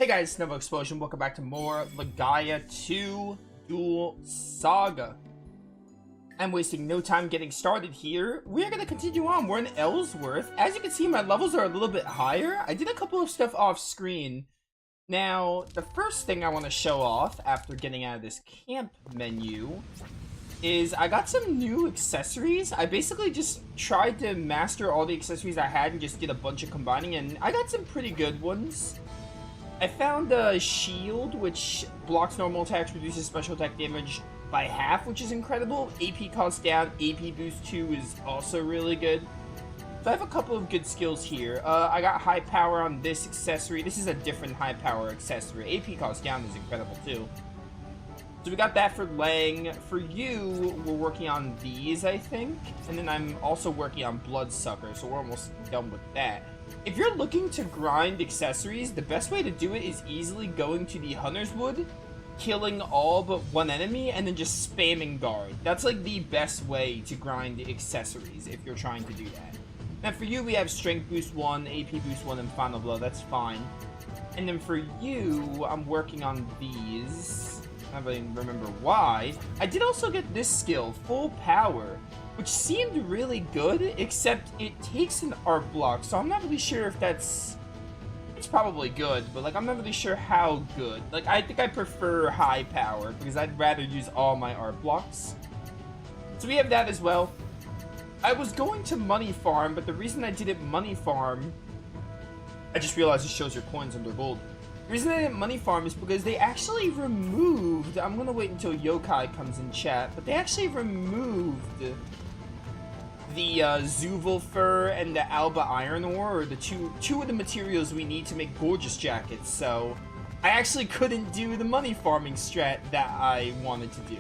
Hey guys, NovaExplosion. Welcome back to more Legaia 2 Duel Saga. I'm wasting no time getting started here. We're going to continue on. We're in Ellsworth. As you can see, my levels are a little bit higher. I did a couple of stuff off screen. Now, the first thing I want to show off after getting out of this camp menu is I got some new accessories. I basically just tried to master all the accessories I had and just did a bunch of combining, and I got some pretty good ones. I found a shield, which blocks normal attacks, reduces special attack damage by half, which is incredible. AP cost down, AP boost 2 is also really good. So I have a couple of good skills here. I got high power on this accessory. This is a different high power accessory. AP cost down is incredible too. So we got that for Lang. For you, we're working on these, I think. And then I'm also working on Bloodsucker, so we're almost done with that. If you're looking to grind accessories, the best way to do it is easily going to the Hunter's Wood, killing all but one enemy, and then just spamming guard. That's like the best way to grind accessories if you're trying to do that. Now for you, we have Strength Boost 1, AP Boost 1, and Final Blow. That's fine. And then for you, I'm working on these. I don't even remember why. I did also get this skill, Full Power, which seemed really good, except it takes an art block, so I'm not really sure if that's... It's probably good, but like I'm not really sure how good. Like I think I prefer high power, because I'd rather use all my art blocks. So we have that as well. I was going to Money Farm, but the reason I didn't Money Farm... I just realized it shows your coins under gold. The reason I didn't Money Farm is because they actually removed... I'm gonna wait until Yokai comes in chat, but they actually removed the Zuval fur and the Alba iron ore, or the two of the materials we need to make gorgeous jackets, so I actually couldn't do the money farming strat that I wanted to do.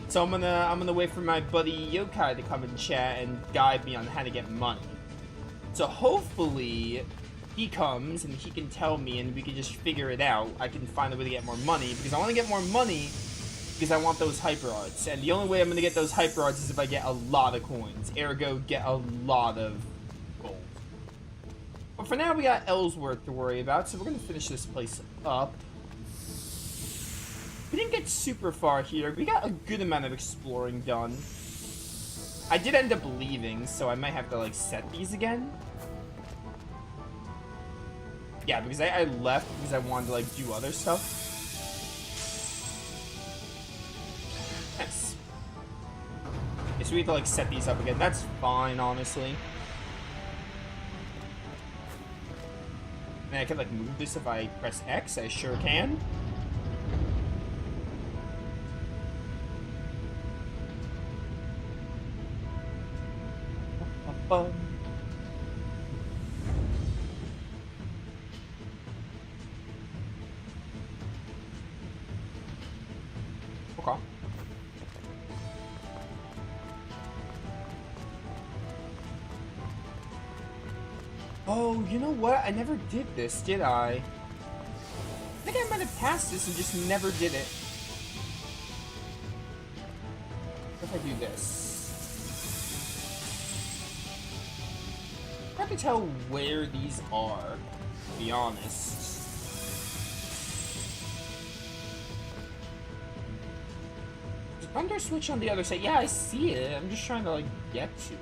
So I'm gonna wait for my buddy Yokai to come in chat and guide me on how to get money. So hopefully he comes and he can tell me and we can just figure it out. I can find a way to get more money, because I want to get more money because I want those hyper arts, and the only way I'm going to get those hyper arts is if I get a lot of coins, ergo get a lot of gold. But for now we got Ellsworth to worry about, so we're going to finish this place up. We didn't get super far here. We got a good amount of exploring done. I did end up leaving, so I might have to like set these again. Yeah, because I left because I wanted to like do other stuff. Nice. Okay, so we have to like set these up again. That's fine, honestly. And I can like move this if I press X. I sure can. Okay. Oh, you know what? I never did this, did I? I think I might have passed this and just never did it. What if I do this? It's hard to tell where these are, to be honest. Thunder switch on the other side. Yeah, I see it. I'm just trying to like get to it.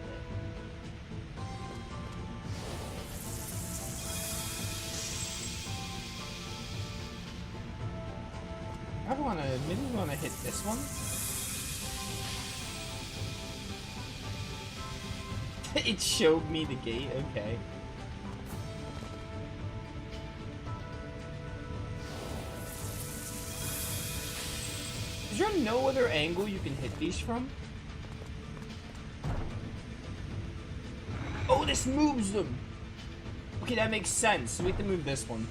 Maybe we wanna hit this one. It showed me the gate. Okay. Is there no other angle you can hit these from? Oh, this moves them! Okay, that makes sense. So we have to move this one.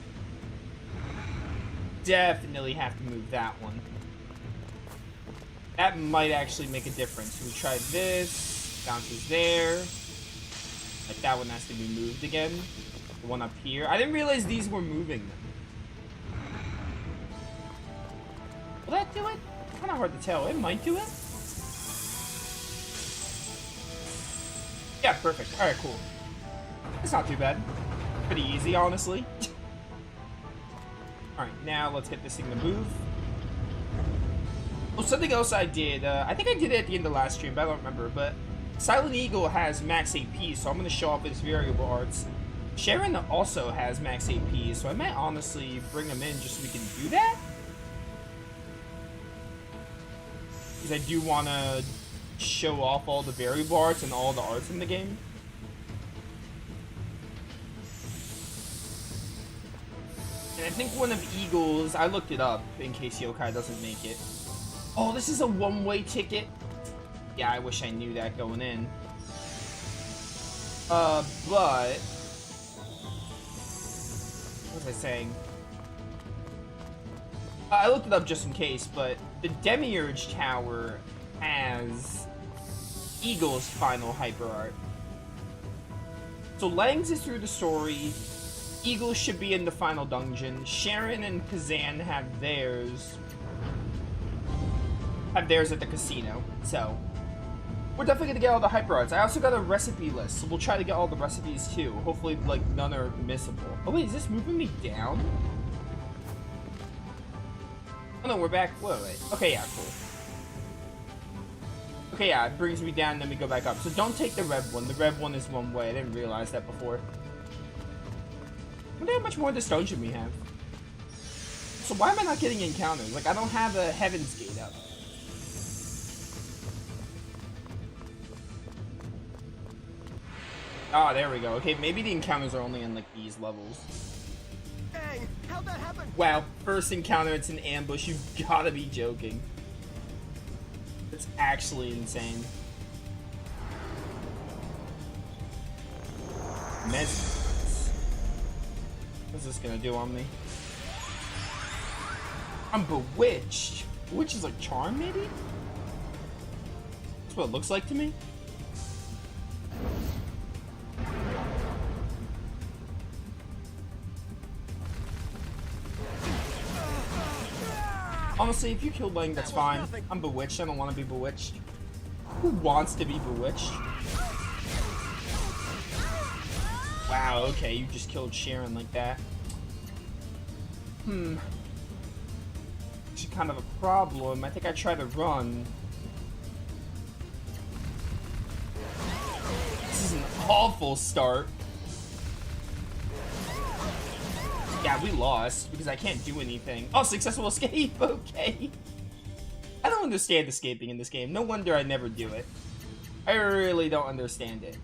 Definitely have to move that one. That might actually make a difference. So we try this. Bounces there. Like that one has to be moved again. The one up here. I didn't realize these were moving them. Will that do it? Kind of hard to tell. It might do it. Yeah, perfect. Alright, cool. It's not too bad. Pretty easy, honestly. Alright, now let's get this thing to move. Oh, something else I did, I think I did it at the end of the last stream, but I don't remember, but Silent Eagle has max AP, so I'm going to show off his variable arts. Sharon also has max AP, so I might honestly bring him in just so we can do that. Because I do want to show off all the variable arts and all the arts in the game. And I think one of Eagle's, I looked it up in case Yokai doesn't make it. Oh, this is a one-way ticket? Yeah, I wish I knew that going in. But... what was I saying? I looked it up just in case, but the Demiurge Tower has Eagle's final hyper art. So Langs is through the story. Eagle should be in the final dungeon. Sharon and Kazan have theirs. At the casino. So we're definitely gonna get all the hyper arts. I also got a recipe list, so we'll try to get all the recipes too. Hopefully, like, none are missable. Oh wait, is this moving me down? Oh no, we're back. Wait. Okay, yeah, cool. Okay, yeah, it brings me down and then we go back up. So don't take the red one. The red one is one way. I didn't realize that before. I wonder how much more of this dungeon we have. So why am I not getting encounters? Like, I don't have a Heaven's Gate up. Ah, there we go. Okay, maybe the encounters are only in, like, these levels. Dang, how'd that happen? Wow, first encounter, it's an ambush. You've gotta be joking. It's actually insane. What's this gonna do on me? I'm bewitched. Bewitched is like charm, maybe? That's what it looks like to me. Honestly, if you kill Lang, that's fine. I'm bewitched. I don't want to be bewitched. Who wants to be bewitched? Wow, okay, you just killed Sharon like that. It's kind of a problem. I think I tried to run. This is an awful start. Yeah, we lost because I can't do anything. Oh, successful escape. Okay. I don't understand escaping in this game. No wonder I never do it. I really don't understand it.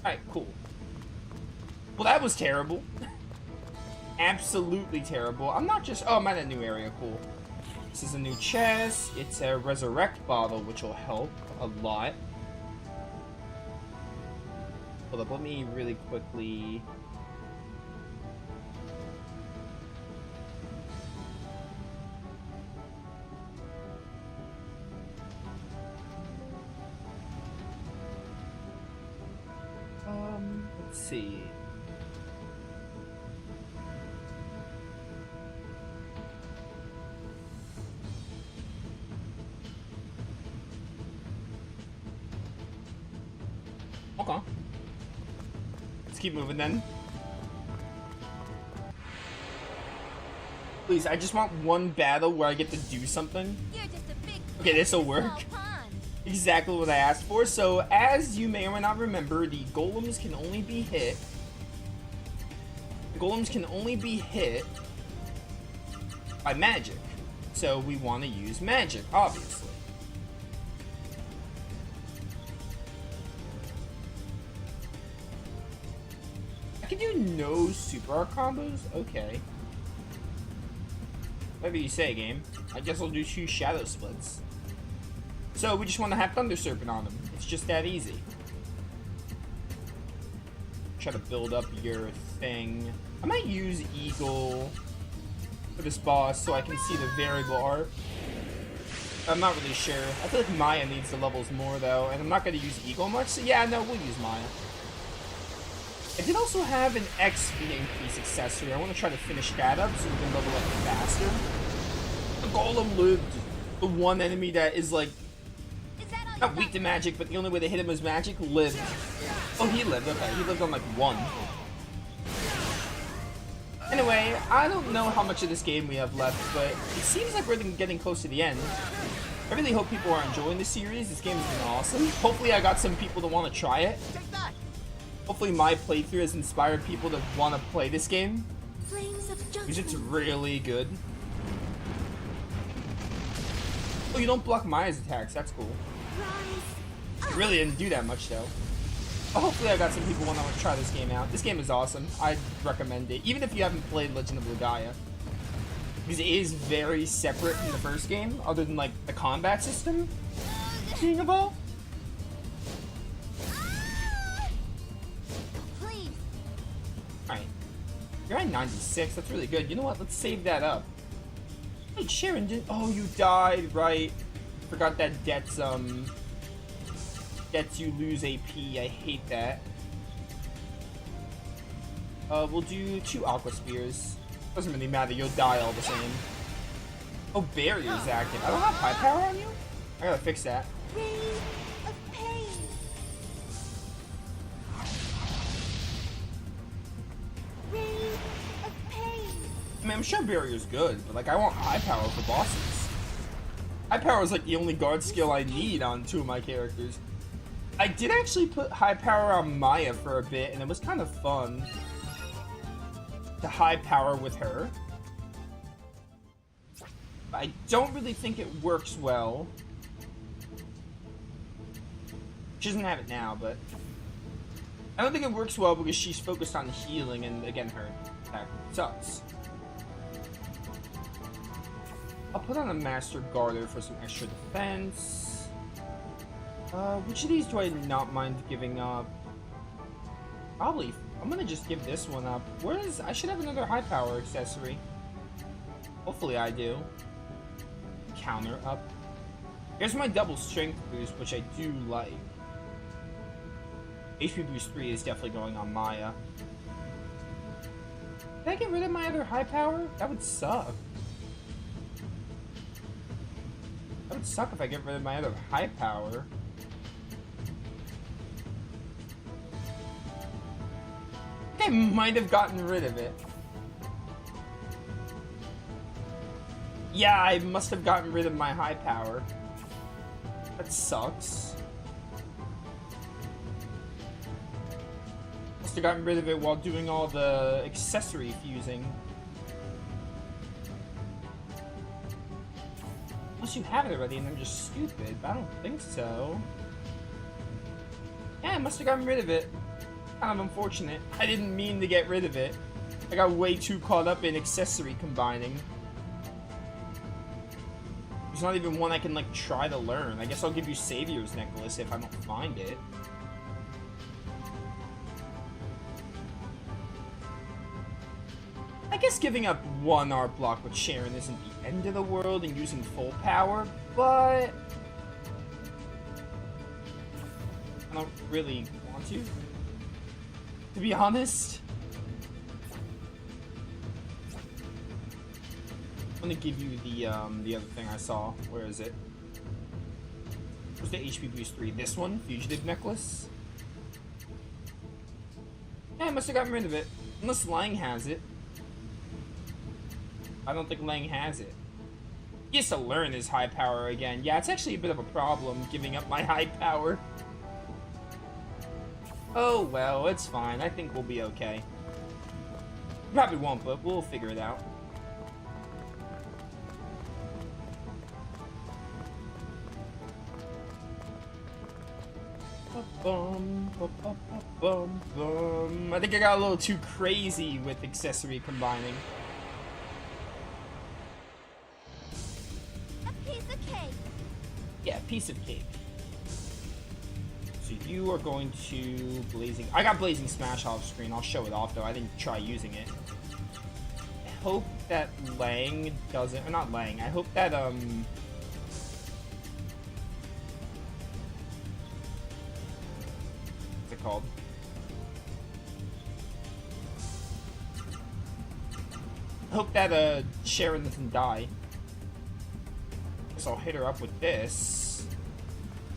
Alright, cool. Well, that was terrible. Absolutely terrible. I'm not just... oh, I'm at a new area. Cool. This is a new chest. It's a resurrect bottle, which will help a lot. Hold up, let me really quickly... let's see. Okay. Let's keep moving then. Please, I just want one battle where I get to do something. You're just a big Okay, this'll work. Exactly what I asked for. So, as you may or may not remember, the golems can only be hit. The golems can only be hit by magic. So, we want to use magic, obviously. I can do no super art combos? Okay. Whatever you say, game. I guess I'll do 2 shadow splits. So we just want to have Thunder Serpent on him. It's just that easy. Try to build up your thing. I might use Eagle for this boss so I can see the variable art. I'm not really sure. I feel like Maya needs the levels more though, and I'm not going to use Eagle much, so yeah, no, we'll use Maya. I did also have an XP increase accessory. I want to try to finish that up so we can level up faster. The Golem lived. The one enemy that is like not weak to magic, but the only way to hit him is magic, lived. Oh, he lived. Okay, he lived on like 1. Anyway, I don't know how much of this game we have left, but it seems like we're getting close to the end. I really hope people are enjoying the series. This game has been awesome. Hopefully I got some people to want to try it. Take that. Hopefully my playthrough has inspired people to want to play this game, Flames of because it's judgment. really good. Oh, you don't block Maya's attacks. That's cool. Rise. It really didn't do that much though. But hopefully I got some people want to try this game out. This game is awesome. I'd recommend it, even if you haven't played Legend of Legaia. Because it is very separate from the first game, other than like the combat system being evolved. Please. Alright. You're at 96, that's really good. You know what, let's save that up. Wait, Sharon did— oh, you died, right. Forgot that deaths you lose AP, I hate that. We'll do 2 Aqua Spears. Doesn't really matter, you'll die all the same. Oh, barrier's active. I don't have high power on you? I gotta fix that. Ray of pain. Ray of pain. I mean, I'm sure barrier's good, but like, I want high power for bosses. High power is like the only guard skill I need on 2 of my characters. I did actually put high power on Maya for a bit, and it was kind of fun to high power with her. I don't really think it works well. She doesn't have it now, but I don't think it works well because she's focused on healing, and again, her attack sucks. I'll put on a Master Garter for some extra defense. Which of these do I not mind giving up? Probably, I'm gonna just give this one up. I should have another high power accessory. Hopefully I do. Counter up. Here's my double strength boost, which I do like. HP boost 3 is definitely going on Maya. Did I get rid of my other high power? That would suck. That would suck if I get rid of my other high power. I think I might have gotten rid of it. Yeah, I must have gotten rid of my high power. That sucks. Must have gotten rid of it while doing all the accessory fusing. Unless you have it already and I'm just stupid, but I don't think so. Yeah, I must have gotten rid of it. Kind of unfortunate. I didn't mean to get rid of it. I got way too caught up in accessory combining. There's not even one I can like try to learn. I guess I'll give you Savior's Necklace if I don't find it. I guess giving up 1 art block with Sharon isn't the end of the world and using full power, but I don't really want to be honest. I'm gonna give you the other thing I saw. Where is it? Where's the HP boost 3? This one? Fugitive Necklace? Yeah, I must have gotten rid of it. Unless Lang has it. I don't think Lang has it. He has to learn his high power again. Yeah, it's actually a bit of a problem giving up my high power. Oh well, it's fine. I think we'll be okay. Probably won't, but we'll figure it out. I think I got a little too crazy with accessory combining. A piece of cake. Yeah, piece of cake. So you are going to Blazing... I got Blazing Smash off screen. I'll show it off, though. I didn't try using it. I hope that Lang doesn't... Or not Lang. I hope that, What's it called? I hope that, Sharon doesn't die. So I'll hit her up with this.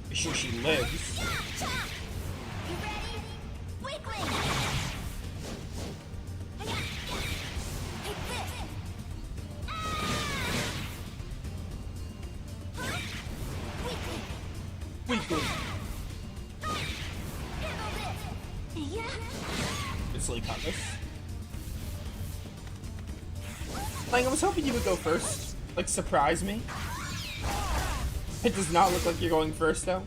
Be sure she lives. You ready? Weakling. Weekly. Yeah. It's like Cutlass. Like, I was hoping you would go first. Like, surprise me. It does not look like you're going first, though.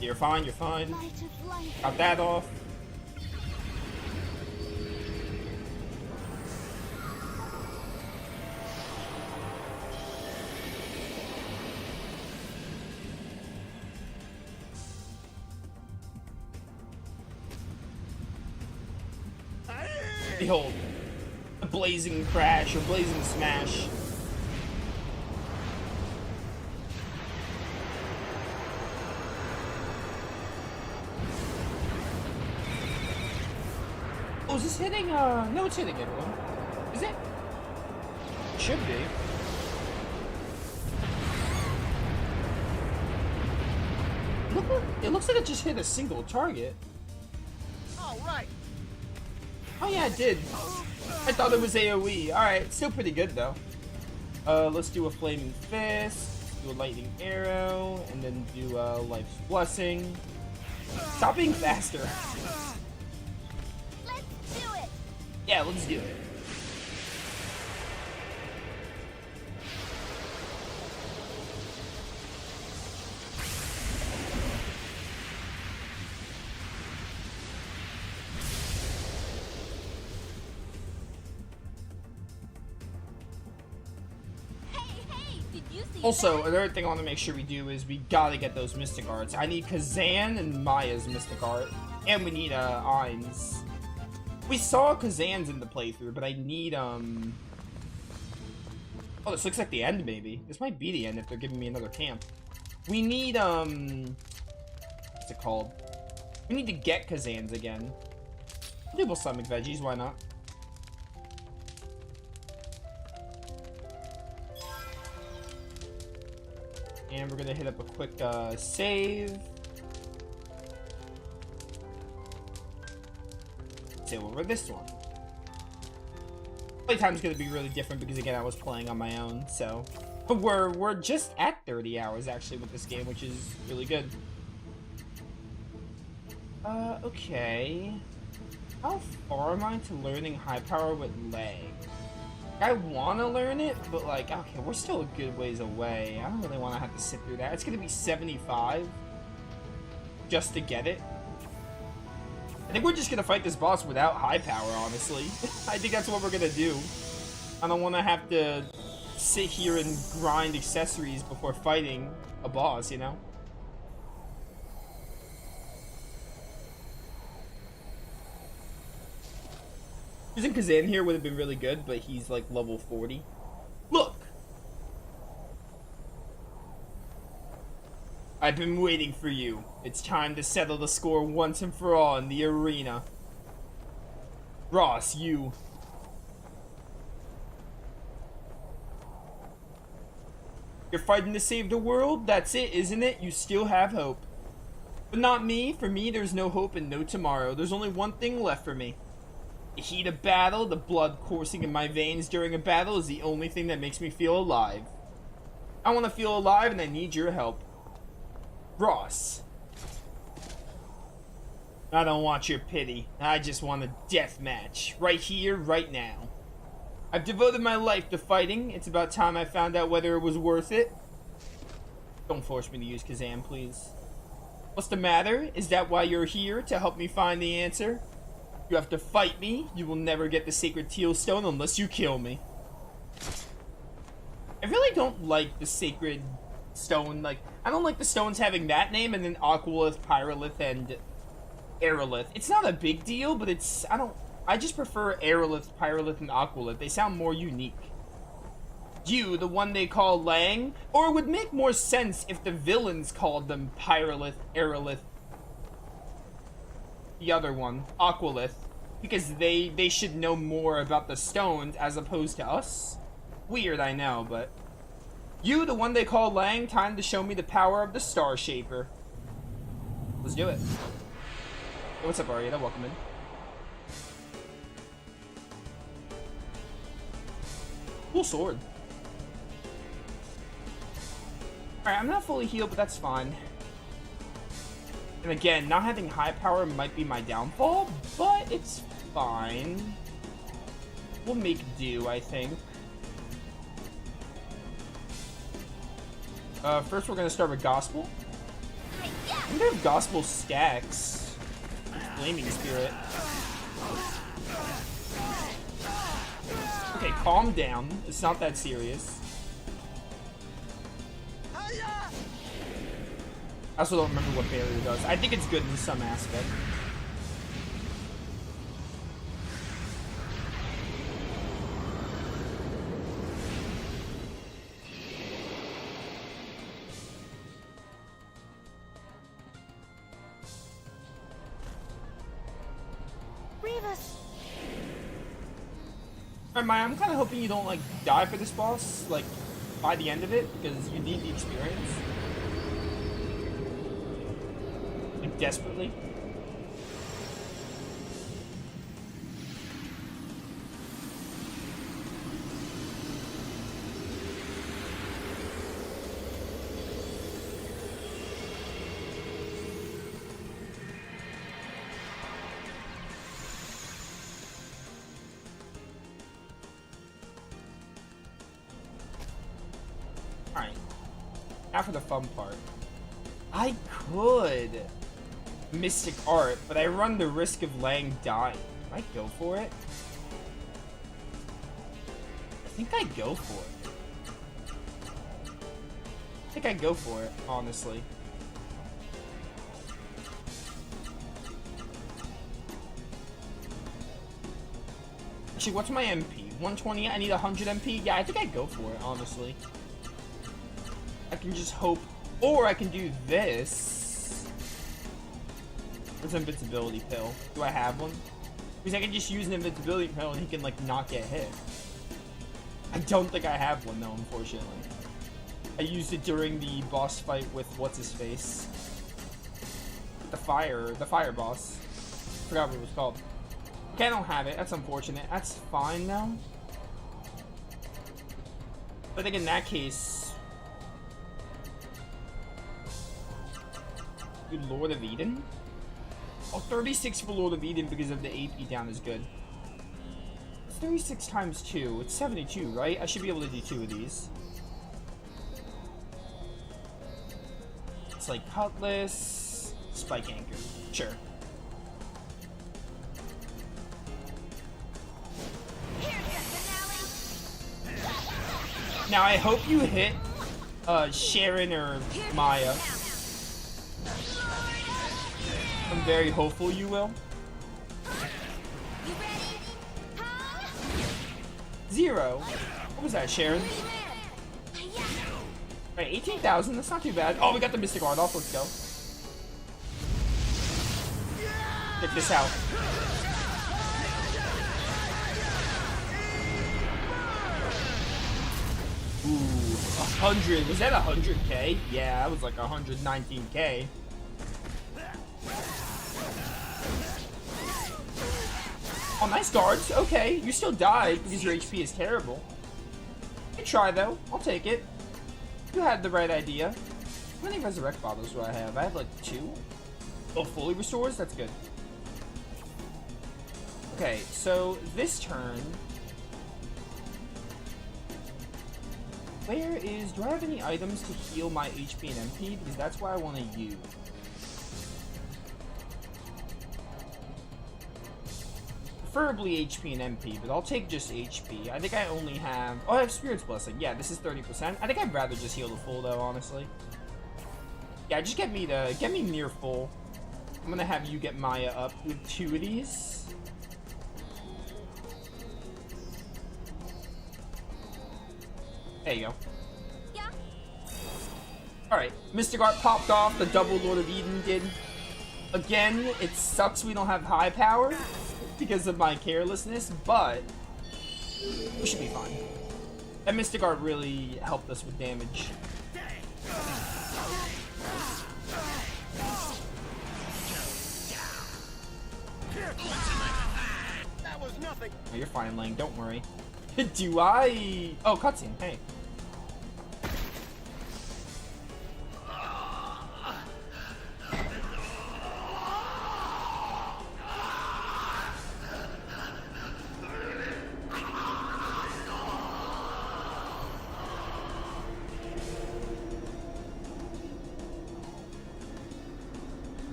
You're fine, you're fine. Light of life. Got that off. Behold, a blazing crash or blazing smash. Oh, is this hitting, no, it's hitting everyone. Is it? It should be. It looks like it just hit a single target. All right. Oh yeah, it did. I thought it was AoE. Alright, still pretty good though. Let's do a Flaming Fist, do a Lightning Arrow, and then do Life's Blessing. Stop being faster. Let's do it. Yeah, let's do it. Hey, did you see Also, that? another thing I want to make sure we do is we gotta get those Mystic Arts. I need Kazan and Maya's Mystic Art. And we need, Ain's. We saw Kazan's in the playthrough, but I need, Oh, this looks like the end, maybe. This might be the end if they're giving me another camp. We need, what's it called? We need to get Kazan's again. Double stomach veggies, why not? And we're gonna hit up a quick save. Save over this one. Playtime's gonna be really different because again I was playing on my own, so we're just at 30 hours actually with this game, which is really good. Okay. How far am I to learning high power with leg? I want to learn it, but like, okay, we're still a good ways away. I don't really want to have to sit through that. It's going to be 75 just to get it. I think we're just going to fight this boss without high power, honestly. I think that's what we're going to do. I don't want to have to sit here and grind accessories before fighting a boss, you know? Using Kazan here would have been really good, but he's like level 40. Look! I've been waiting for you. It's time to settle the score once and for all in the arena. Ross, you. You're fighting to save the world? That's it, isn't it? You still have hope. But not me. For me, there's no hope and no tomorrow. There's only one thing left for me. The heat of battle, the blood coursing in my veins during a battle is the only thing that makes me feel alive. I want to feel alive and I need your help. Ross. I don't want your pity. I just want a death match. Right here, right now. I've devoted my life to fighting. It's about time I found out whether it was worth it. Don't force me to use Kazan, please. What's the matter? Is that why you're here? To help me find the answer? You have to fight me. You will never get the Sacred Teal Stone unless you kill me. I really don't like the Sacred Stone. Like, I don't like the stones having that name and then Aqualith, Pyrolith, and Aerolith. It's not a big deal, but it's... I just prefer Aerolith, Pyrolith, and Aqualith. They sound more unique. You, the one they call Lang? Or it would make more sense if the villains called them Pyrolith, Aerolith, the other one, Aqualith, because they should know more about the stones as opposed to us. Weird, I know, but... You, the one they call Lang, time to show me the power of the Star Shaper. Let's do it. Hey, what's up, Arietta? Welcome in. Cool sword. Alright, I'm not fully healed, but that's fine. And again, not having high power might be my downfall, but it's fine. We'll make do, I think. First we're gonna start with Gospel. I'm gonna have Gospel stacks. Flaming Spirit. Okay, calm down. It's not that serious. I also don't remember what barrier does. I think it's good in some aspect. Alright, Maya, I'm kind of hoping you don't, like, die for this boss, like, by the end of it, because you need the experience. Like, desperately. Alright. Now for the fun part. I could Mystic Art, but I run the risk of Lang dying. Might go for it. I think I'd go for it. I think I'd go for it, honestly. Actually, what's my MP? 120? I need 100 MP? Yeah, I think I'd go for it, honestly. I can just hope, or I can do this. What's an invincibility pill? Do I have one? Because I can just use an invincibility pill and he can, like, not get hit. I don't think I have one, though, unfortunately. I used it during the boss fight with what's-his-face. The fire boss. Forgot what it was called. Okay, I don't have it. That's unfortunate. That's fine, though. But I think in that case... Good Lord of Eden? Oh, 36 for Lord of Eden because of the AP down is good. 36 times 2. It's 72, right? I should be able to do 2 of these. It's like Cutlass, Spike Anchor. Sure. Now I hope you hit Sharon or Maya. I'm very hopeful you will. 0. What was that, Sharon? Alright, 18,000. That's not too bad. Oh, we got the Mystic Art off. Let's go. Get this out. Ooh, 100. Was that 100k? Yeah, that was like 119k. Oh, nice guards. Okay, you still died because your HP is terrible. Good try, though. I'll take it. You had the right idea. How many resurrect bottles do I have? I have like 2. Oh, fully restores? That's good. Okay, so this turn... Where is... Do I have any items to heal my HP and MP? Because that's what I want to use. Preferably HP and MP, but I'll take just HP. I think I only have... Oh, I have Spirit's Blessing. Yeah, this is 30%. I think I'd rather just heal the full, though, honestly. Yeah, just get me near full. I'm gonna have you get Maya up with 2 of these. There you go. Yeah. Alright, Mystic Art popped off, the double Lord of Eden did. Again, it sucks we don't have high power because of my carelessness, but we should be fine. That Mystic Art really helped us with damage. That was nothing. Oh, you're fine, Lang, don't worry. Do I... Oh, cutscene, hey.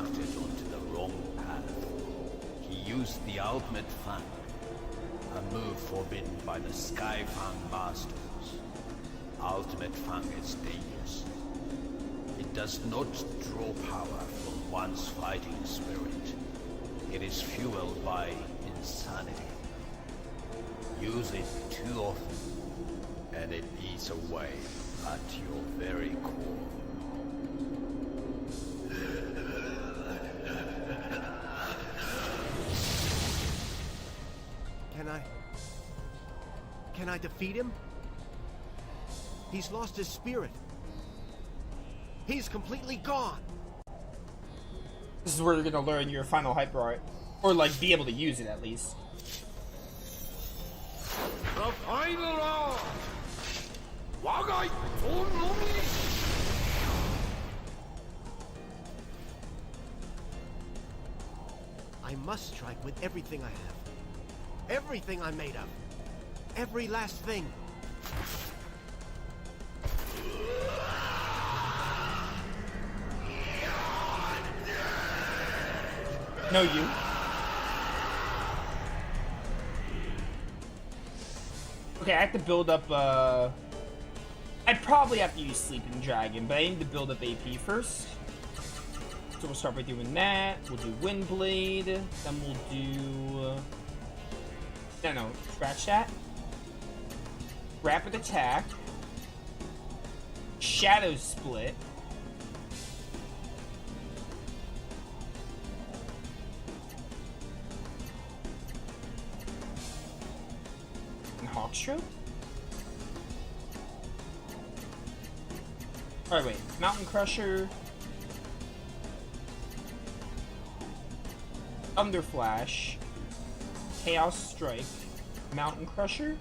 started onto the wrong path. He used the ultimate fang, a move forbidden by the Skyfang Masters. Ultimate fang is dangerous. It does not draw power from one's fighting spirit. It is fueled by insanity. Use it too often, and it eats away at your very core. Can I defeat him? He's lost his spirit. He's completely gone. This is where you're gonna learn your final hyper art. Or, like, be able to use it, at least. The final art! Wagai I must strike with everything I have. Everything I'm made of. Every last thing. No, you. Okay, I have to build up, I'd probably have to use Sleeping Dragon, but I need to build up AP first. So we'll start by doing that. We'll do Windblade. Then we'll do... No, scratch that. Rapid Attack. Shadow Split. And Hawkstroke? Alright, wait. Mountain Crusher. Thunder Flash. Chaos Strike. Mountain Crusher?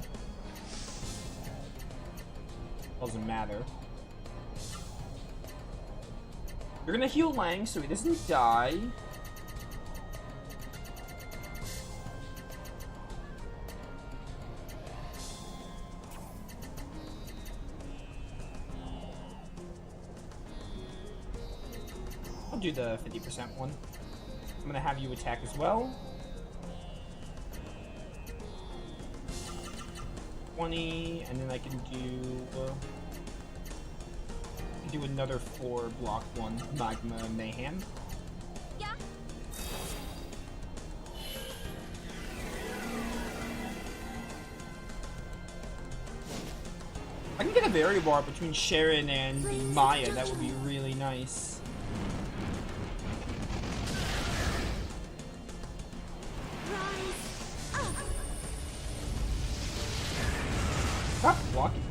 Doesn't matter. You're gonna heal Lang so he doesn't die. I'll do the 50% one. I'm gonna have you attack as well. 20, and then I can do another 4 block 1 Magma Mayhem. Yeah. I can get a variable art between Sharon and Maya. That would be really nice. Stop blocking.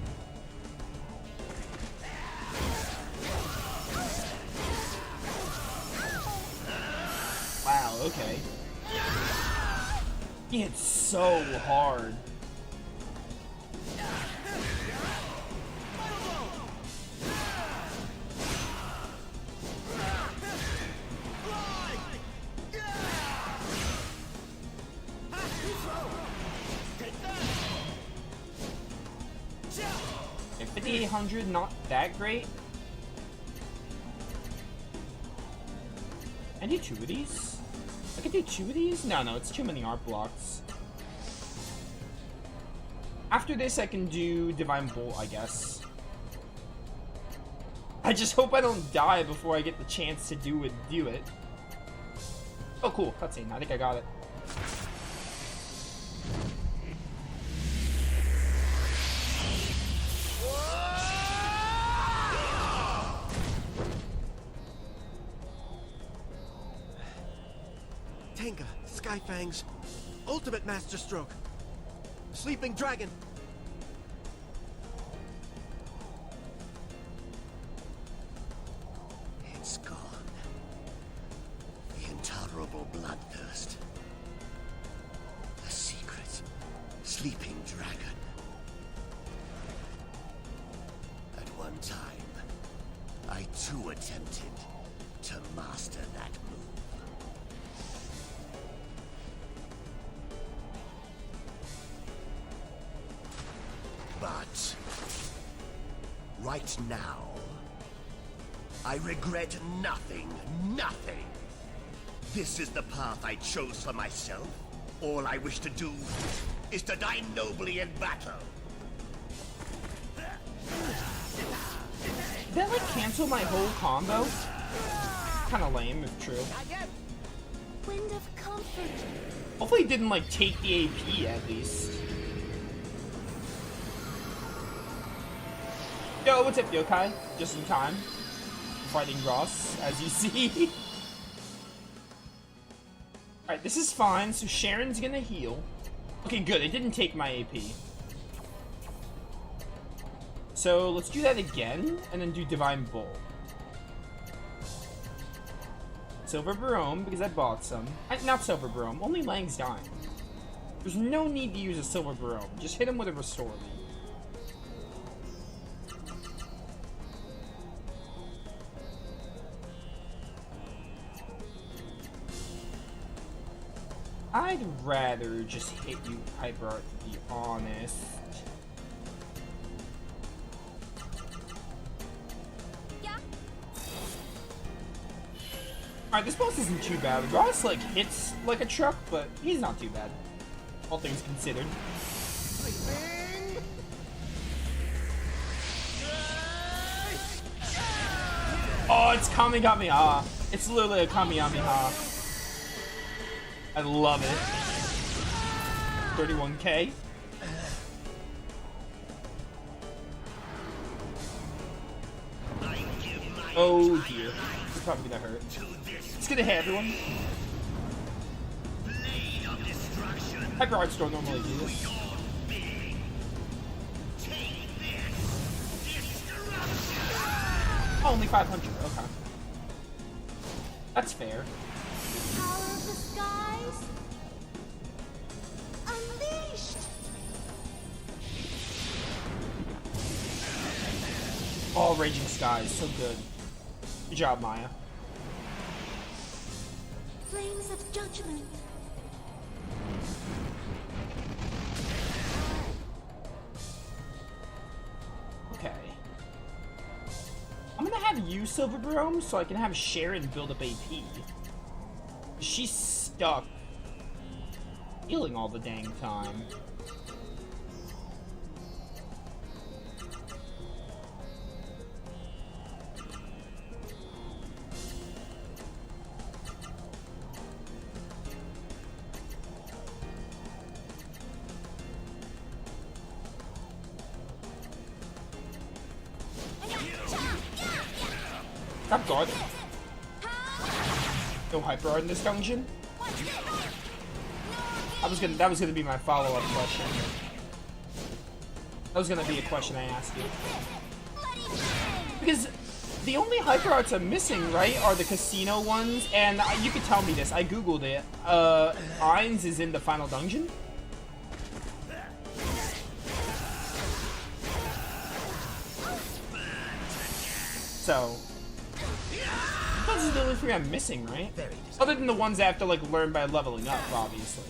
Wow, okay. He hit so hard. Okay, 5,800, not that great. I do 2 of these? I could do 2 of these? No, it's too many art blocks. After this, I can do Divine Bolt, I guess. I just hope I don't die before I get the chance to do it. Oh, cool. Cutscene. I think I got it. Tenga, Skyfang's ultimate master stroke. Sleeping Dragon. It's gone. The intolerable bloodthirst. The secret Sleeping Dragon. At one time, I too attempted to master that move. But right now, I regret nothing. This is the path I chose for myself. All I wish to do is to die nobly in battle. Did that like cancel my whole combo? Kinda lame if true. Wind of comfort. Hopefully it didn't like take the AP at least. Yo, what's up, Yokai? Just in time. Fighting Ross, as you see. Alright, this is fine. So Sharon's gonna heal. Okay, good. It didn't take my AP. So let's do that again, and then do Divine Bolt. Silver Barome, because I bought some. Not Silver Barome, only Lang's dying. There's no need to use a Silver Barome. Just hit him with a Restore Me. I'd rather just hit you Hyper Art, to be honest. Yeah. Alright, this boss isn't too bad. Ross, like, hits like a truck, but he's not too bad. All things considered. Oh, it's Kamehameha. It's literally a Kamehameha. I love it. 31k. Oh dear. It's probably gonna hurt. It's gonna hit everyone. Hyper Arts don't normally do this. Oh, only 500. Okay. That's fair. Power of the skies. Unleashed. Oh, Raging Skies, so good. Good job, Maya. Flames of judgment. Okay. I'm gonna have you Silver Barome so I can have Sharon build up AP. She's stuck healing all the dang time. Stop guarding. No Hyper Art in this dungeon? That was gonna be my follow-up question. That was gonna be a question I asked you. Because the only Hyper Arts I'm missing, right, are the casino ones, and you could tell me this, I googled it. Ainz is in the final dungeon? So, those are the only three I'm missing, right? Other than the ones I have to like learn by leveling up, obviously.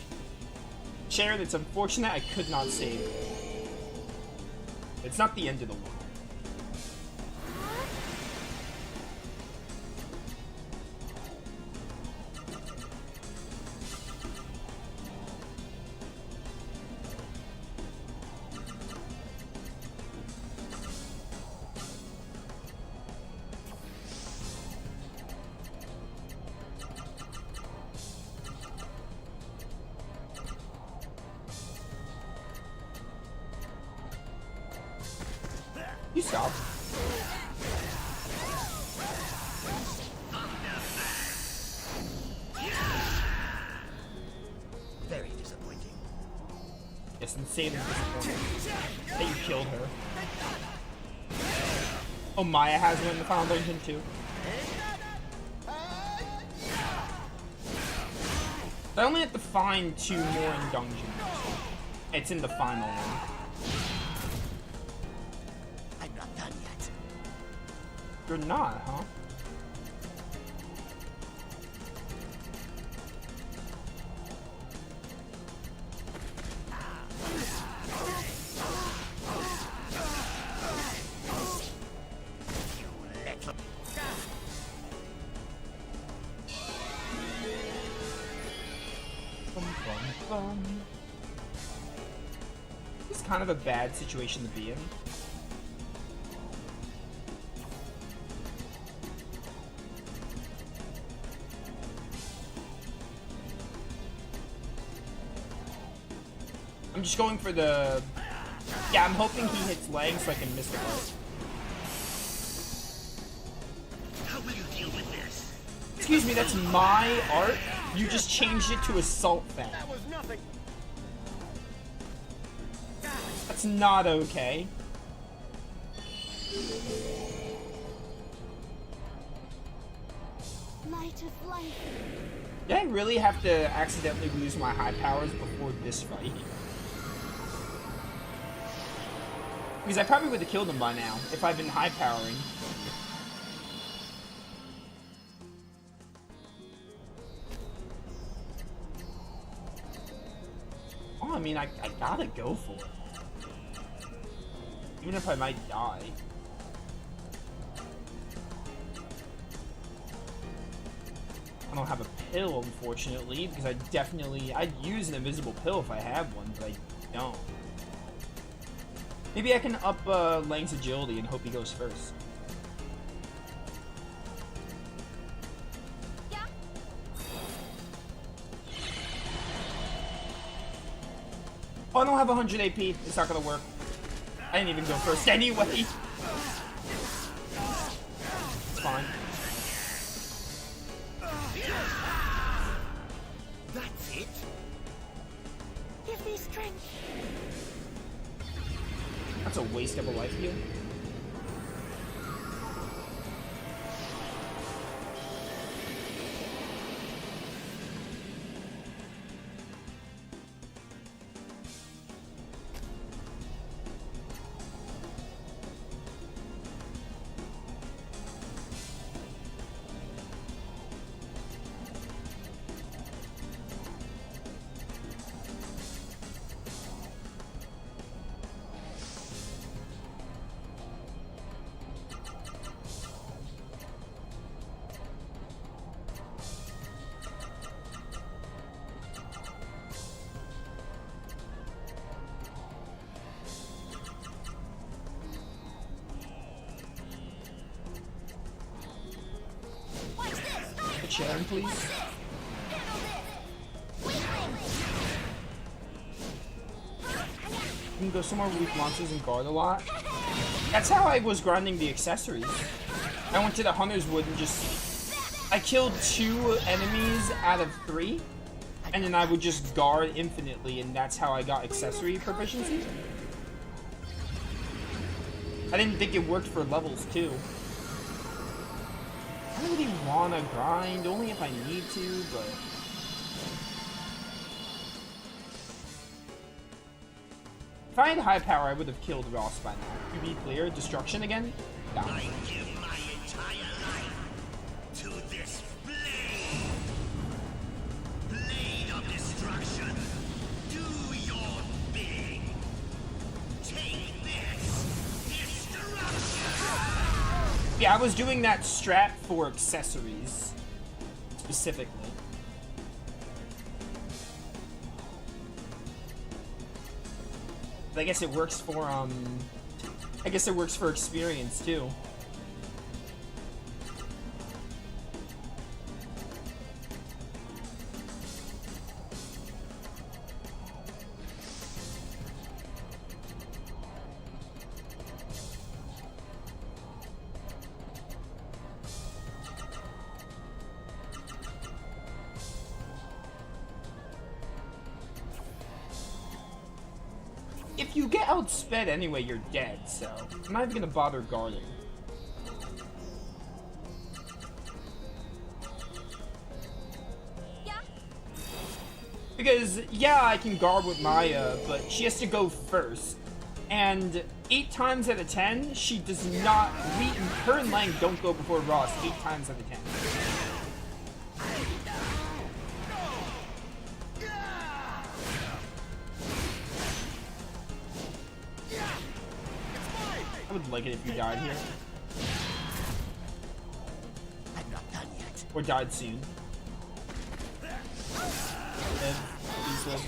Sharon, it's unfortunate I could not save it. It's not the end of the world. You stop. Very disappointing. Yes, insanely disappointing that you killed her. Oh, Maya has one in the final dungeon too. I only have to find 2 more in dungeons. It's in the final one. I'm not done yet. You're not, huh? kind of a bad situation to be in. I'm just going for the... Yeah, I'm hoping he hits leg so I can miss the art. How will you deal with this? Excuse me, that's my art? You just changed it to Assault Fang. That was nothing. That's not okay. Light of life. Did I really have to accidentally lose my high powers before this fight? Because I probably would have killed him by now if I'd been high powering. Oh, I mean, I gotta go for it. Even if I might die. I don't have a pill, unfortunately, because I'd use an invisible pill if I had one, but I don't. Maybe I can up Lang's agility and hope he goes first. Yeah. Oh, I don't have 100 AP. It's not gonna work. I didn't even go first anyway. It's fine. That's it? Give me strength. That's a waste of a life heal. Sharon, please. You can go somewhere with weak monsters and guard a lot. That's how I was grinding the accessories. I went to the Hunter's Wood and I killed 2 enemies out of 3, and then I would just guard infinitely, and that's how I got accessory proficiency. I didn't think it worked for levels too. I don't really wanna grind, only if I need to, but... If I had high power, I would have killed Ross by now. To be clear, destruction again? No. I give my entire life to this blade. Blade of destruction. Do your bidding. Take this destruction. Yeah, I was doing that strat for accessories, specifically. But I guess it works for, I guess it works for experience, too. If you get outsped anyway, you're dead, so I'm not even gonna bother guarding. Yeah. Because, yeah, I can guard with Maya, but she has to go first. And 8 times out of 10, she does not... her and Lang don't go before Ross 8 times out of 10. I would like it if you died here. I'm not done yet. Or died soon. Live. Please live.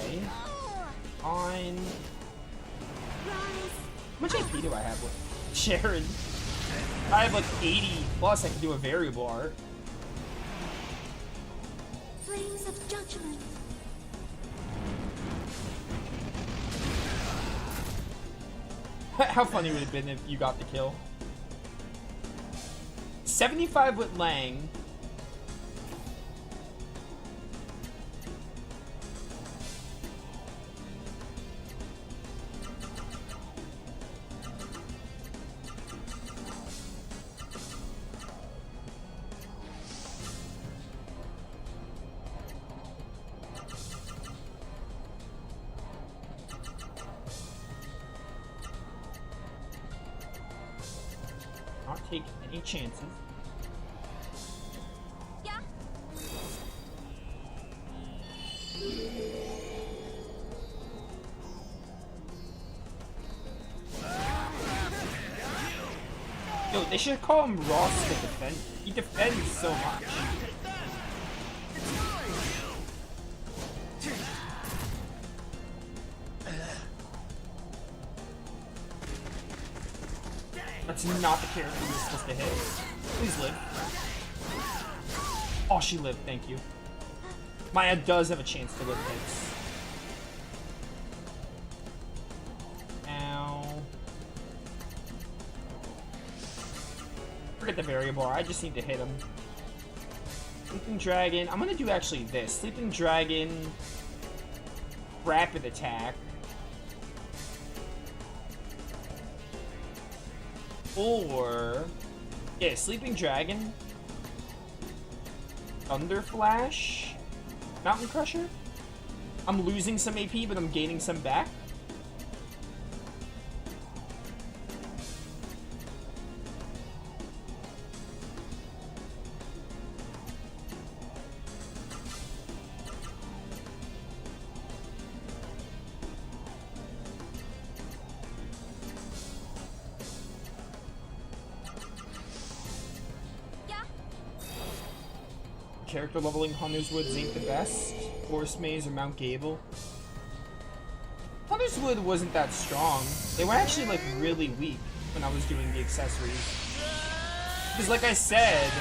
Okay. Fine. How much AP do I have with Sharon? I have like 80 plus. I can do a variable art. Flames of judgment. How funny would it have been if you got the kill? 75 with Lang. Not take any chances. Yeah. Yo, they should call him Ross to defend. He defends so much. That's not the character you're supposed to hit. Please live. Oh, she lived. Thank you. Maya does have a chance to live hits. Ow. Forget the variable. I just need to hit him. Sleeping Dragon. I'm gonna do actually this. Sleeping Dragon. Rapid attack. Or, yeah, Sleeping Dragon, Thunder Flash, Mountain Crusher. I'm losing some AP, but I'm gaining some back. Character leveling Hunter's Woods ain't the best. Forest Maze or Mount Gable. Hunter's Wood wasn't that strong. They were actually like really weak when I was doing the accessories. Because like I said,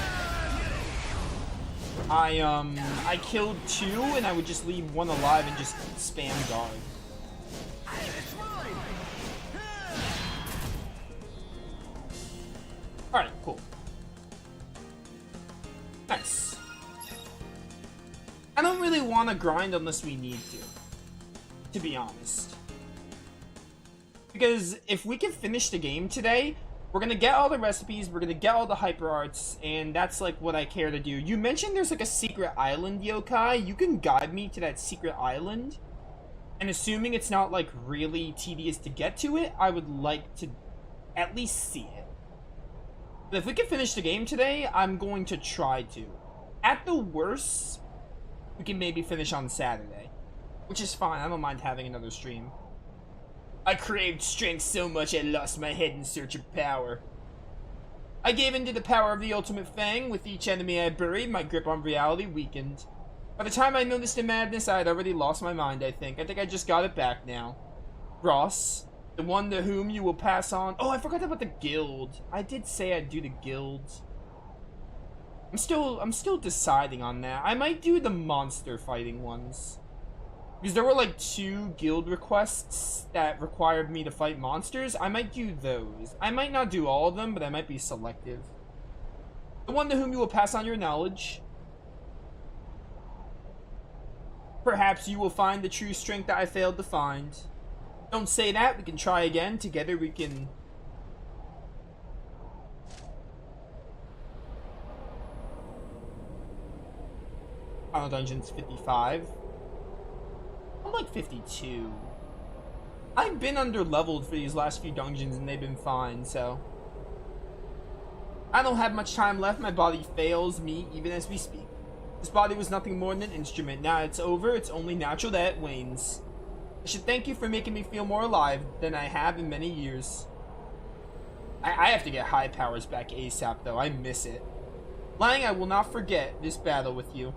I killed 2 and I would just leave 1 alive and just spam guard. Alright, cool. Nice. I don't really want to grind unless we need to be honest. Because if we can finish the game today, we're going to get all the recipes, we're going to get all the hyper arts, and that's like what I care to do. You mentioned there's like a secret island, Yokai. You can guide me to that secret island. And assuming it's not like really tedious to get to it, I would like to at least see it. But if we can finish the game today, I'm going to try to. At the worst, we can maybe finish on Saturday, which is fine. I don't mind having another stream. I craved strength so much I lost my head in search of power. I gave in to the power of the ultimate fang. With each enemy I buried, my grip on reality weakened. By the time I noticed the madness, I had already lost my mind, I think. I think I just got it back now. Ross, the one to whom you will pass on... Oh, I forgot about the guild. I did say I'd do the guilds. I'm still deciding on that. I might do the monster fighting ones. Because there were like 2 guild requests that required me to fight monsters. I might do those. I might not do all of them, but I might be selective. The one to whom you will pass on your knowledge. Perhaps you will find the true strength that I failed to find. Don't say that. We can try again. Together we can... Final Dungeon's 55. I'm like 52. I've been under-leveled for these last few dungeons and they've been fine, so... I don't have much time left. My body fails me even as we speak. This body was nothing more than an instrument. Now it's over. It's only natural that it wanes. I should thank you for making me feel more alive than I have in many years. I have to get high powers back ASAP, though. I miss it. Lang, I will not forget this battle with you.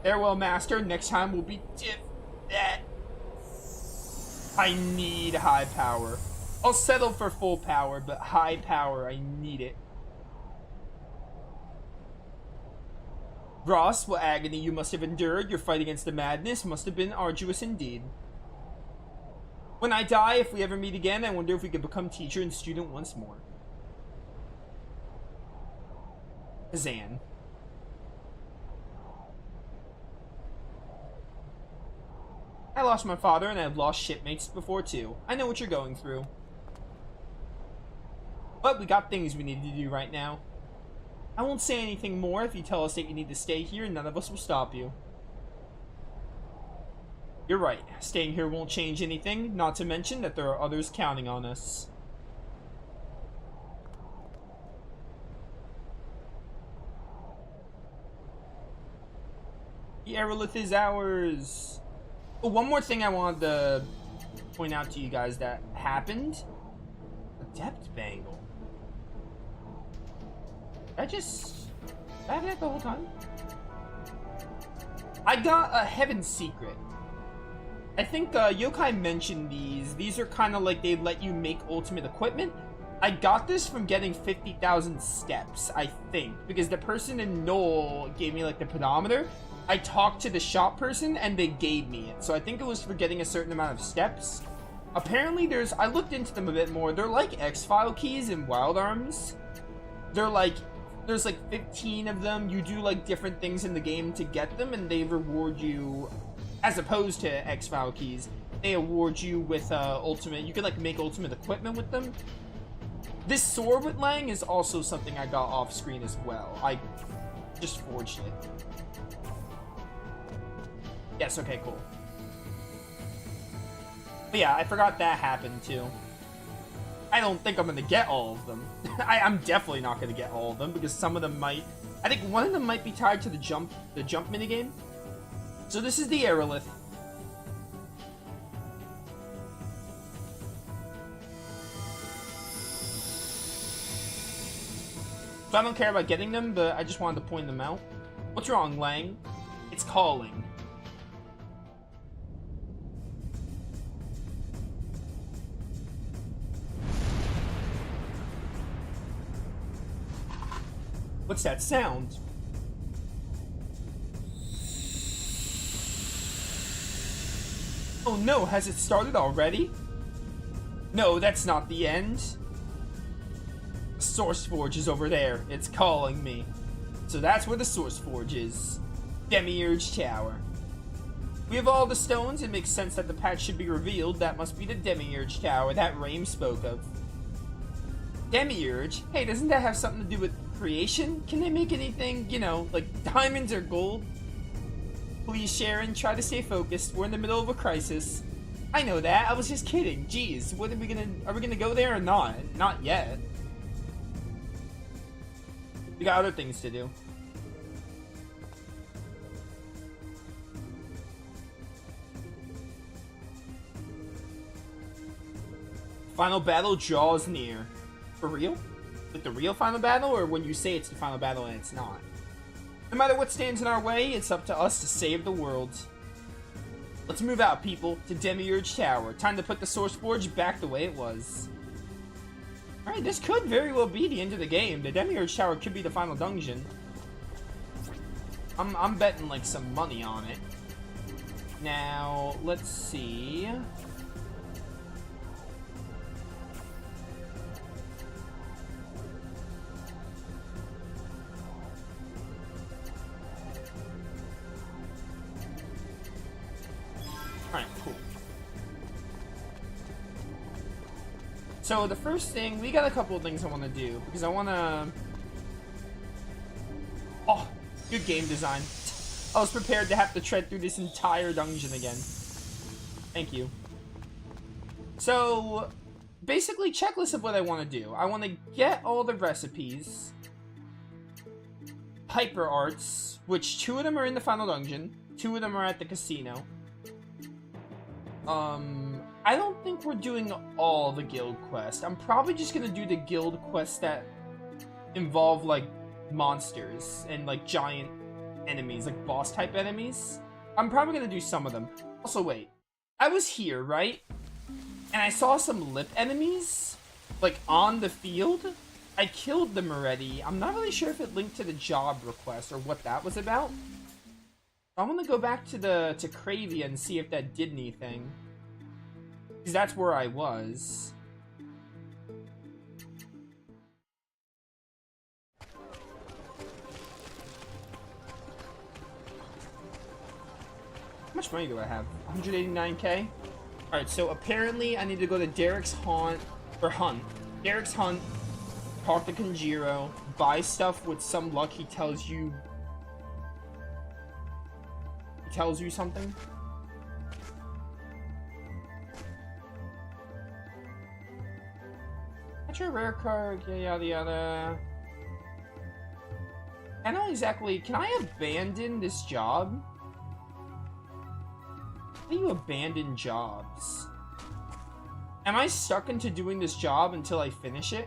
Farewell, Master. Next time will be I need high power. I'll settle for full power, but high power, I need it. Ross, what agony you must have endured. Your fight against the madness must have been arduous indeed. When I die, if we ever meet again, I wonder if we could become teacher and student once more. Kazan. I lost my father, and I've lost shipmates before too. I know what you're going through. But we got things we need to do right now. I won't say anything more. If you tell us that you need to stay here, none of us will stop you. You're right. Staying here won't change anything, not to mention that there are others counting on us. The Aerolith is ours. Oh, one more thing I wanted to point out to you guys that happened. A depth bangle. Did I have that the whole time? I got a Heaven Secret. I think Yokai mentioned these. These are kind of like they let you make ultimate equipment. I got this from getting 50,000 steps, I think. Because the person in Knoll gave me like the pedometer. I talked to the shop person and they gave me it. So I think it was for getting a certain amount of steps. Apparently I looked into them a bit more. They're like X-File keys in Wild Arms. They're like, there's like 15 of them. You do like different things in the game to get them and they reward you, as opposed to X-File keys, they award you with ultimate, you can like make ultimate equipment with them. This sword with Lang is also something I got off screen as well. I just forged it. Yes, okay, cool. But yeah, I forgot that happened too. I don't think I'm gonna get all of them. I'm definitely not gonna get all of them because some of them might. I think one of them might be tied to the jump minigame. So this is the Aerolith. So I don't care about getting them, but I just wanted to point them out. What's wrong, Lang? It's calling. What's that sound? Oh no, has it started already? No, that's not the end. Source Forge is over there. It's calling me. So that's where the Source Forge is. Demiurge Tower. We have all the stones. It makes sense that the patch should be revealed. That must be the Demiurge Tower that Rame spoke of. Demiurge? Hey, doesn't that have something to do with creation? Can they make anything, you know, like diamonds or gold? Please, Sharon, try to stay focused. We're in the middle of a crisis. I know that. I was just kidding. Jeez, are we gonna go there or not? Not yet. We got other things to do. Final battle draws near. For real? Like the real final battle, or when you say it's the final battle and it's not? No matter what stands in our way, it's up to us to save the world. Let's move out, people, to Demiurge Tower. Time to put the Source Forge back the way it was. Alright, this could very well be the end of the game. The Demiurge Tower could be the final dungeon. I'm betting like some money on it. Now, let's see. Alright, cool. So the first thing, we got a couple of things I want to do, because I want to... Oh, good game design. I was prepared to have to tread through this entire dungeon again. Thank you. So, basically, checklist of what I want to do. I want to get all the recipes. Hyper Arts, which 2 of them are in the final dungeon. 2 of them are at the casino. I don't think we're doing all the guild quests. I'm probably just gonna do the guild quests that involve, like, monsters and, like, giant enemies, like boss-type enemies. I'm probably gonna do some of them. Also, wait. I was here, right? And I saw some lip enemies, like, on the field. I killed them already. I'm not really sure if it linked to the job request or what that was about. I want to go back to Cravia and see if that did anything. Because that's where I was. How much money do I have? 189k? Alright, so apparently I need to go to Derek's Hunt. Derek's Hunt. Talk to Kanjiro. Buy stuff with some luck. He tells you something. That's your rare card, yada yada. I don't exactly. Can I abandon this job? How do you abandon jobs? Am I stuck into doing this job until I finish it?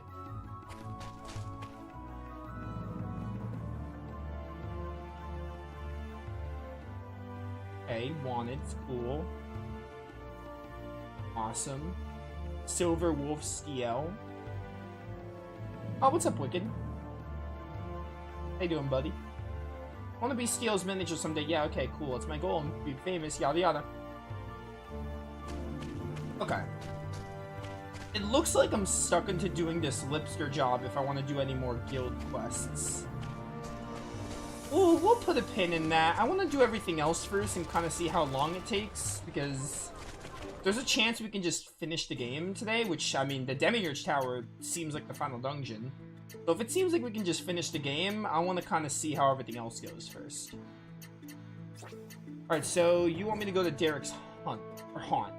Okay, wanted, cool. Awesome. Silver Wolf Steel. Oh, what's up, Wicked? How you doing, buddy? Want to be Steel's manager someday? Yeah, okay, cool. It's my goal. I'm to be famous, yada yada. Okay. It looks like I'm stuck into doing this Lipster job if I want to do any more guild quests. Ooh, we'll put a pin in that. I want to do everything else first and kind of see how long it takes, because there's a chance we can just finish the game today, which, I mean, the Demiurge Tower seems like the final dungeon. So if it seems like we can just finish the game, I want to kind of see how everything else goes first. Alright, so you want me to go to Derek's Hunt, or Haunt.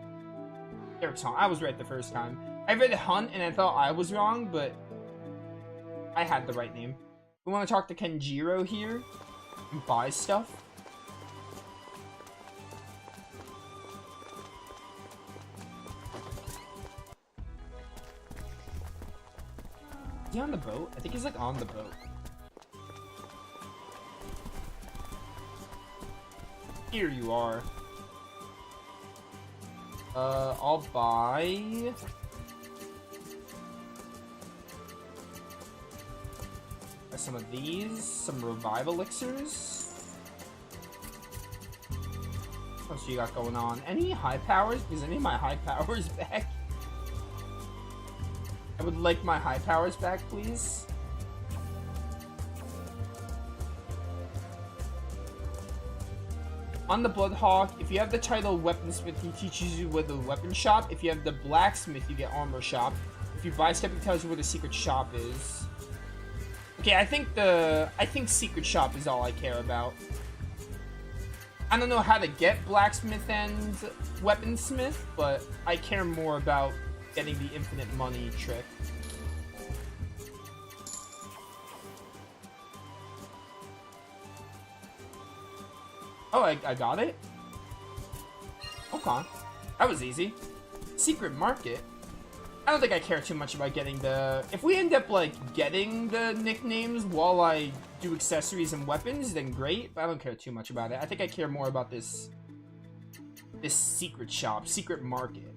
Derek's Hunt. I was right the first time. I read Hunt and I thought I was wrong, but I had the right name. We want to talk to Kenjiro here and buy stuff. Is he on the boat? I think he's like on the boat. Here you are. I'll buy some of these, some revive elixirs. What else you got going on? Any high powers? Is any of my high powers back? I would like my high powers back, please. On the Bloodhawk, if you have the title Weaponsmith, he teaches you where the weapon shop. If you have the Blacksmith, you get armor shop. If you buy stuff, he tells you where the secret shop is. Okay, I think secret shop is all I care about. I don't know how to get Blacksmith and Weaponsmith, but I care more about getting the infinite money trick. Oh, I got it? Okay. That was easy. Secret market? I don't think I care too much about getting the... If we end up, like, getting the nicknames while I do accessories and weapons, then great. But I don't care too much about it. I think I care more about this secret shop, secret market.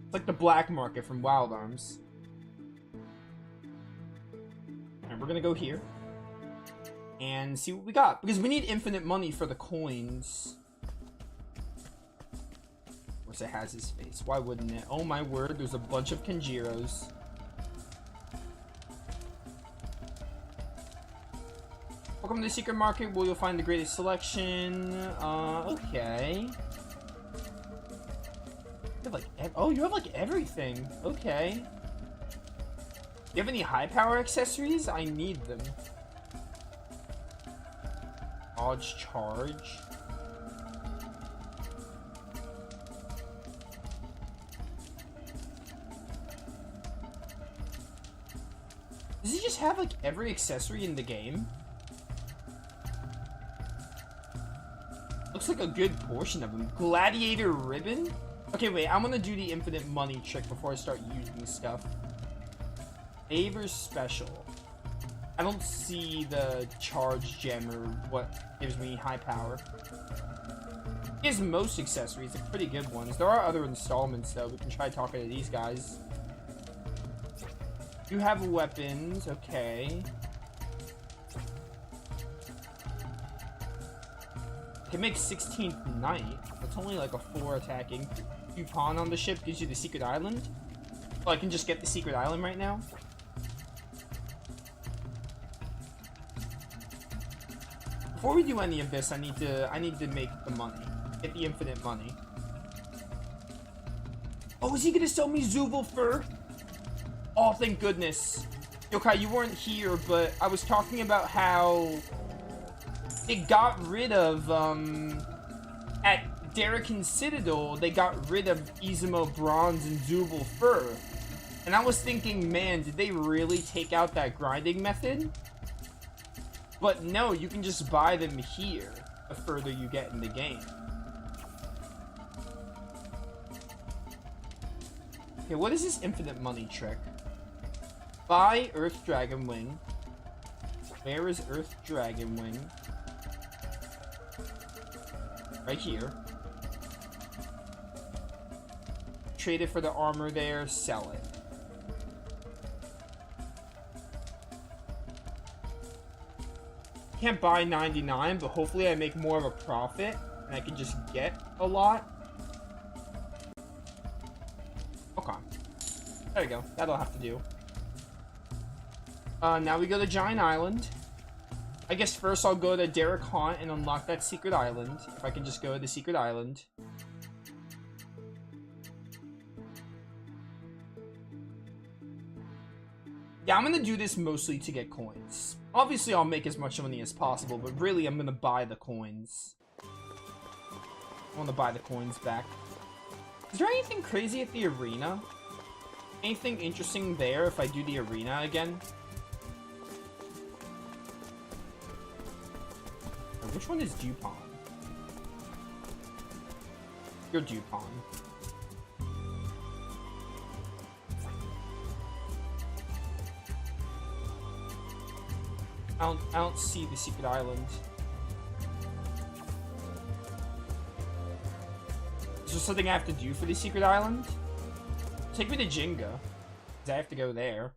It's like the black market from Wild Arms. And we're gonna go here and see what we got, because we need infinite money for the coins. Of course it has his face. Why wouldn't it? Oh my word, there's a bunch of Kenjiros. Welcome to the secret market where you'll find the greatest selection. Okay. You have like, oh, you have like everything. Okay. You have any high power accessories? I need them. Dodge charge. Does he just have like every accessory in the game? Looks like a good portion of them. Gladiator ribbon? Okay, wait, I'm gonna do the infinite money trick before I start using stuff. Favor special. I don't see the charge gem or what gives me high power. He has most accessories, they're pretty good ones. There are other installments though, we can try talking to these guys. You have weapons, okay. Can make 16th Knight. That's only like a 4 attacking. Coupon on the ship gives you the secret island. Oh, I can just get the secret island right now. Before we do any of this, I need to make the money. Get the infinite money. Oh, is he gonna sell me Zubul fur? Oh, thank goodness. Yokai, you weren't here, but I was talking about how it got rid of, at Darrakan Citadel, they got rid of Izumo Bronze and Zubul Fur. And I was thinking, man, did they really take out that grinding method? But no, you can just buy them here the further you get in the game. Okay, what is this infinite money trick? Buy Earth Dragon Wing. Where is Earth Dragon Wing? Right here. Trade it for the armor there, sell it. Can't buy 99, but hopefully I make more of a profit and I can just get a lot. Okay. There we go. That'll have to do. Now we go to Giant Island. I guess first I'll go to Derek Haunt and unlock that secret island. If I can just go to the secret island. Yeah, I'm gonna do this mostly to get coins. Obviously, I'll make as much money as possible, but really, I'm gonna buy the coins. I want to buy the coins back. Is there anything crazy at the arena? Anything interesting there if I do the arena again? Or which one is Dupont? You're Dupont. I don't see the secret island. Is there something I have to do for the secret island? Take me to Jinga, because I have to go there.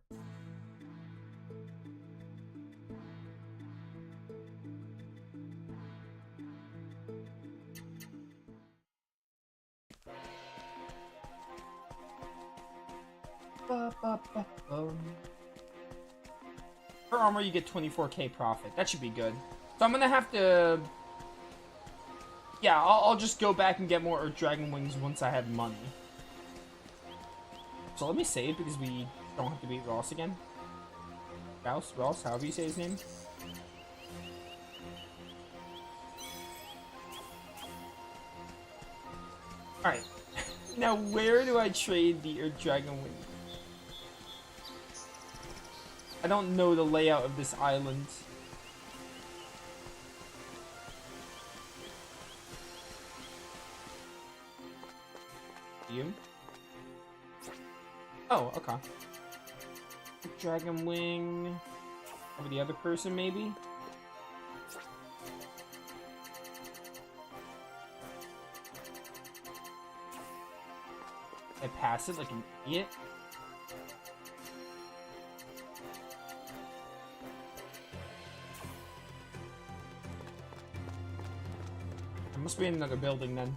For armor, you get 24k profit. That should be good. So I'm gonna have to... Yeah, I'll just go back and get more Earth Dragon Wings once I have money. So let me save because we don't have to beat Ross again. Ross, however you say his name. Alright. Now where do I trade the Earth Dragon Wing? I don't know the layout of this island. You? Oh, okay. Dragon Wing. Over the other person, maybe? I pass it like an idiot. There must be another building then.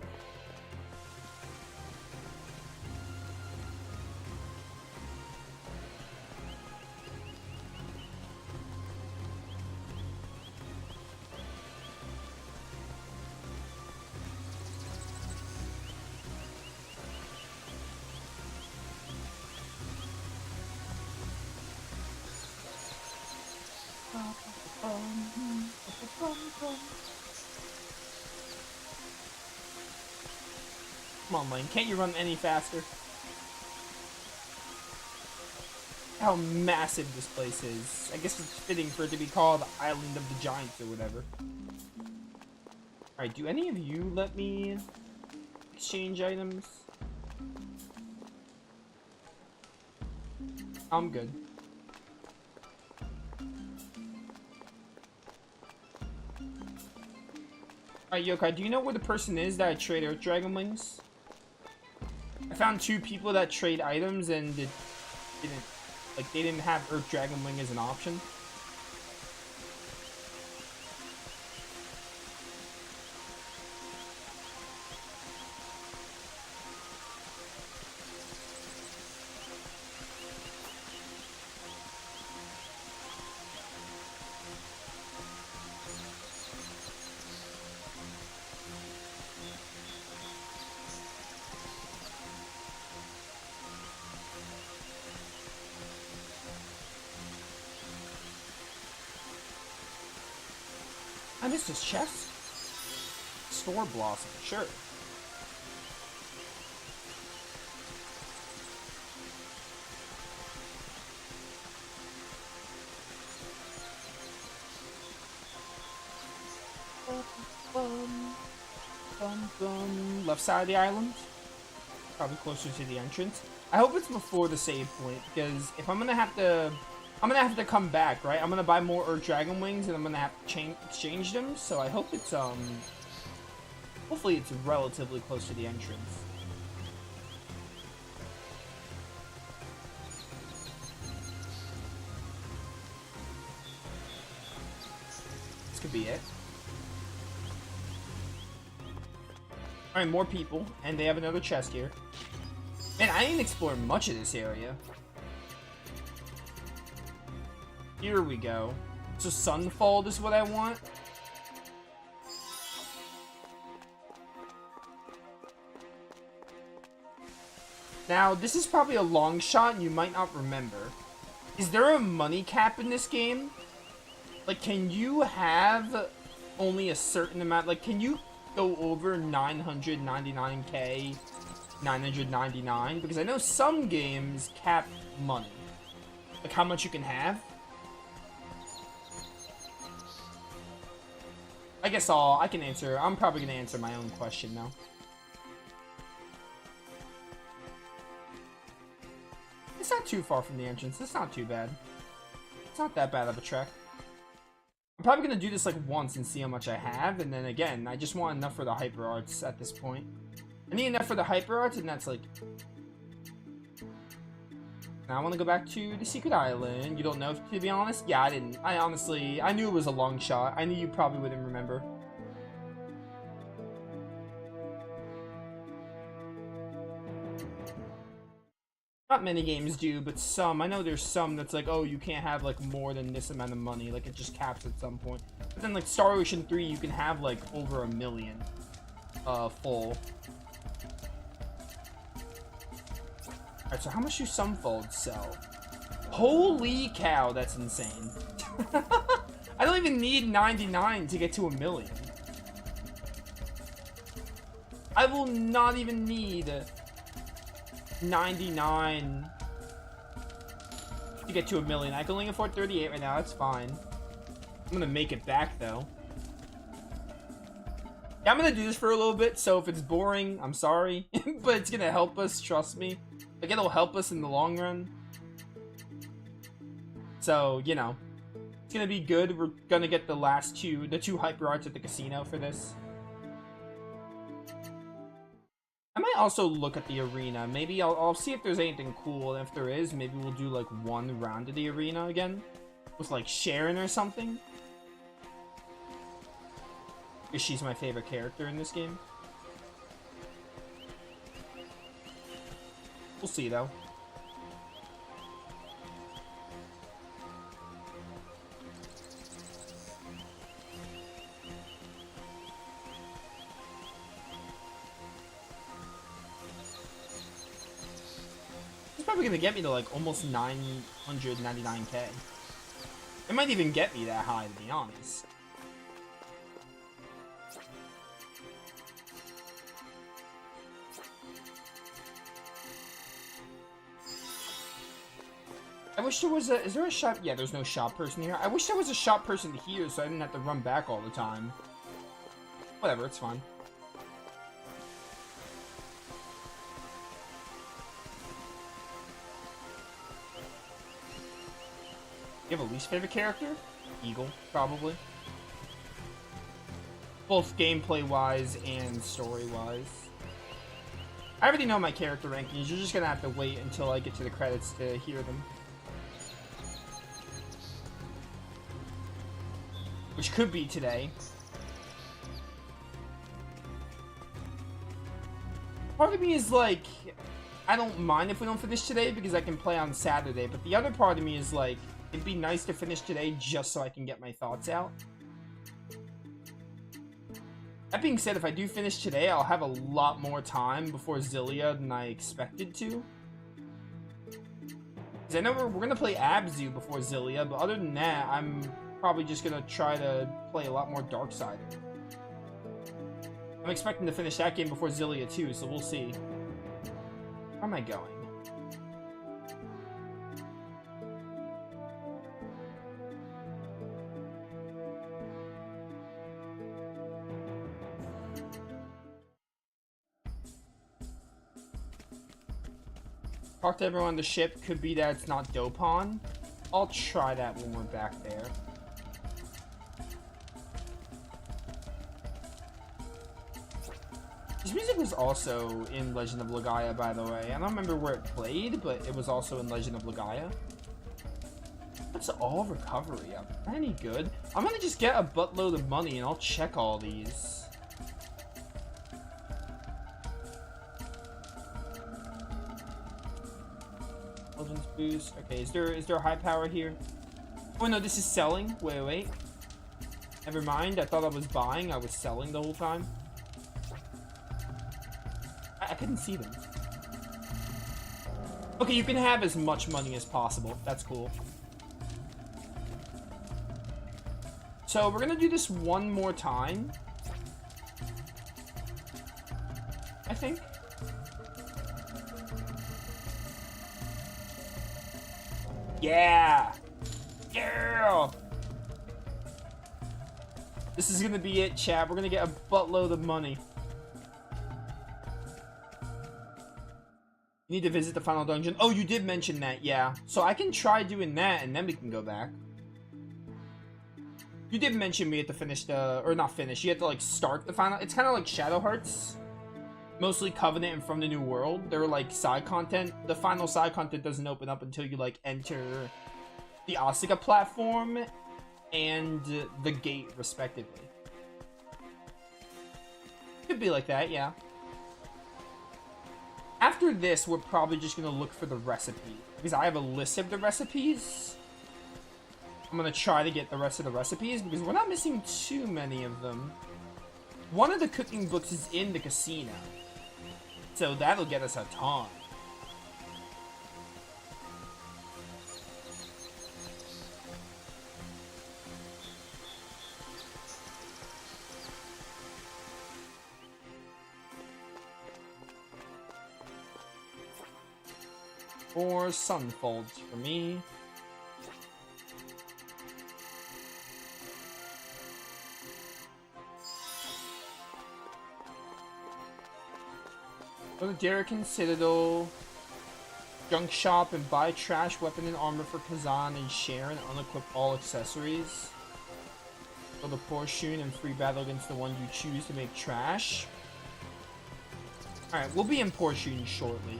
Come on, Lane. Can't you run any faster? How massive this place is. I guess it's fitting for it to be called Island of the Giants or whatever. Alright, do any of you let me exchange items? I'm good. Alright, Yokai, do you know where the person is that I trade Earth Dragon Wings? I found 2 people that trade items and it didn't, like, they didn't have Earth Dragon Wing as an option. I missed his chest. Store Blossom, sure. Left side of the island. Probably closer to the entrance. I hope it's before the save point, because if I'm gonna have to come back, right? I'm gonna buy more Earth Dragon Wings, and I'm gonna have to exchange them. So I hope it's hopefully it's relatively close to the entrance. This could be it. Alright, more people, and they have another chest here. Man, I didn't explore much of this area. Here we go. So Sunfold is what I want. Now, this is probably a long shot and you might not remember. Is there a money cap in this game? Like, can you have only a certain amount? Like, can you go over 999k 999? Because I know some games cap money. Like, how much you can have. I guess I can answer. I'm probably gonna answer my own question now. It's not too far from the entrance. It's not too bad. It's not that bad of a trek. I'm probably gonna do this like once and see how much I have, and then again, I just want enough for the hyper arts at this point. I need enough for the hyper arts, and that's like. Now I want to go back to the secret island. You don't know, to be honest? Yeah, I didn't. I knew it was a long shot. I knew you probably wouldn't remember. Not many games do, but some. I know there's some that's like, oh, you can't have like more than this amount of money. Like, it just caps at some point. But then like Star Ocean 3, you can have like over 1 million full. Alright, so how much do Sunfold sell? Holy cow, that's insane. I don't even need 99 to get to 1 million. I will not even need 99 to get to 1 million. I can only afford 38 right now, that's fine. I'm gonna make it back though. Yeah, I'm gonna do this for a little bit, so if it's boring, I'm sorry. But it's gonna help us, trust me. Like, it'll help us in the long run. So, you know. It's gonna be good. We're gonna get the last the two hyper arts at the casino for this. I might also look at the arena. Maybe I'll see if there's anything cool. And if there is, maybe we'll do like one round of the arena again. With like Sharon or something. Because she's my favorite character in this game. We'll see, though. It's probably gonna get me to like almost 999k. It might even get me that high, to be honest. I wish there was a... Is there a shop? Yeah, there's no shop person here. I wish there was a shop person here so I didn't have to run back all the time. Whatever, it's fine. You have a least favorite character? Eagle, probably. both gameplay-wise and story-wise. I already know my character rankings. You're just gonna have to wait until I get to the credits to hear them. Which could be today. Part of me is like, I don't mind if we don't finish today because I can play on Saturday, but the other part of me is like, it'd be nice to finish today just so I can get my thoughts out. That being said, if I do finish today, I'll have a lot more time before Xillia than I expected to. Because I know we're going to play Abzu before Xillia, but other than that, I'm probably just going to try to play a lot more Darksider. I'm expecting to finish that game before Xillia too, so we'll see. Where am I going? Talk to everyone on the ship. Could be that it's not Dopon. I'll try that when we're back there. This music was also in Legend of Legaia, by the way. I don't remember where it played, but it was also in Legend of Legaia. What's all recovery up? Is that any good? I'm gonna just get a buttload of money and I'll check all these. Boost. Okay, is there a high power here? Oh no, this is selling. Wait. Never mind. I thought I was buying. I was selling the whole time. I couldn't see them. Okay, you can have as much money as possible. That's cool. So we're gonna do this one more time. I think. Yeah! Yeah! This is gonna be it, chat. We're gonna get a buttload of money. You need to visit the final dungeon. Oh, you did mention that, yeah. So I can try doing that, and then we can go back. You did mention we have to finish the... Or not finish. You have to, like, start the final... It's kind of like Shadow Hearts. Mostly Covenant and From the New World. They're like side content. The final side content doesn't open up until you like enter the Asuka platform and the gate respectively. Could be like that, yeah. After this, we're probably just gonna look for the recipe because I have a list of the recipes. I'm gonna try to get the rest of the recipes because we're not missing too many of them. One of the cooking books is in the casino. So that'll get us a ton. Four sunfolds for me. Go to Darrican Citadel, junk shop, and buy trash, weapon, and armor for Kazan, and share and unequip all accessories. Go to Porshun and free battle against the one you choose to make trash. Alright, we'll be in Porshun shortly.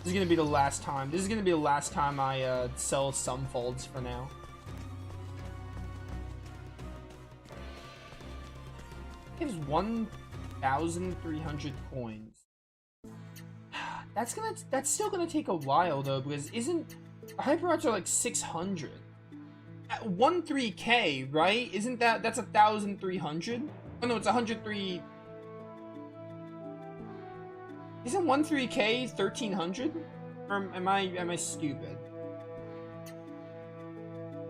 This is gonna be the last time. This is gonna be the last time I sell some folds for now. It was 1,300 coins. That's still gonna take a while though, because isn't Hyper Arts are like 600 at 13K, right? Isn't that's 1,300? Oh no, it's 103. Isn't 13K 1,300? Or am I stupid?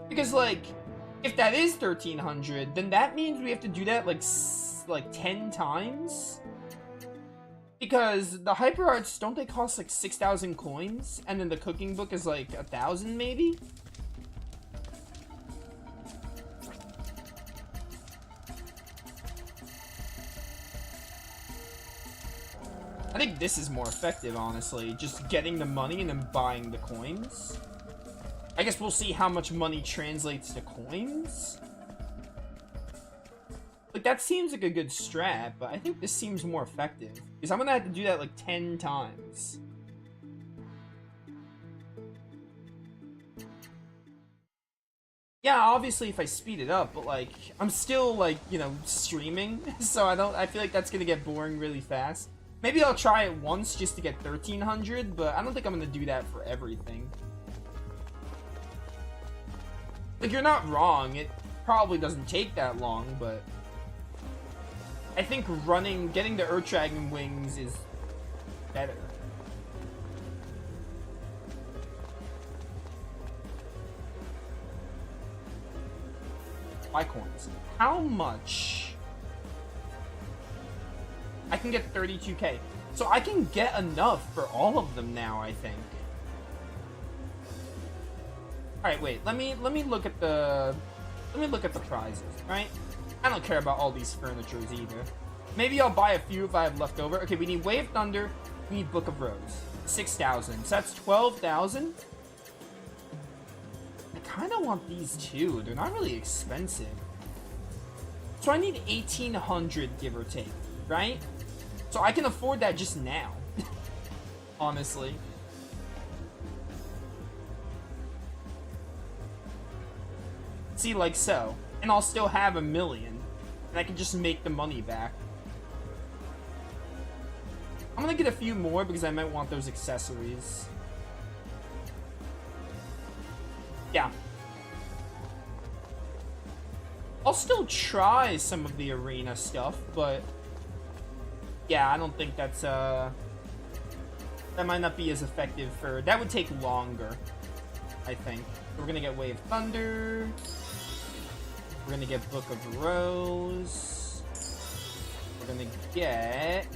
Because like, if that is 1,300, then that means we have to do that like 10 times. Because the Hyper Arts, don't they cost like 6,000 coins? And then the cooking book is like 1,000 maybe? I think this is more effective, honestly. Just getting the money and then buying the coins. I guess we'll see how much money translates to coins. Like, that seems like a good strat, but I think this seems more effective. Because I'm gonna have to do that like 10 times. Yeah, obviously if I speed it up, but like, I'm still like, you know, streaming. So I feel like that's gonna get boring really fast. Maybe I'll try it once just to get 1300, but I don't think I'm gonna do that for everything. Like, you're not wrong, it probably doesn't take that long, but I think getting the Earth Dragon wings is better. Buy coins. How much? I can get 32k. So I can get enough for all of them now, I think. Alright, wait, let me look at the prizes, right? I don't care about all these furnitures either. Maybe I'll buy a few if I have left over. Okay, we need Wave Thunder, we need Book of Rose. 6,000. So that's 12,000. I kind of want these too. They're not really expensive. So I need 1,800, give or take, right? So I can afford that just now. Honestly. See, like so. And I'll still have 1 million. And I can just make the money back. I'm gonna get a few more because I might want those accessories. Yeah. I'll still try some of the arena stuff, but yeah, I don't think that's that might not be as effective for that would take longer, I think. We're gonna get Wave Thunder. We're gonna get Book of Rose. We're gonna get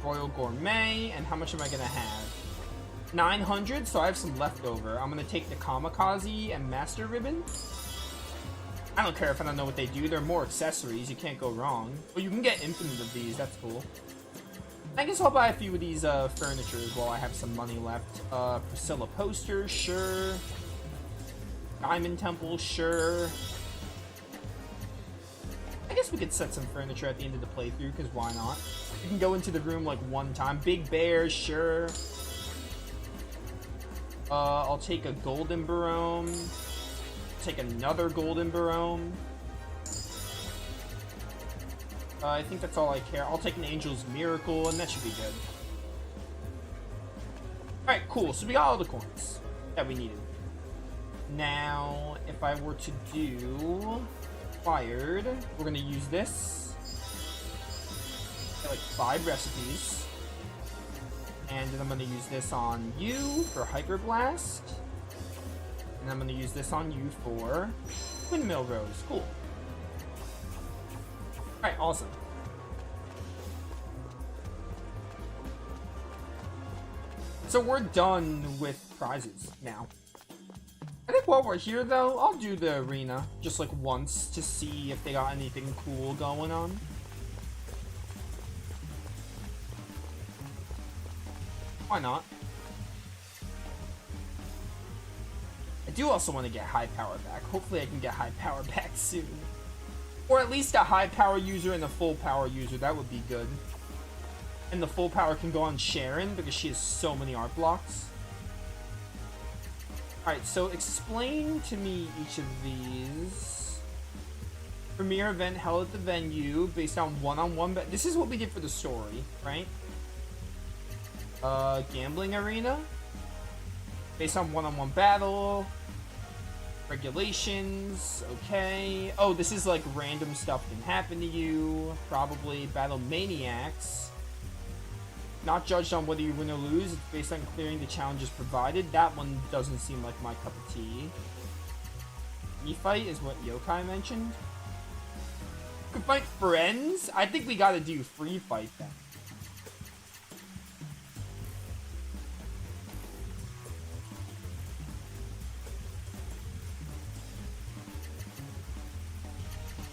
Royal Gourmet, and how much am I gonna have? 900, so I have some left over. I'm gonna take the Kamikaze and Master Ribbon. I don't care if I don't know what they do. They're more accessories. You can't go wrong. But you can get infinite of these. That's cool. I guess I'll buy a few of these furnitures while I have some money left. Priscilla poster, sure. Diamond Temple, sure. I guess we could set some furniture at the end of the playthrough, because why not? You can go into the room like one time. Big Bear, sure. I'll take a Golden Barome. Take another Golden Barome. I think that's all I care. I'll take an Angel's Miracle, and that should be good. Alright, cool. So we got all the coins that we needed. Now, if I were to do Fired, we're going to use this. Got like 5 recipes. And then I'm going to use this on you for Hyper Blast. And I'm going to use this on you for Windmill Rose. Cool. Alright, awesome. So we're done with prizes now. I think while we're here, though, I'll do the arena just like once to see if they got anything cool going on. Why not? I do also want to get high power back. Hopefully I can get high power back soon. Or at least a high power user and a full power user. That would be good. And the full power can go on Sharon because she has so many art blocks. Alright, so explain to me each of these. Premiere event held at the venue based on one-on-one bet. This is what we did for the story, right? Gambling arena. Based on one-on-one battle. Regulations. Okay. Oh, this is like random stuff can happen to you. Probably. Battle Maniacs. Not judged on whether you win or lose. It's based on clearing the challenges provided. That one doesn't seem like my cup of tea. E-fight is what Yokai mentioned. Could fight friends? I think we gotta do free fight then.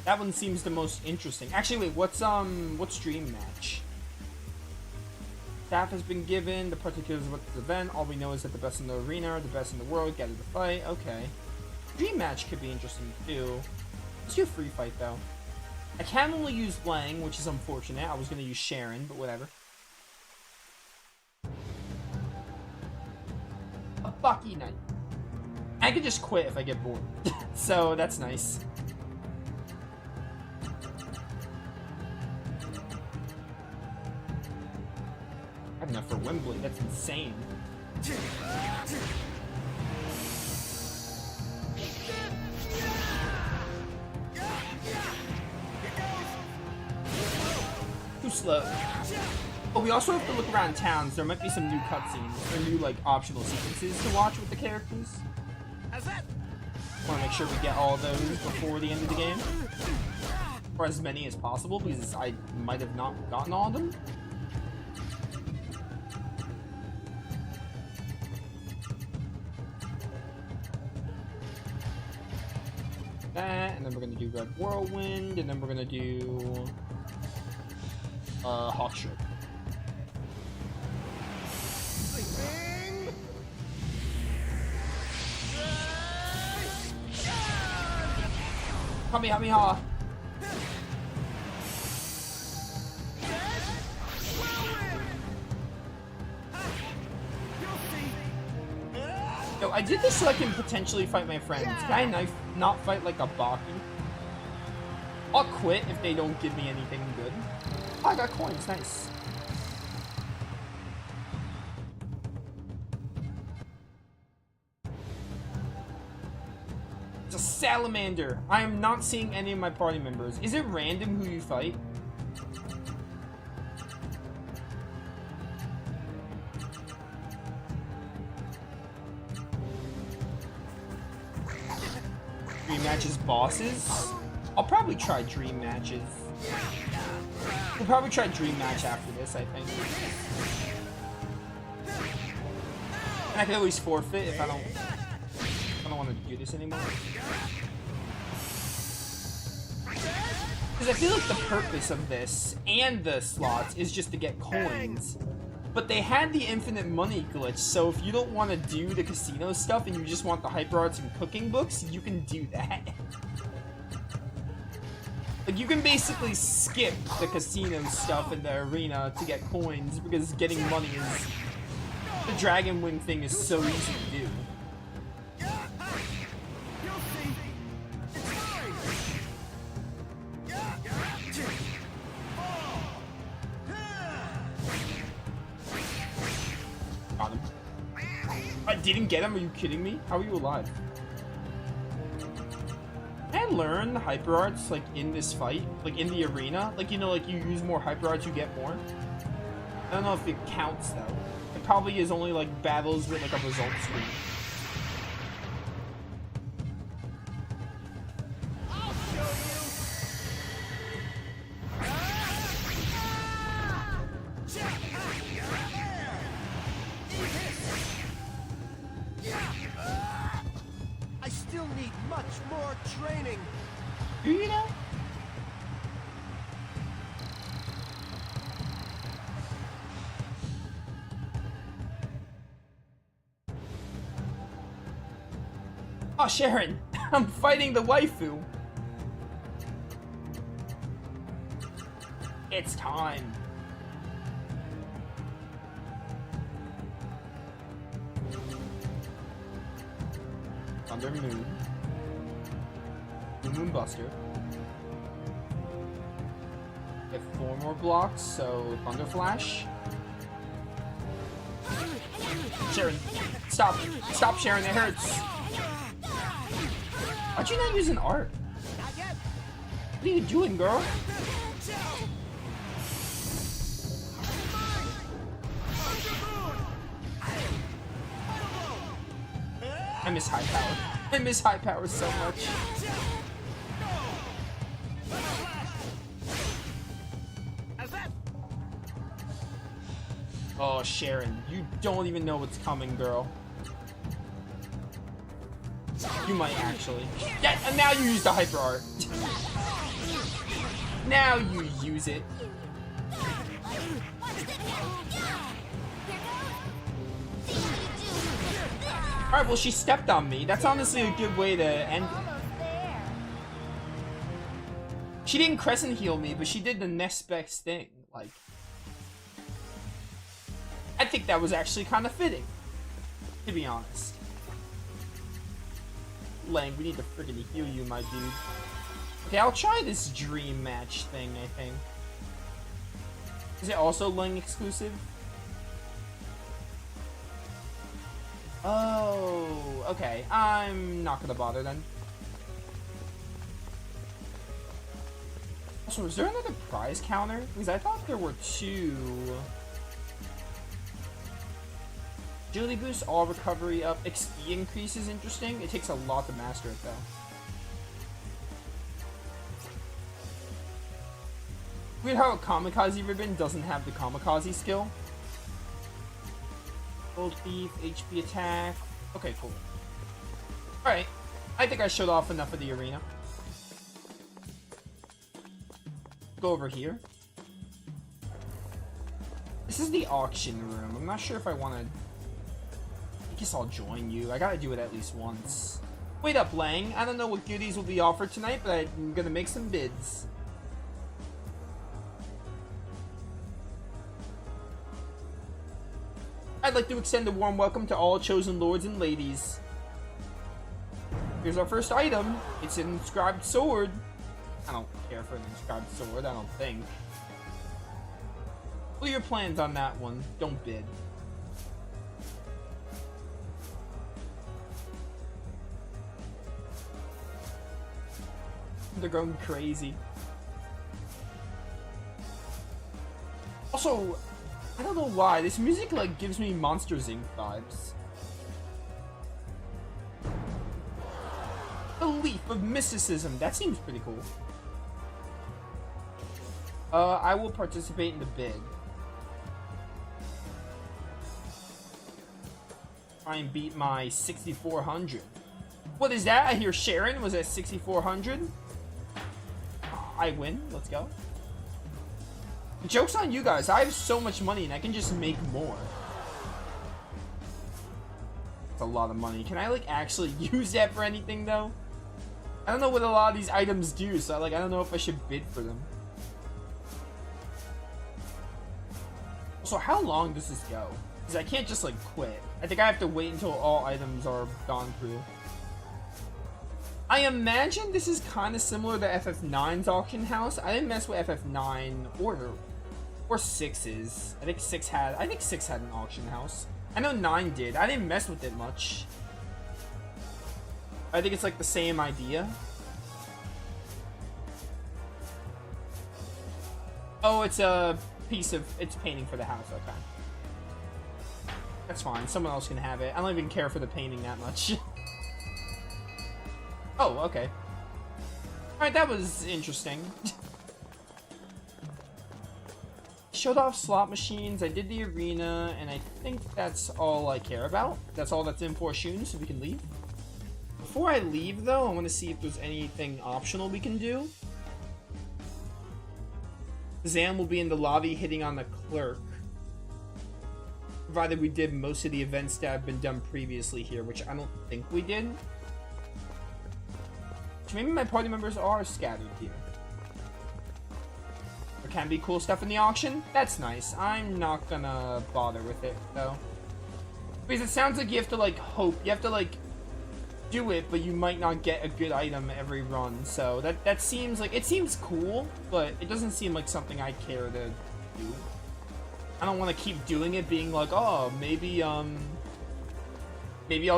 That one seems the most interesting. Actually, wait, what's Dream Match? Staff has been given. The particulars of this event. All we know is that the best in the arena are the best in the world. Gather to fight. Okay. Dream match could be interesting too. Let's do a free fight though. I can only use Lang, which is unfortunate. I was gonna use Sharon, but whatever. A Bucky Knight. I could just quit if I get bored. So that's nice. I have enough for Wembley. That's insane. Too slow. Oh, we also have to look around towns. There might be some new cutscenes or new like optional sequences to watch with the characters. Want to make sure we get all of those before the end of the game, or as many as possible, because I might have not gotten all of them. That, and then we're gonna do Red Whirlwind, and then we're gonna do Hawkshot. Kamehameha! Yo, I did this so I can potentially fight my friends. Can I not fight like a Baki? I'll quit if they don't give me anything good. Oh, I got coins, nice. It's a salamander. I am not seeing any of my party members. Is it random who you fight? Dream matches bosses? I'll probably try dream matches. We'll probably try dream match after this, I think. And I can always forfeit if I don't want to do this anymore. Because I feel like the purpose of this and the slots is just to get coins. But they had the infinite money glitch, so if you don't want to do the casino stuff and you just want the hyper arts and cooking books, you can do that. Like, you can basically skip the casino stuff in the arena to get coins, because getting money is... The Dragon Wing thing is so easy to do. Got him. I didn't get him? Are you kidding me? How are you alive? Can I learn the hyper arts like in this fight? Like in the arena? Like, you know, like you use more hyper arts, you get more? I don't know if it counts though. It probably is only like battles with like a result screen. I still need much more training. Do you know? Oh, Sharon! I'm fighting the waifu! It's time. Thunder Moon. Blue Moon Buster. Get 4 more blocks, so Thunder Flash. Sharon, stop! Stop, Sharon, it hurts! Why'd you not use an art? What are you doing, girl? I miss high power. I miss high power so much. Oh, Sharon, you don't even know what's coming, girl. You might actually. Yeah, and now you use the hyper art. Now you use it. Alright, well, she stepped on me. That's honestly a good way to end it. She didn't crescent heal me, but she did the next best thing. Like, I think that was actually kind of fitting, to be honest. Lang, we need to freaking heal you, my dude. Okay, I'll try this dream match thing, I think. Is it also Lang exclusive? Oh, okay. I'm not gonna bother then. Also, is there another prize counter? Because I thought there were two. Agility boost, all recovery up. XP increase is interesting. It takes a lot to master it, though. Weird how a Kamikaze Ribbon doesn't have the Kamikaze skill. Gold Thief, HP attack. Okay, cool. Alright. I think I showed off enough of the arena. Go over here. This is the auction room. I'm not sure if I want to... I guess I'll join you. I gotta do it at least once. Wait up, Lang. I don't know what goodies will be offered tonight, but I'm gonna make some bids. I'd like to extend a warm welcome to all chosen lords and ladies. Here's our first item. It's an inscribed sword. I don't care for an inscribed sword, I don't think. What are your plans on that one? Don't bid. They're going crazy. Also, I don't know why, this music like gives me Monsters Inc. vibes. A leaf of mysticism, that seems pretty cool. I will participate in the bid. Try and beat my 6,400. What is that? I hear Sharon was at 6,400. I win. Let's go. Joke's on you guys. I have so much money and I can just make more. That's a lot of money. Can I like actually use that for anything though? I don't know what a lot of these items do, so like I don't know if I should bid for them. So how long does this go? Because I can't just like quit. I think I have to wait until all items are gone through. I imagine this is kind of similar to FF9's auction house. I didn't mess with FF9 or 6's. I think 6 had an auction house. I know 9 did. I didn't mess with it much. I think it's like the same idea. Oh, it's a piece of, it's painting for the house. Okay. That's fine. Someone else can have it. I don't even care for the painting that much. Oh, okay. Alright, that was interesting. Showed off slot machines, I did the arena, and I think that's all I care about. That's all that's in Fortune, so we can leave. Before I leave, though, I want to see if there's anything optional we can do. Zam will be in the lobby hitting on the clerk. Provided we did most of the events that have been done previously here, which I don't think we did. Maybe my party members are scattered here. There can be cool stuff in the auction. That's nice. I'm not gonna bother with it, though. Because it sounds like you have to, like, hope. You have to, like, do it, but you might not get a good item every run. So that seems like... It seems cool, but it doesn't seem like something I care to do. I don't want to keep doing it being like, oh, maybe I'll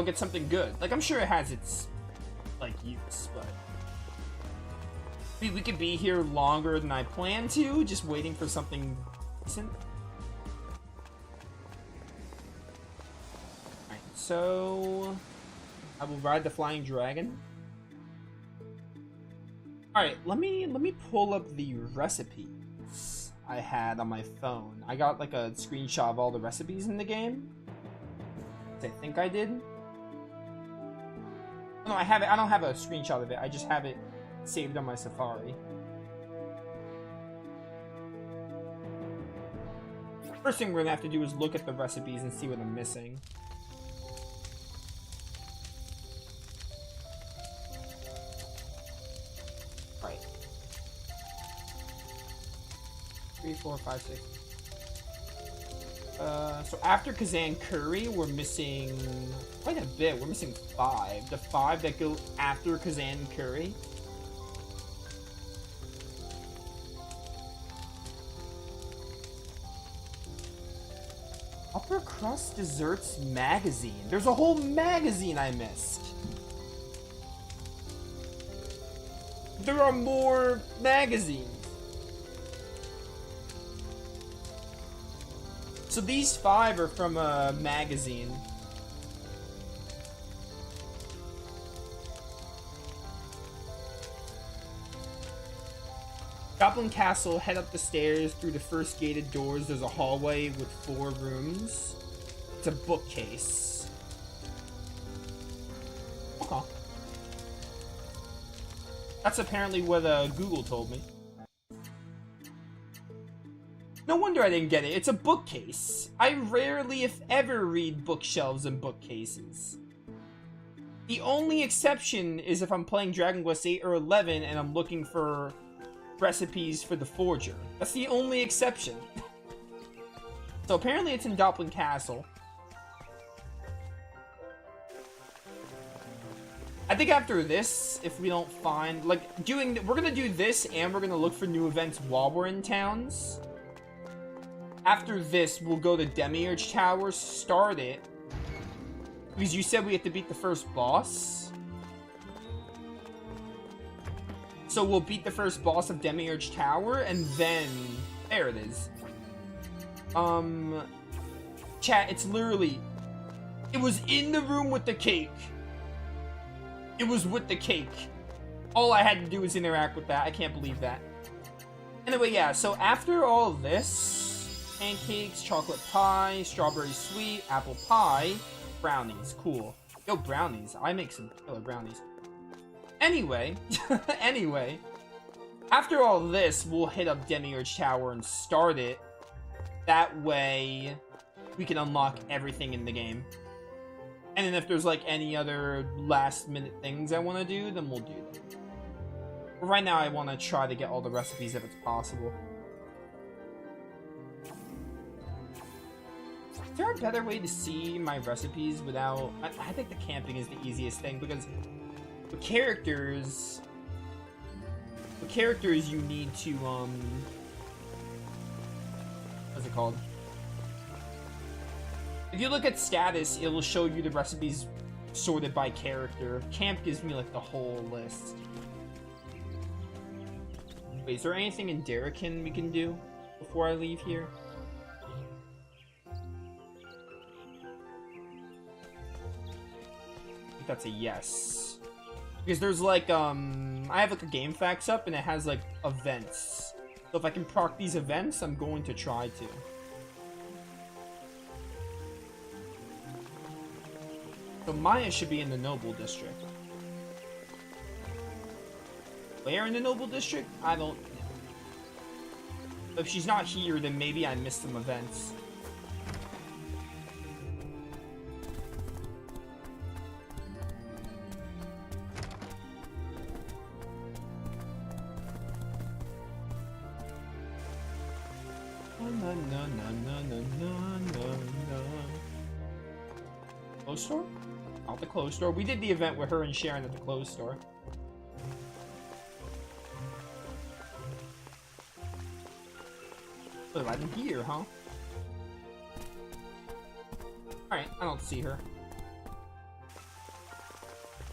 get something good. Like, I'm sure it has its, like, use, but... We could be here longer than I plan to, just waiting for something decent. Alright, so... I will ride the flying dragon. Alright, let me pull up the recipes I had on my phone. I got like a screenshot of all the recipes in the game. I think I did. No, I have it. I don't have a screenshot of it. I just have it saved on my Safari. First thing we're gonna have to do is look at the recipes and see what I'm missing. Right. 3, 4, 5, 6. So after Kazan Curry, we're missing quite a bit. We're missing 5. The 5 that go after Kazan Curry. Upper Crust Desserts Magazine. There's a whole magazine I missed. There are more magazines. So these 5 are from a magazine. Goblin Castle, head up the stairs through the first gated doors. There's a hallway with 4 rooms. It's a bookcase. Okay. That's apparently what Google told me. No wonder I didn't get it. It's a bookcase. I rarely, if ever, read bookshelves and bookcases. The only exception is if I'm playing Dragon Quest 8 or 11 and I'm looking for recipes for the Forger. That's the only exception. So apparently it's in Goblin Castle. I think after this, if we don't find, like, we're gonna do this and we're gonna look for new events while we're in towns. After this, we'll go to Demiurge Tower, start it. Because you said we have to beat the first boss. So we'll beat the first boss of Demiurge Tower, and then... There it is. Chat, it's literally... It was in the room with the cake. It was with the cake. All I had to do was interact with that. I can't believe that. Anyway, yeah, so after all this... Pancakes, chocolate pie, strawberry sweet, apple pie, brownies. Cool. Yo, brownies. I make some killer brownies. Anyway, after all this, we'll hit up Demiurge Tower and start it. That way, we can unlock everything in the game. And then if there's, like, any other last-minute things I want to do, then we'll do them. But right now, I want to try to get all the recipes if it's possible. Is there a better way to see my recipes without... I think the camping is the easiest thing, because with characters you need to, what's it called? If you look at status, it will show you the recipes sorted by character. Camp gives me, like, the whole list. Wait, is there anything in Darrican we can do before I leave here? That's a yes. Because there's like, I have like a game facts up and it has like events. So if I can proc these events, I'm going to try to. So Maya should be in the Noble District. Where in the Noble District? I don't know. If she's not here, then maybe I missed some events. Clothes store? Not the clothes store. We did the event with her and Sharon at the clothes store. Oh, I'm here, huh? Alright, I don't see her.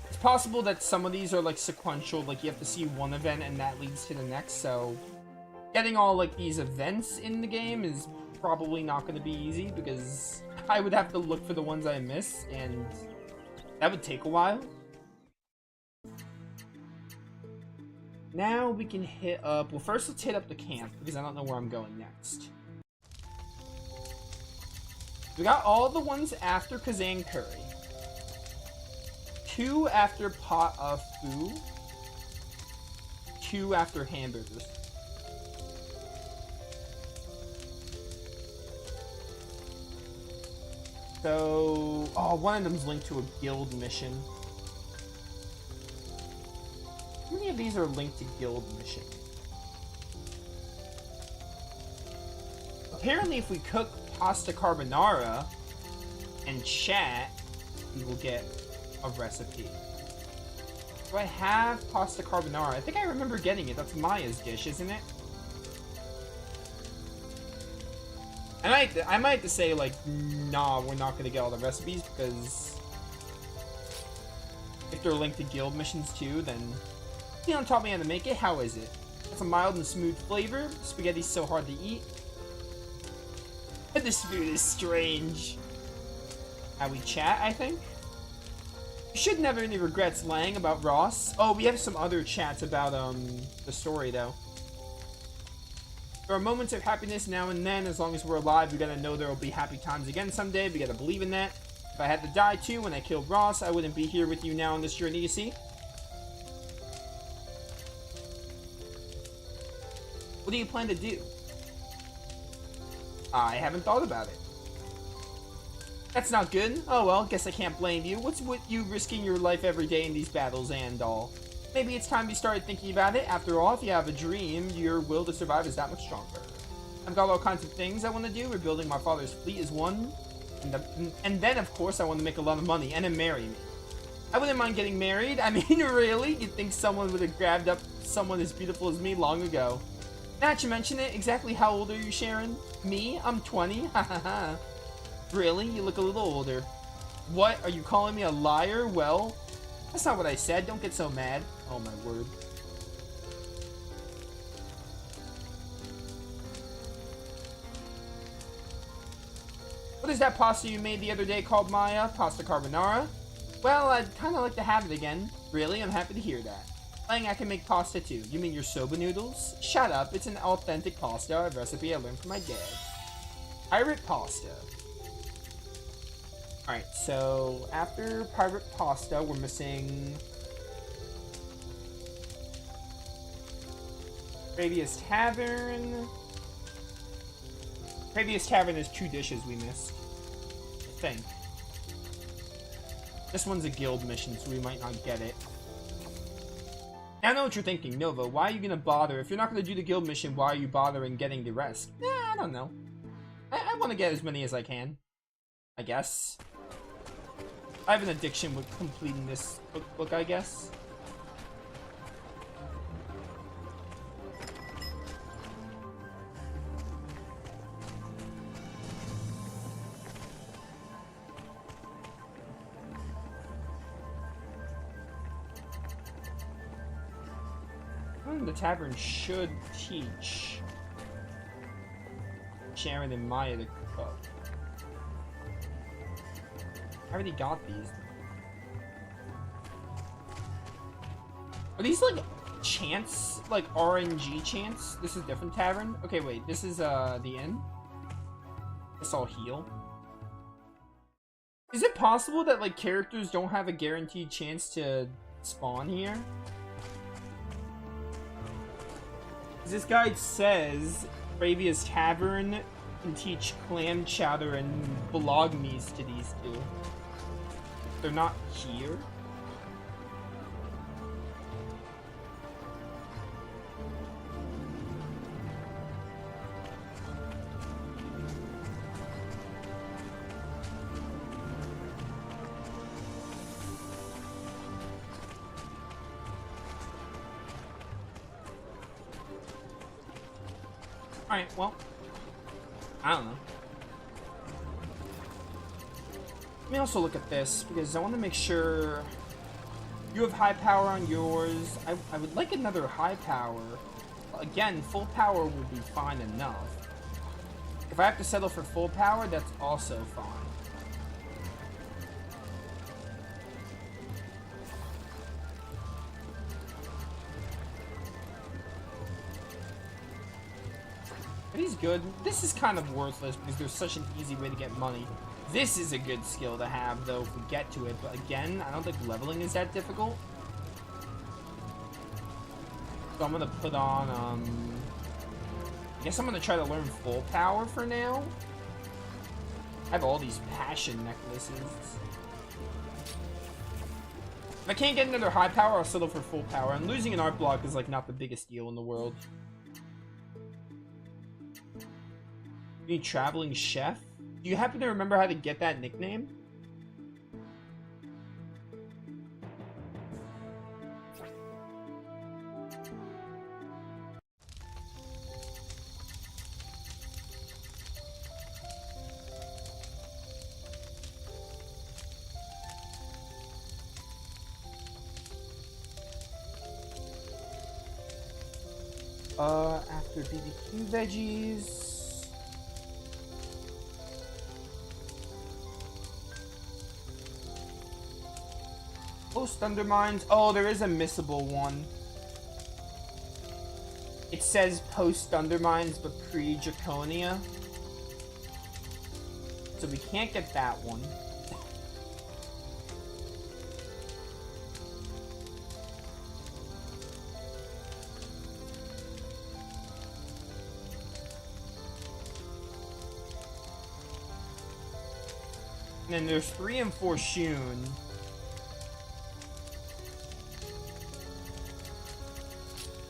It's possible that some of these are like sequential, like you have to see one event and that leads to the next, so getting all like these events in the game is probably not going to be easy because I would have to look for the ones I miss and that would take a while. Now we can hit up, well first let's hit up the camp because I don't know where I'm going next. We got all the ones after Kazan Curry. 2 after Pot of Foo. 2 after Hamburgers. So, oh, one of them's linked to a guild mission. How many of these are linked to guild missions? Apparently, if we cook pasta carbonara and chat, we will get a recipe. Do I have pasta carbonara? I think I remember getting it. That's Maya's dish, isn't it? I might have to say, like, nah, we're not gonna get all the recipes, because if they're linked to guild missions too, then you don't taught me how to make it. How is it? It's a mild and smooth flavor. Spaghetti's so hard to eat. This food is strange. How we chat, I think. You shouldn't have any regrets lying about Ross. Oh, we have some other chats about the story though. There are moments of happiness now and then. As long as we're alive, we gotta know there will be happy times again someday. We gotta believe in that. If I had to die too when I killed Ross, I wouldn't be here with you now on this journey, you see? What do you plan to do? I haven't thought about it. That's not good. Oh well, guess I can't blame you. What's with you risking your life every day in these battles and all? Maybe it's time you started thinking about it. After all, if you have a dream, your will to survive is that much stronger. I've got all kinds of things I want to do. Rebuilding my father's fleet is one. And then, of course, I want to make a lot of money and then marry me. I wouldn't mind getting married. I mean, really? You'd think someone would have grabbed up someone as beautiful as me long ago. Now that you mention it, exactly how old are you, Sharon? Me? I'm 20. Ha ha ha. Really? You look a little older. What? Are you calling me a liar? Well, that's not what I said. Don't get so mad. Oh my word. What is that pasta you made the other day called Maya? Pasta carbonara? Well, I'd kind of like to have it again. Really? I'm happy to hear that. I can make pasta too. You mean your soba noodles? Shut up. It's an authentic pasta recipe I learned from my dad. Pirate pasta. Alright, so after pirate pasta, we're missing Previous Tavern. Previous Tavern is 2 dishes we missed, I think. This one's a guild mission, so we might not get it. Now I know what you're thinking, Nova. Why are you gonna bother? If you're not gonna do the guild mission, why are you bothering getting the rest? I don't know. I want to get as many as I can, I guess. I have an addiction with completing this book, I guess. The tavern should teach Sharon and Maya to cook. I already got these. Are these like chants? Like RNG chants? This is a different tavern? Okay, wait. This is the inn? This all heal. Is it possible that like characters don't have a guaranteed chance to spawn here? This guide says Previous Tavern can teach clam chowder and bolognas to these two. They're not here. Alright, well, I don't know. Let me also look at this, because I want to make sure you have high power on yours. I would like another high power. Again, full power would be fine enough. If I have to settle for full power, that's also fine. He's good. This is kind of worthless because there's such an easy way to get money. This is a good skill to have, though, if we get to it. But again, I don't think leveling is that difficult. So I'm going to put on, I guess I'm going to try to learn full power for now. I have all these passion necklaces. If I can't get another high power, I'll settle for full power. And losing an art block is like not the biggest deal in the world. Need traveling chef? Do you happen to remember how to get that nickname? After BBQ veggies. Post undermines. Oh, there is a missable one. It says post undermines, but pre-Draconia. So we can't get that one. And then there's 3 and 4 Shun.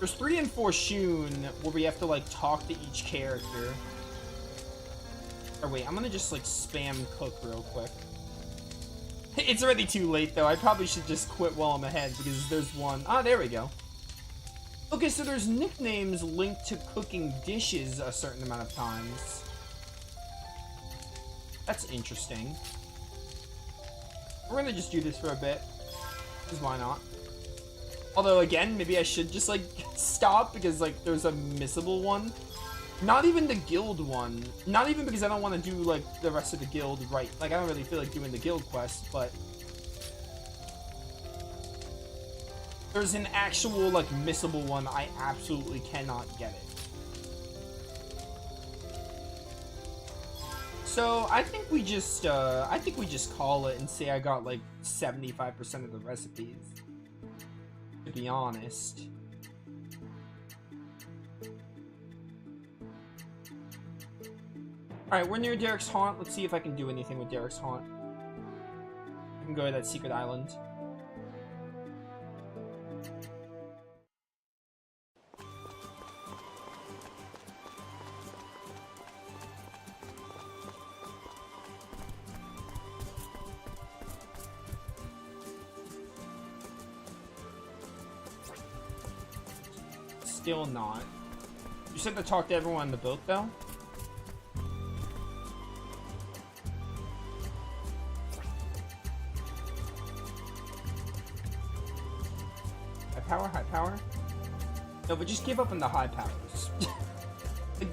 There's 3 and 4 Shun where we have to like talk to each character. Or wait, I'm gonna just like spam cook real quick. It's already too late though. I probably should just quit while I'm ahead because there's one. Ah, there we go. Okay, so there's nicknames linked to cooking dishes a certain amount of times. That's interesting. We're gonna just do this for a bit. Because why not? Although, again, maybe I should just, like, stop because, like, there's a missable one. Not even the guild one. Not even because I don't want to do, like, the rest of the guild right. Like, I don't really feel like doing the guild quest, but... there's an actual, like, missable one. I absolutely cannot get it. So, I think we just call it and say I got, like, 75% of the recipes. To be honest. Alright, we're near Derek's Haunt. Let's see if I can do anything with Derek's Haunt. I can go to that secret island. Still not. You said to talk to everyone on the boat, though? High power, high power? No, but just give up on the high powers.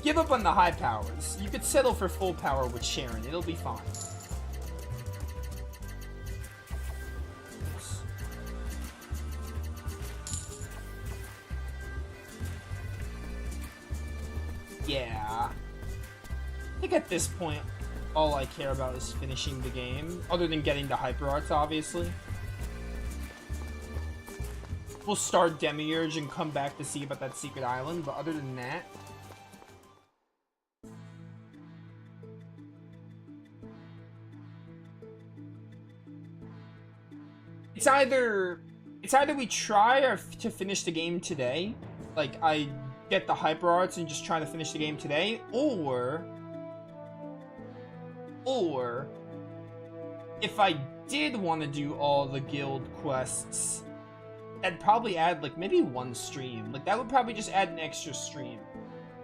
Give up on the high powers. You could settle for full power with Sharon. It'll be fine. Yeah. I think at this point, all I care about is finishing the game. Other than getting the Hyper Arts, obviously. We'll start Demiurge and come back to see about that secret island, but other than that... It's either we try to finish the game today, like I get the Hyper Arts and just try to finish the game today, or if I did want to do all the guild quests, I'd probably add like maybe one stream. Like that would probably just add an extra stream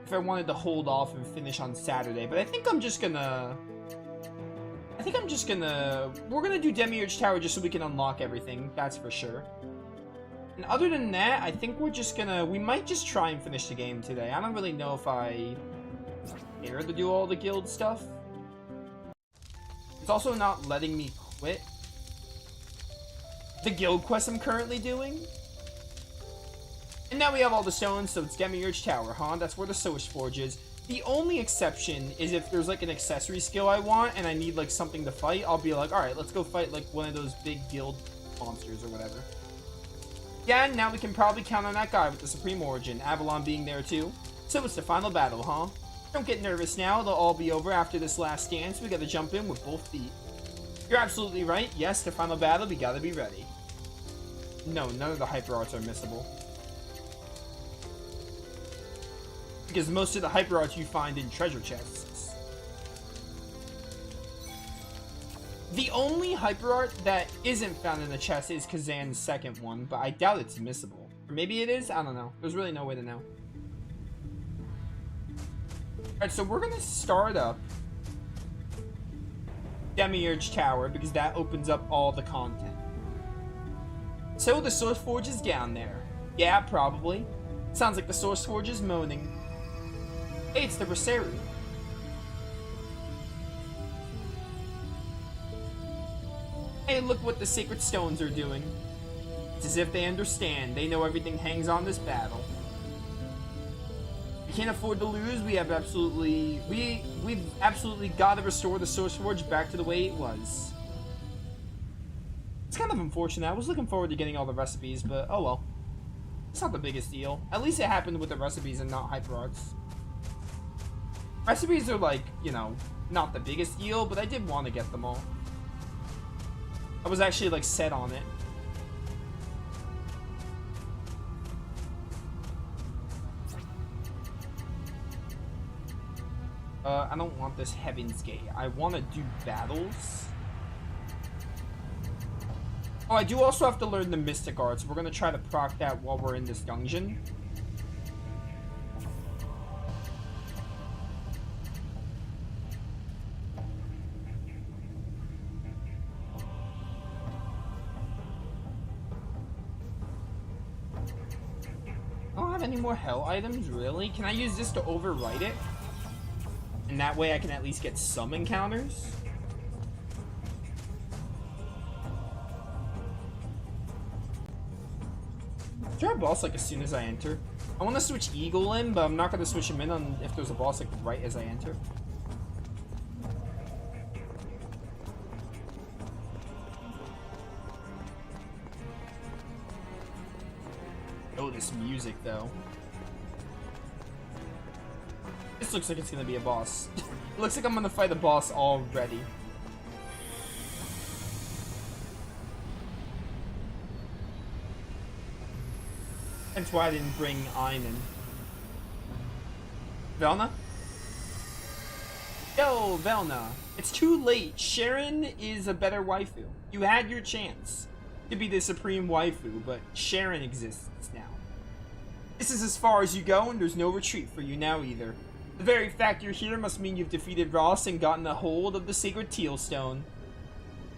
if I wanted to hold off and finish on Saturday. But I think I'm just gonna we're gonna do Demiurge Tower just so we can unlock everything, that's for sure. And other than that, I think we might just try and finish the game today. I don't really know if I care to do all the guild stuff. It's also not letting me quit the guild quest I'm currently doing. And now we have all the stones, so it's Demiurge Tower, huh? That's where the Sowish Forge is. The only exception is if there's like an accessory skill I want and I need like something to fight, I'll be like, alright, let's go fight like one of those big guild monsters or whatever. Yeah, and now we can probably count on that guy with the Supreme Origin, Avalon being there too. So it's the final battle, huh? Don't get nervous now, they'll all be over after this last dance. We gotta jump in with both feet. You're absolutely right. Yes, the final battle, we gotta be ready. No, none of the hyper arts are missable. Because most of the hyper arts you find in treasure chests. The only hyper art that isn't found in the chest is Kazan's second one, but I doubt it's missable. Or maybe it is? I don't know. There's really no way to know. Alright, so we're gonna start up Demiurge Tower because that opens up all the content. So the Source Forge is down there. Yeah, probably. Sounds like the Source Forge is moaning. Hey, it's the Brasserie. Hey, look what the Sacred Stones are doing. It's as if they understand. They know everything hangs on this battle. We can't afford to lose. We've absolutely got to restore the Source Forge back to the way it was. It's kind of unfortunate. I was looking forward to getting all the recipes, but oh well. It's not the biggest deal. At least it happened with the recipes and not hyper arts. Recipes are like, you know, not the biggest deal, but I did want to get them all. I was actually like set on it. I don't want this Heaven's Gate. I want to do battles. Oh, I do also have to learn the Mystic Arts. We're going to try to proc that while we're in this dungeon. I don't have any more hell items, really? Can I use this to overwrite it? And that way I can at least get some encounters? Is there a boss like as soon as I enter? I want to switch Eagle in, but I'm not going to switch him in on if there's a boss like right as I enter. Oh, this music though. This looks like it's gonna be a boss. It looks like I'm gonna fight a boss already. That's why I didn't bring Einen. Velna? Yo, Velna. It's too late. Sharon is a better waifu. You had your chance to be the supreme waifu, but Sharon exists now. This is as far as you go, and there's no retreat for you now either. The very fact you're here must mean you've defeated Ross and gotten a hold of the sacred teal stone.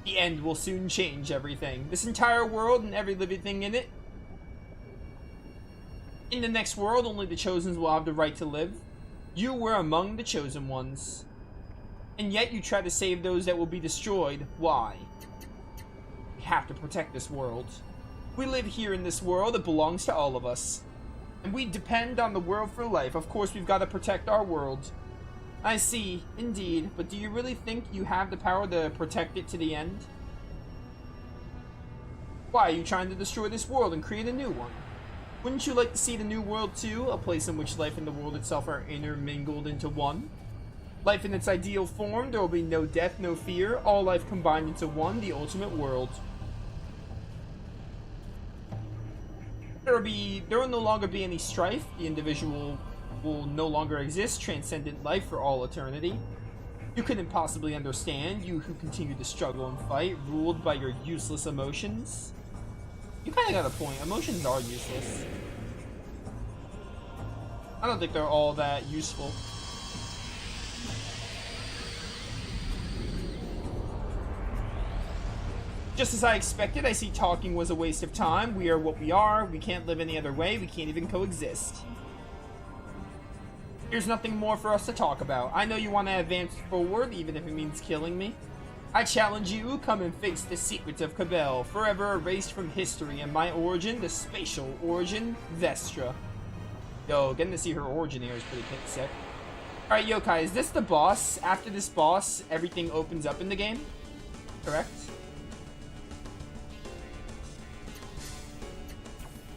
The end will soon change everything. This entire world and every living thing in it. In the next world, only the Chosens will have the right to live. You were among the Chosen Ones. And yet you try to save those that will be destroyed. Why? We have to protect this world. We live here in this world. It belongs to all of us. And we depend on the world for life. Of course, we've got to protect our world. I see, indeed. But do you really think you have the power to protect it to the end? Why are you trying to destroy this world and create a new one? Wouldn't you like to see the new world too? A place in which life and the world itself are intermingled into one? Life in its ideal form, there will be no death, no fear. All life combined into one, the ultimate world. There will no longer be any strife. The individual will no longer exist. Transcendent life for all eternity. You couldn't possibly understand, you who continue to struggle and fight, ruled by your useless emotions. You kind of got a point. Emotions are useless. I don't think they're all that useful. Just as I expected, I see talking was a waste of time. We are what we are. We can't live any other way. We can't even coexist. There's nothing more for us to talk about. I know you want to advance forward, even if it means killing me. I challenge you, come and face the secrets of Cabell, forever erased from history, and my origin, the spatial origin, Vestra. Yo, getting to see her origin here is pretty sick. Alright, Yokai, is this the boss? After this boss, everything opens up in the game? Correct?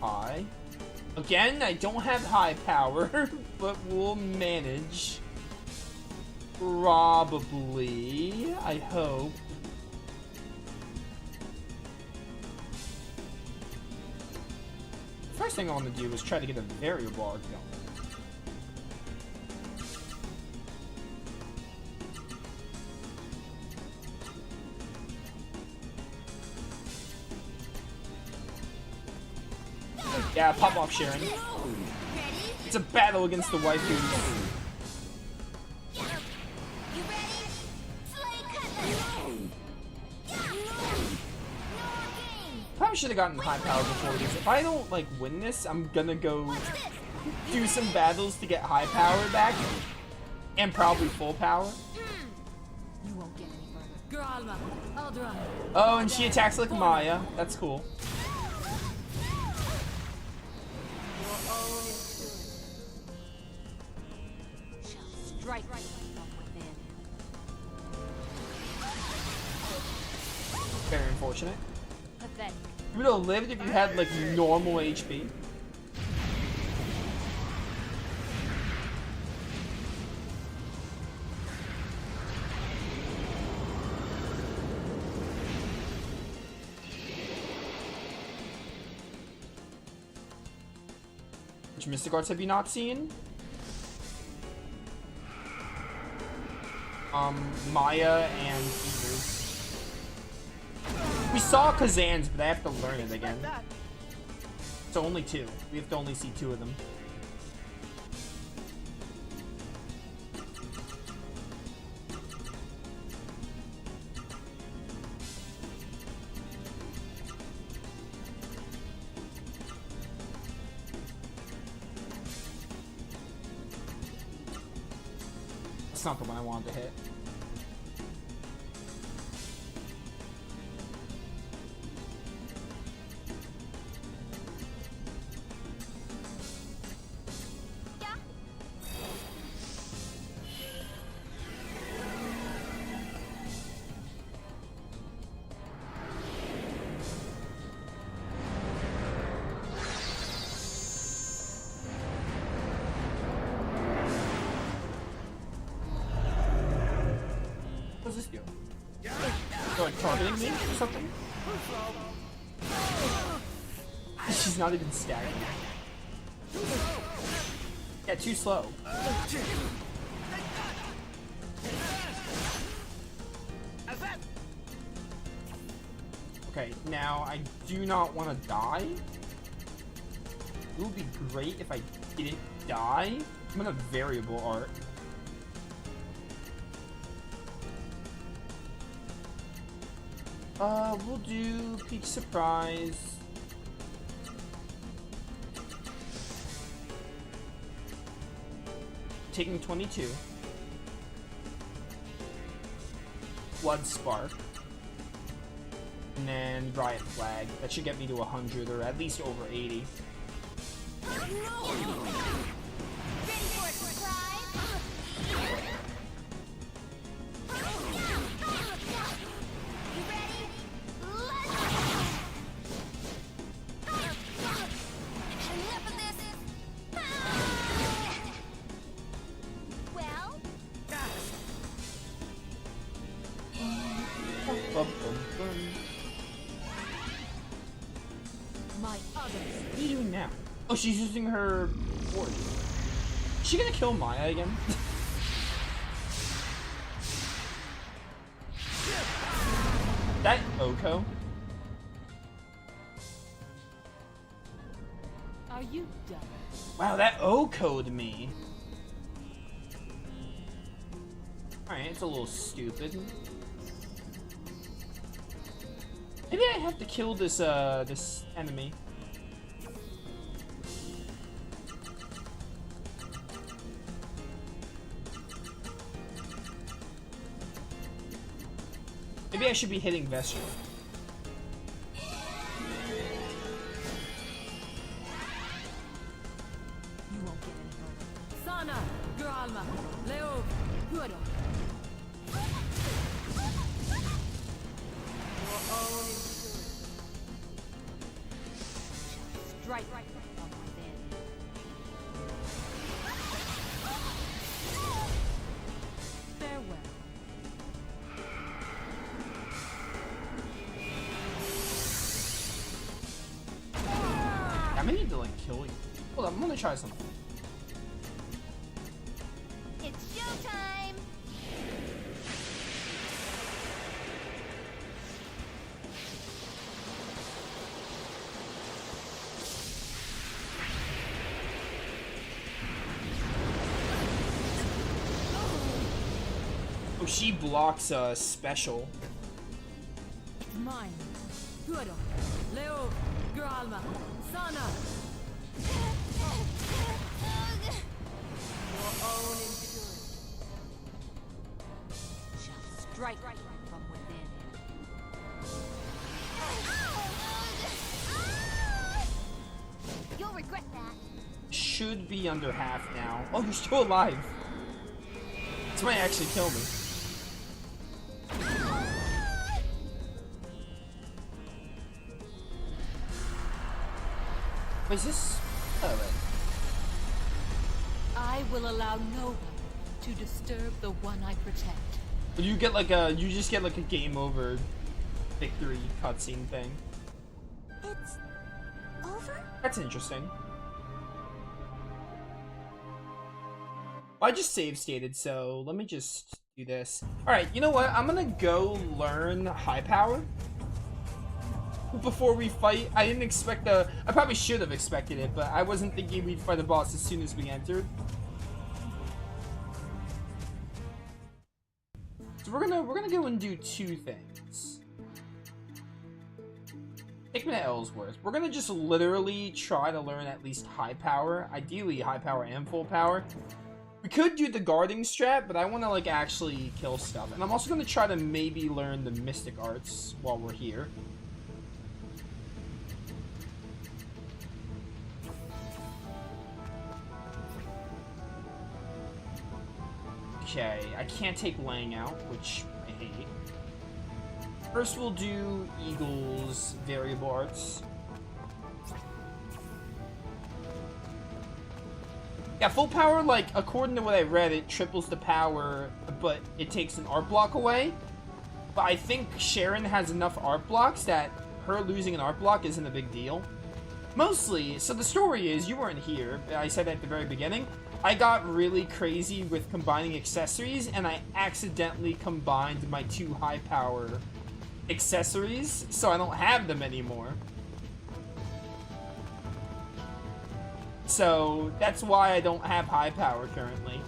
High. Again, I don't have high power, but we'll manage. Probably. I hope. First thing I want to do is try to get a variable arc going. Yeah, pop off Sharon. It's a battle against the waifus. Probably should have gotten high power before this. If I don't like win this, I'm gonna go do some battles to get high power back, and probably full power. You won't get any further. Gralma, Aldra. Oh, and she attacks like Maya. That's cool. Strike from within. Very unfortunate. Pathetic. You would have lived if you had like normal HP. Which Mystic Arts have you not seen? Maya and Beavers. We saw Kazan's, but I have to learn it again. So only two. We have to only see two of them. That's not the one I wanted to hit. What's this do? So like targeting me or something? She's not even staggered. Yeah, too slow. Okay, now I do not want to die. It would be great if I didn't die. I'm gonna variable art. We'll do Peach Surprise. Taking 22. Blood Spark. And then Riot Flag. That should get me to 100 or at least over 80. What are you doing now? Oh, she's using her board. Is she gonna kill Maya again? That Oko? Are you done? Wow, that Oko'd me. Alright, it's a little stupid. Maybe I have to kill this this enemy. Maybe I should be hitting Vestra. You won't get any further. Sana, Gralma, Leo, Huado. Strike from within. I'm gonna need to like kill you. Hold on, I'm gonna try something. It's showtime! Oh, she blocks a special. It's mine. Duel, Leo, Gralma, Sana. Your own endurance shall strike from within. You'll regret that. Should be under half now. Oh, you're still alive. This might actually kill me. Wait, is this? Oh, wait. I will allow no one to disturb the one I protect. You get like a, you just get like a game over victory cutscene thing. It's over? That's interesting. I just save stated, so let me just do this. Alright, you know what? I'm gonna go learn high power before we fight. I didn't expect I probably should have expected it, but I wasn't thinking we'd fight a boss as soon as we entered. So we're gonna go and do two things. Take me to Ellsworth. We're gonna just literally try to learn at least high power, ideally high power and full power. We could do the guarding strat, but I want to like actually kill stuff. And I'm also gonna try to maybe learn the mystic arts while we're here. Okay, I can't take Lang out, which I hate. First we'll do Eagle's variable arts. Yeah, full power, like, according to what I read, it triples the power, but it takes an art block away. But I think Sharon has enough art blocks that her losing an art block isn't a big deal. Mostly, so the story is, you weren't here, I said at the very beginning, I got really crazy with combining accessories, and I accidentally combined my two high power accessories, so I don't have them anymore. So that's why I don't have high power currently.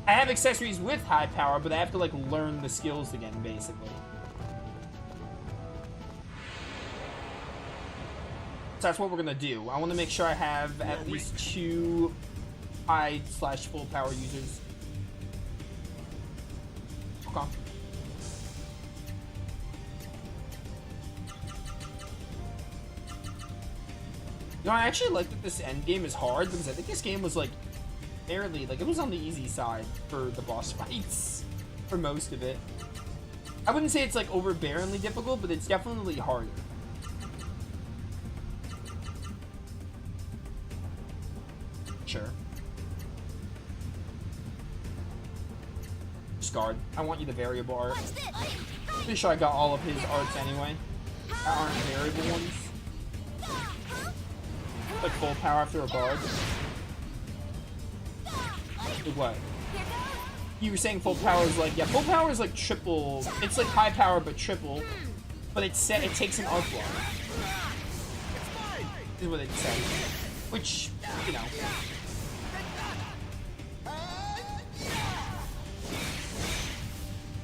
I have accessories with high power, but I have to like learn the skills again, basically. So that's what we're gonna do. I want to make sure I have at least two high/full power users. Okay. You know, I actually like that this end game is hard because I think this game was like fairly, like it was on the easy side for the boss fights for most of it. I wouldn't say it's like overbearingly difficult, but it's definitely harder. Sure. Guard. I want you the variable art. Pretty sure I got all of his arts anyway. That aren't variable ones. Like full power after a guard. Like what? You were saying full power is like, yeah, full power is like triple. It's like high power but triple. But it takes an art block. Is what it says. Which, you know.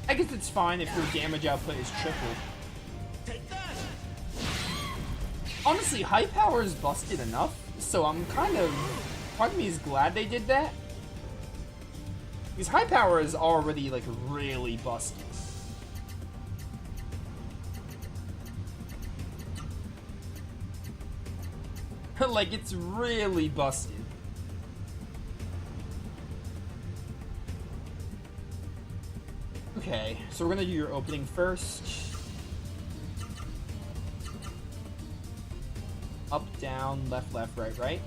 I guess it's fine if your damage output is triple. Honestly, high power is busted enough, so I'm kind of... part of me is glad they did that. Because high power is already, like, really busted. Like, it's really busted. Okay, so we're gonna do your opening first. Up, down, left, left, right, right.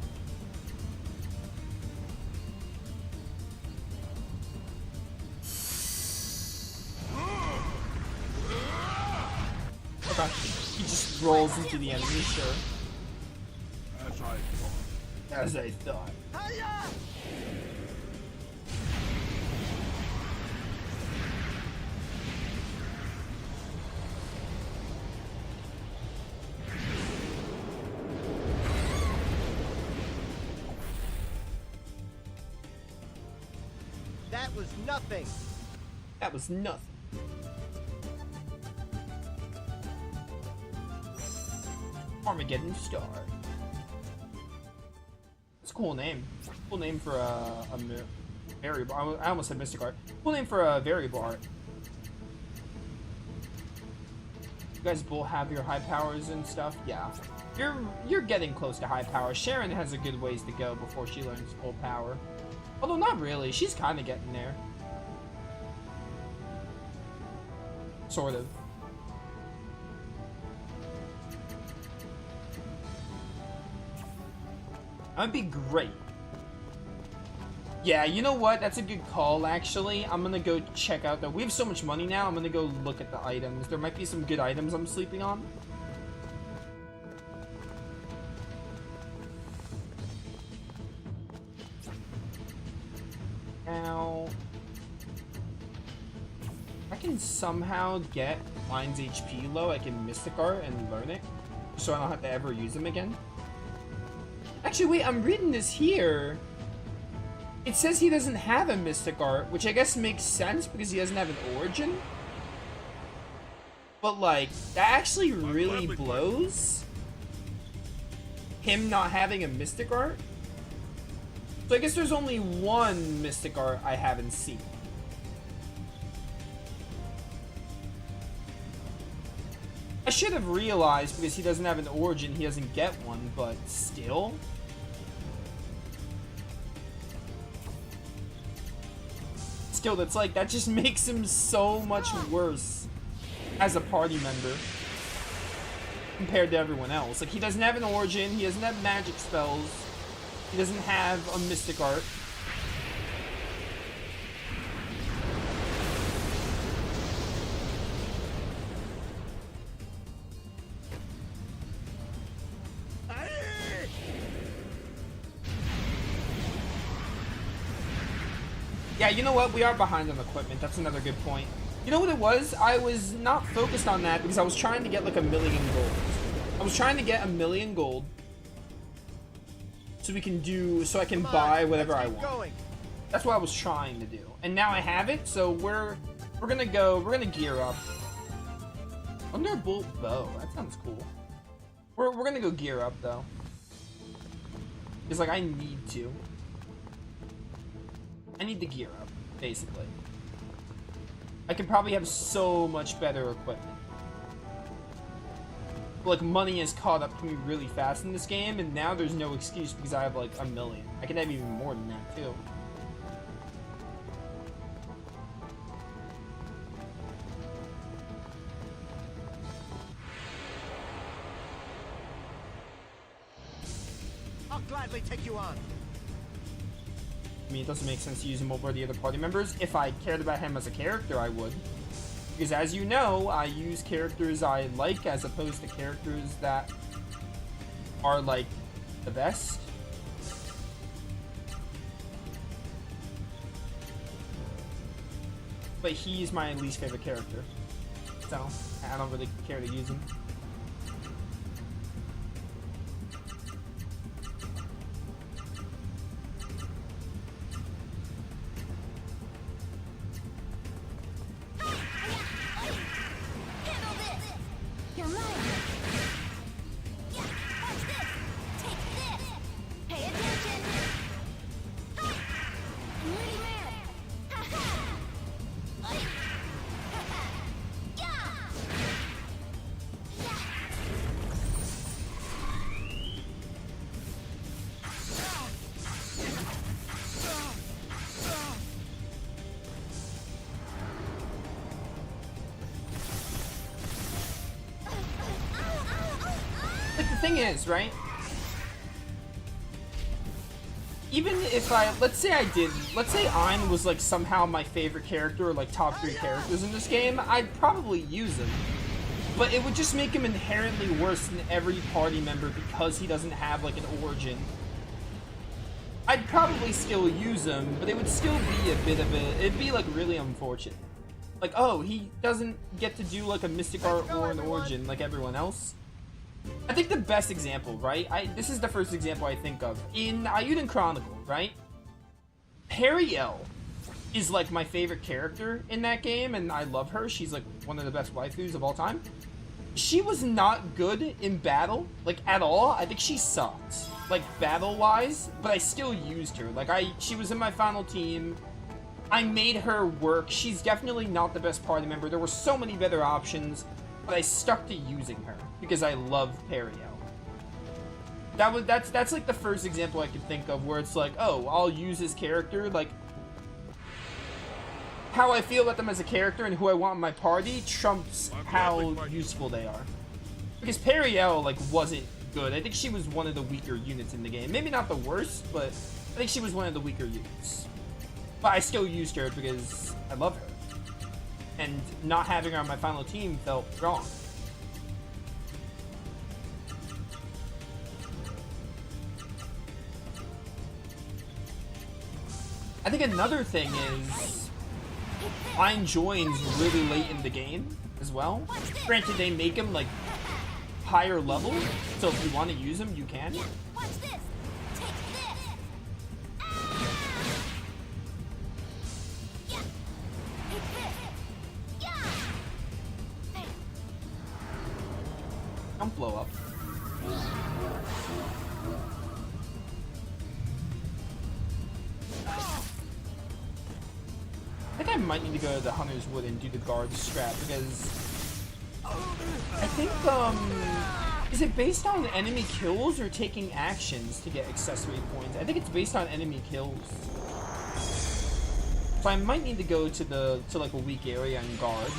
Okay. He just rolls into the enemy, sure. As I As I thought. That was nothing. That was nothing. Armageddon Star. It's a cool name. Cool name for a variable. I almost said Mystic Art. Cool name for a variable art. You guys both have your high powers and stuff? Yeah. You're getting close to high power. Sharon has a good ways to go before she learns full power. Although not really. She's kind of getting there. Sort of. That'd be great. Yeah, you know what? That's a good call, actually. I'm gonna go check out, though. We have so much money now, I'm gonna go look at the items. There might be some good items I'm sleeping on. Now, I can somehow get mine's HP low. I can Mystic Art and learn it, so I don't have to ever use them again. Actually, wait, I'm reading this here. It says he doesn't have a Mystic Art, which I guess makes sense because he doesn't have an origin. But, like, that actually really blows. Him not having a Mystic Art. So I guess there's only one Mystic Art I haven't seen. I should have realized because he doesn't have an origin, he doesn't get one, but still. Still, that's like, that just makes him so much worse as a party member compared to everyone else. Like, he doesn't have an origin, he doesn't have magic spells, he doesn't have a Mystic Art. Yeah, you know what? We are behind on equipment. That's another good point. You know what it was? I was not focused on that because I was trying to get like 1 million gold. I was trying to get 1 million gold so we can do, so I can buy whatever I want. That's what I was trying to do. And now I have it, so we're gonna gear up. Thunderbolt bow. That sounds cool. We're gonna go gear up though. It's like I need to. I need to gear up, basically. I could probably have so much better equipment. But, like, money has caught up to me really fast in this game, and now there's no excuse because I have, like, 1 million. I could have even more than that, too. I'll gladly take you on. I mean, it doesn't make sense to use him over the other party members. If I cared about him as a character, I would. Because as you know, I use characters I like as opposed to characters that are, like, the best. But he's my least favorite character. So, I don't really care to use him. Thing is, right? Even if let's say Ein was like somehow my favorite character or like top 3 characters in this game, I'd probably use him. but it would just make him inherently worse than every party member because he doesn't have like an origin. I'd probably still use him, but it would still be a bit of it'd be like really unfortunate. Like, oh, he doesn't get to do like a mystic art or an origin like everyone else. I think the best example, right? This is the first example I think of. In Ayuden Chronicle, right? Periel is like my favorite character in that game, and I love her. She's like one of the best waifus of all time. She was not good in battle, like at all. I think she sucked, like battle-wise, but I still used her. Like she was in my final team. I made her work. She's definitely not the best party member. There were so many better options, but I stuck to using her because I love Periel. That's like the first example I could think of where it's like, oh, I'll use his character, like how I feel about them as a character and who I want in my party trumps how useful they are. Because Periel like wasn't good. I think she was one of the weaker units in the game. Maybe not the worst, but I think she was one of the weaker units. But I still used her because I love her. And not having her on my final team felt wrong. I think another thing is Line joins really late in the game as well. Granted, they make him like higher level, so if you want to use him, you can. Watch this. Take this. Yeah. Take this. Yeah. Don't blow up. I think I might need to go to the Hunter's Wood and do the guard strat because I think, is it based on enemy kills or taking actions to get accessory points? I think it's based on enemy kills. So I might need to go to like a weak area and guard.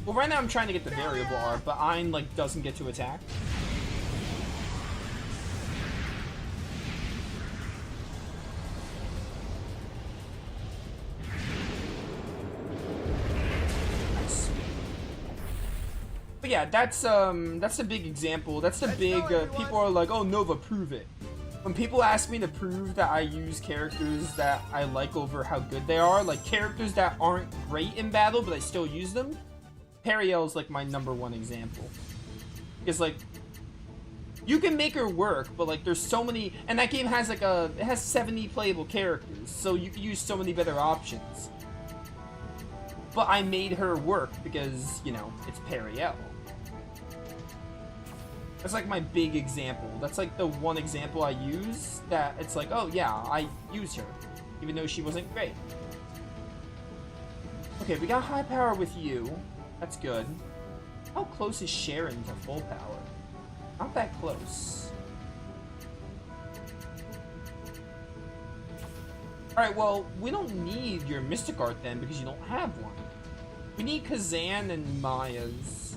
Well, right now I'm trying to get the variable art, but Ein like doesn't get to attack. But yeah, that's a big example. That's the big, people are like, oh, Nova, prove it. When people ask me to prove that I use characters that I like over how good they are, like characters that aren't great in battle, but I still use them, Periel's like my #1 example. Because like, you can make her work, but like there's so many, and that game has like it has 70 playable characters, so you can use so many better options. But I made her work because, you know, it's Periel. That's like my big example. That's like the one example I use that it's like, oh yeah, I used her, even though she wasn't great. Okay, we got high power with you. That's good. How close is Sharon to full power? Not that close. Alright, well, we don't need your Mystic Art then because you don't have one. We need Kazan and Maya's.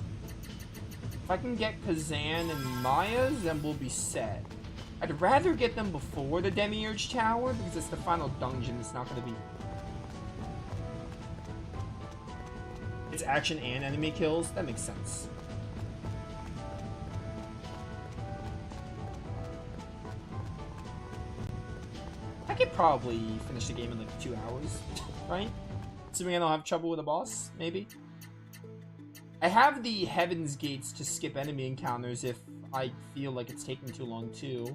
If I can get Kazan and Maya's, then we'll be set. I'd rather get them before the Demiurge Tower because it's the final dungeon. It's not going to be... It's action and enemy kills. That makes sense. I could probably finish the game in like 2 hours, right? Assuming I don't have trouble with a boss, maybe. I have the Heaven's Gates to skip enemy encounters if I feel like it's taking too long too.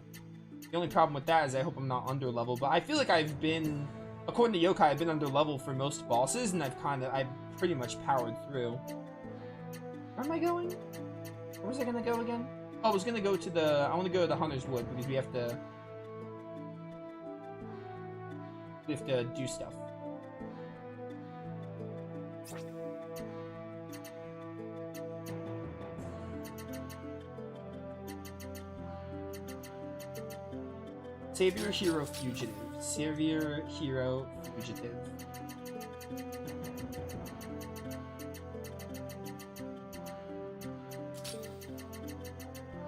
The only problem with that is I hope I'm not under level, but I feel like I've been, according to Yokai, I've been under level for most bosses, and I've pretty much powered through. Where am I going? Where was I gonna go again? Oh, I was gonna go to I want to go to the Hunter's Wood because we have to do stuff. Savior, Hero, Fugitive. Savior, Hero, Fugitive.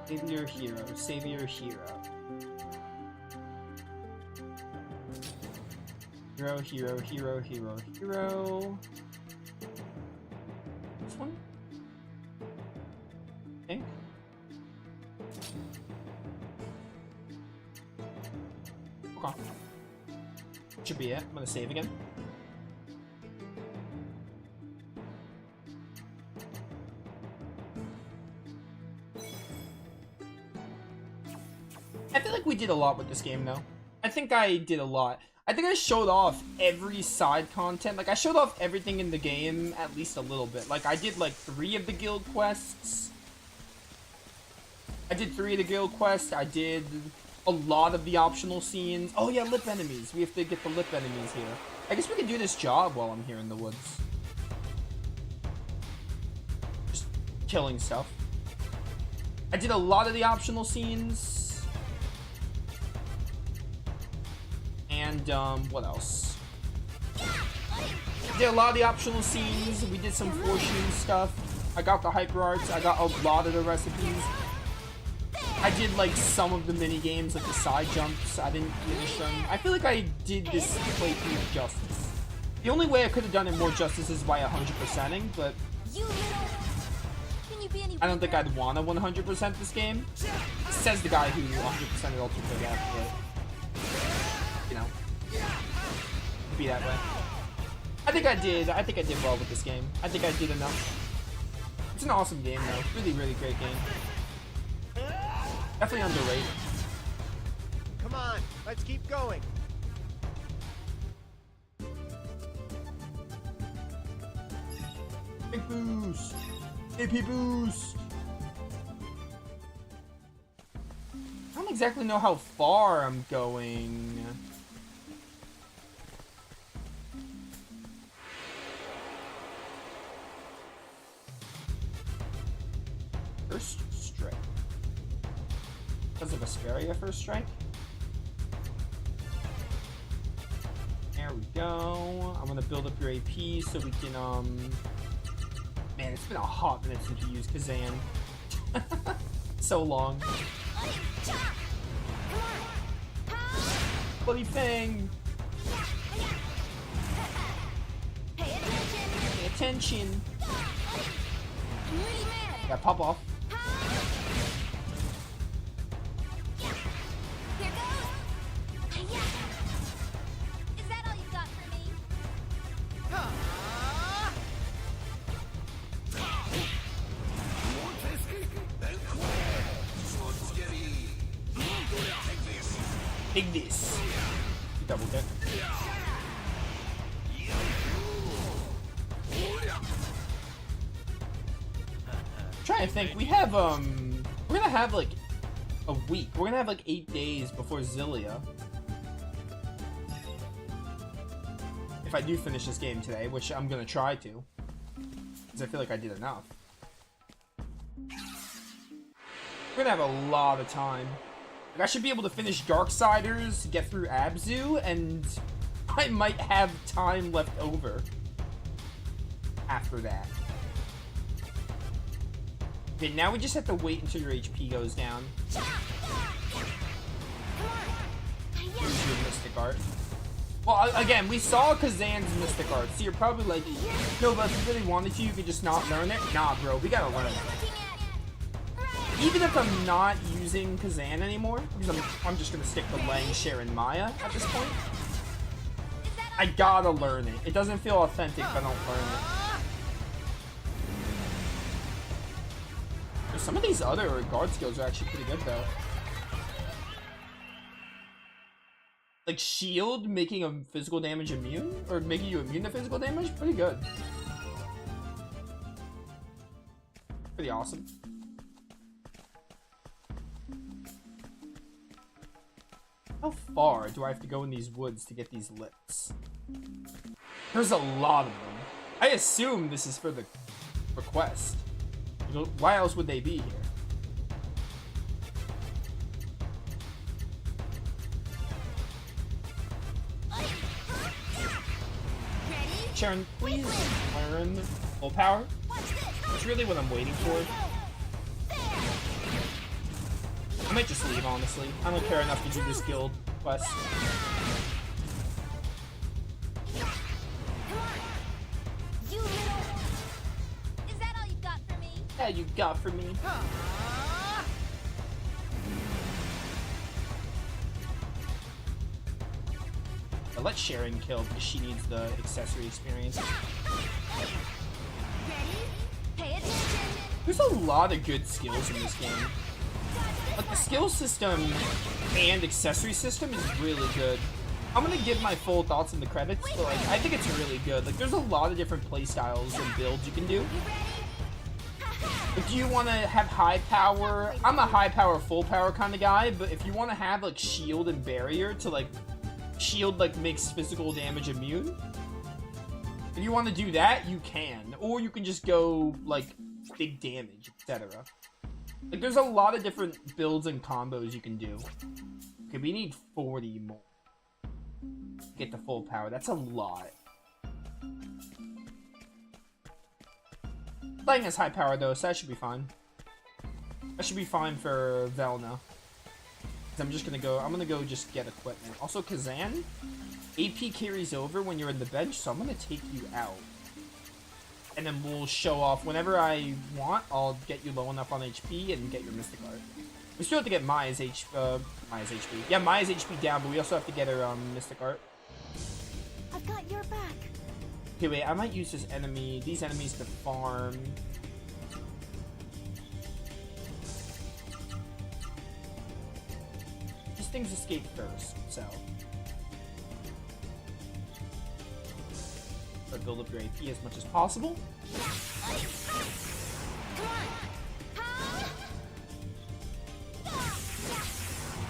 Savior, Hero. Savior, Hero. Hero, Hero, Hero, Hero, Hero. Okay. Should be it. I'm gonna save again. I feel like we did a lot with this game, though. I think I did a lot. I think I showed off every side content. Like, I showed off everything in the game at least a little bit. Like, I did, like, 3 of the guild quests. I did a lot of the optional scenes. Oh, yeah, lip enemies. We have to get the lip enemies here. I guess we can do this job while I'm here in the woods. Just killing stuff. I did a lot of the optional scenes. And, what else? Did a lot of the optional scenes. We did some fortune stuff. I got the hyper arts. I got a lot of the recipes. I did, like, some of the mini games, like the side jumps. I didn't finish them. I feel like I did this playthrough justice. The only way I could have done it more justice is by 100%ing, but I don't think I'd want to 100% this game. Says the guy who 100%ed Ultra Quick after it. You know, be that way. I think I did well with this game. I think I did enough. It's an awesome game, though. Really, really great game. Definitely underrated. Come on, let's keep going. Big boost! AP boost! I don't exactly know how far I'm going. First strike. Because of Asperia first strike. There we go. I'm gonna build up your AP so we can, Man, it's been a hot minute since we used Kazan. So long. Bloody Fang! Pay attention! Yeah, pop off. Is that all you got for me? Take this. Double kick. Trying to think, we have we're gonna have like a week. We're gonna have like 8 days before Zillia. If I do finish this game today, which I'm gonna try to, because I feel like I did enough. We're gonna have a lot of time. Like, I should be able to finish Darksiders, get through Abzu, and I might have time left over after that. Okay, now we just have to wait until your HP goes down. Use your Mystic Art. Well, again, we saw Kazan's Mystic Art, so you're probably like, no, but if you really wanted to, you could just not learn it. Nah, bro, we gotta learn it. Even if I'm not using Kazan anymore, because I'm just gonna stick to Lang, Cher, and Maya at this point, I gotta learn it. It doesn't feel authentic if I don't learn it. Some of these other guard skills are actually pretty good, though. Like shield, making a physical damage immune? Or making you immune to physical damage? Pretty good. Pretty awesome. How far do I have to go in these woods to get these lips? There's a lot of them. I assume this is for the quest. You know, why else would they be here? Sharon, please learn full power. That's really what I'm waiting for. I might just leave, honestly. I don't care enough to do this guild quest. Is that all you got for me? Yeah, you got for me. Yeah, let Sharon kill because she needs the accessory experience. Ready? Pay attention. There's a lot of good skills in this game. Like, the skill system and accessory system is really good. I'm gonna give my full thoughts in the credits, but like, I think it's really good. Like, there's a lot of different playstyles and builds you can do. If you want to have high power, I'm a high power, full power kind of guy, but if you want to have like shield and barrier to like, shield like makes physical damage immune, if you want to do that, you can. Or you can just go like big damage, etc. Like, there's a lot of different builds and combos you can do. Okay, we need 40 more to get the full power. That's a lot. Playing as high power though, so that should be fine. That should be fine for Velna. I'm gonna go just get equipment. Also, Kazan, AP carries over when you're in the bench, so I'm gonna take you out. And then we'll show off whenever I want. I'll get you low enough on HP and get your Mystic Art. We still have to get Maya's HP. Yeah, Maya's HP down, but we also have to get her Mystic Art. I've got your back. Okay, wait, I might use these enemies to farm. These things escape first, so. Try to build up your AP as much as possible. Come on.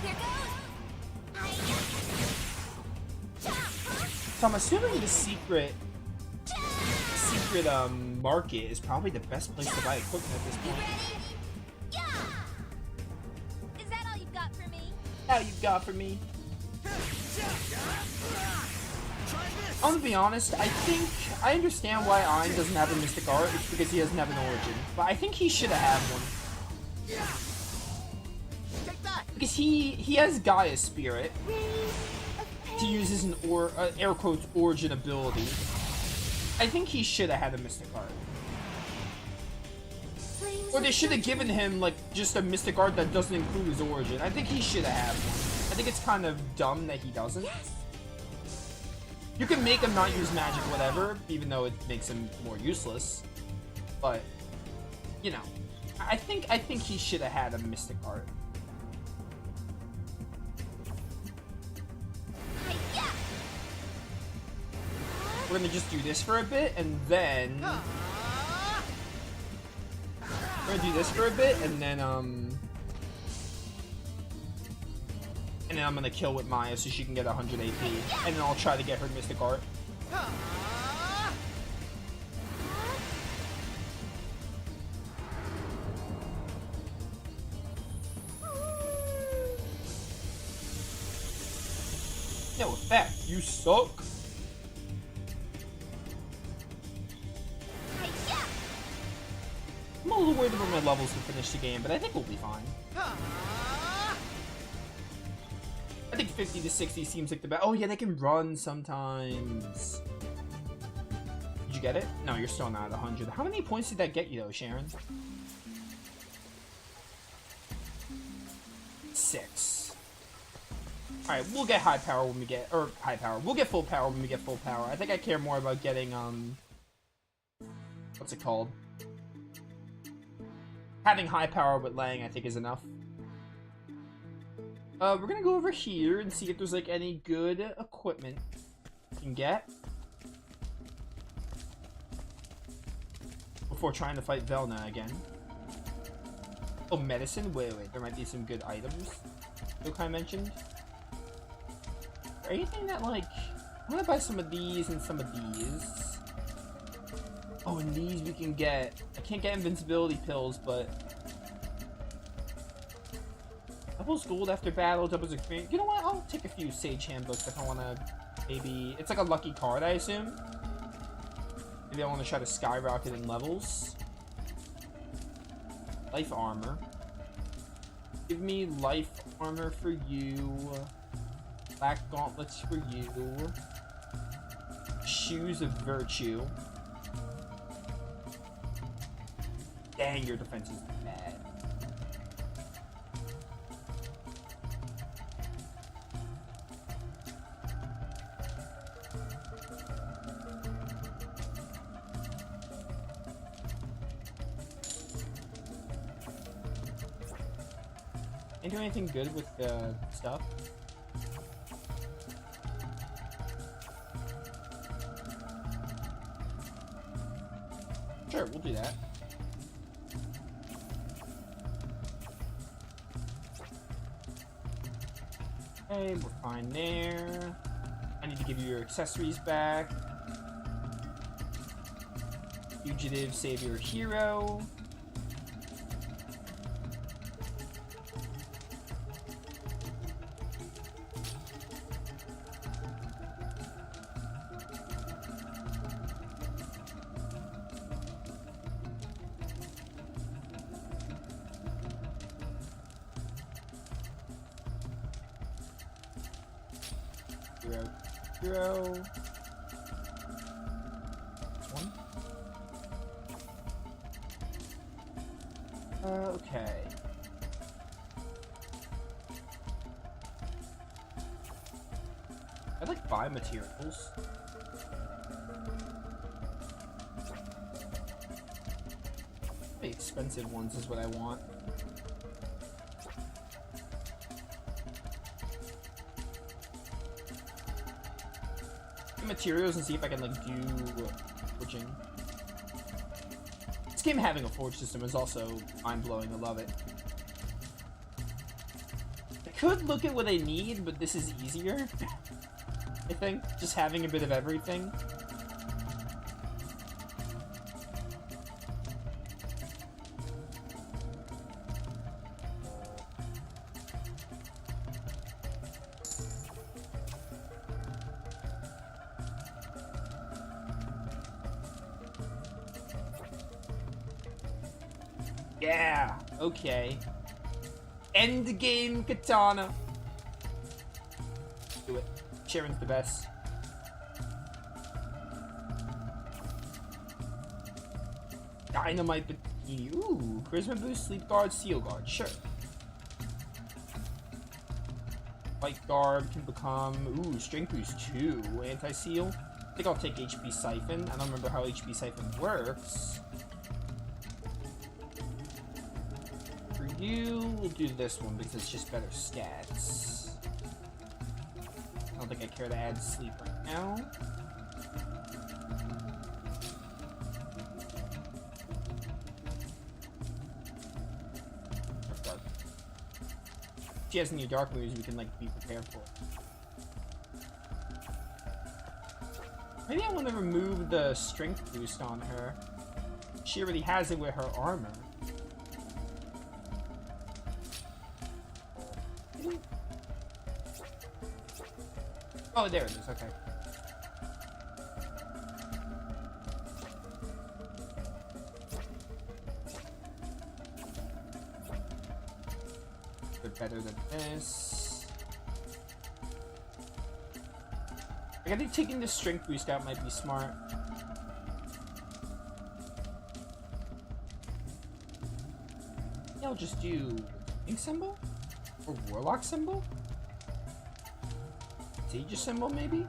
Here goes. So I'm assuming the secret market is probably the best place to buy equipment at this point. Is that all you've got for me? All you've got for me? I'm gonna be honest, I understand why Ein doesn't have a Mystic Art. It's because he doesn't have an origin. But I think he should have had one. Because he has Gaia's Spirit to use as an air quotes origin ability. I think he should have had a Mystic Art. Or they should have given him like just a Mystic Art that doesn't include his origin. I think he should have had one. I think it's kind of dumb that he doesn't. You can make him not use magic, whatever, even though it makes him more useless. But, you know, I think he should have had a Mystic Art. We're gonna just do this for a bit, and then we're gonna do this for a bit, and then I'm gonna kill with Maya so she can get 100 AP, and then I'll try to get her Mystic Art. No effect, you suck. I'm a little worried about my levels to finish the game, but I think we'll be fine. I think 50 to 60 seems like the best. Oh yeah, they can run sometimes. Did you get it? No, you're still not at 100. How many points did that get you though, Sharon? 6. Alright, we'll get high power when we get, or high power. We'll get full power when we get full power. I think I care more about getting, what's it called? Having high power with Lang, I think, is enough. We're gonna go over here and see if there's, like, any good equipment we can get before trying to fight Velna again. Oh, medicine? Wait, there might be some good items Yokai mentioned. Anything that, like... I'm gonna buy some of these and some of these. Oh, and these we can get. I can't get invincibility pills, but... Doubles gold after battle, doubles experience. You know what? I'll take a few Sage Handbooks if I want to maybe... It's like a lucky card, I assume. Maybe I want to try to skyrocket in levels. Life armor. Give me life armor for you. Black gauntlets for you. Shoes of virtue. Dang, your defense is bad. Can't do anything good with the stuff. Sure, we'll do that. Okay, we're fine there. I need to give you your accessories back. Fugitive, save your hero. Hero. One. Okay. I'd like buy materials. The expensive ones is what I want. Materials and see if I can like do forging. This game having a forge system is also mind-blowing. I love it. I could look at what I need, but this is easier. I think just having a bit of everything. Yeah, okay. End game katana. Do it. Sharon's the best. Dynamite bikini. Ooh, charisma boost, sleep guard, seal guard. Sure. Fight guard can become strength boost 2. Anti-seal. I think I'll take HP siphon. I don't remember how HP siphon works. We'll do this one because it's just better stats. I don't think I care to add sleep right now. If she has any dark moves, we can like be prepared for it. Maybe I want to remove the strength boost on her. She already has it with her armor. Oh, there it is, okay. They're better than this. I think taking the strength boost out might be smart. Yeah, I'll just do ink symbol? Or warlock symbol? Sage symbol, maybe?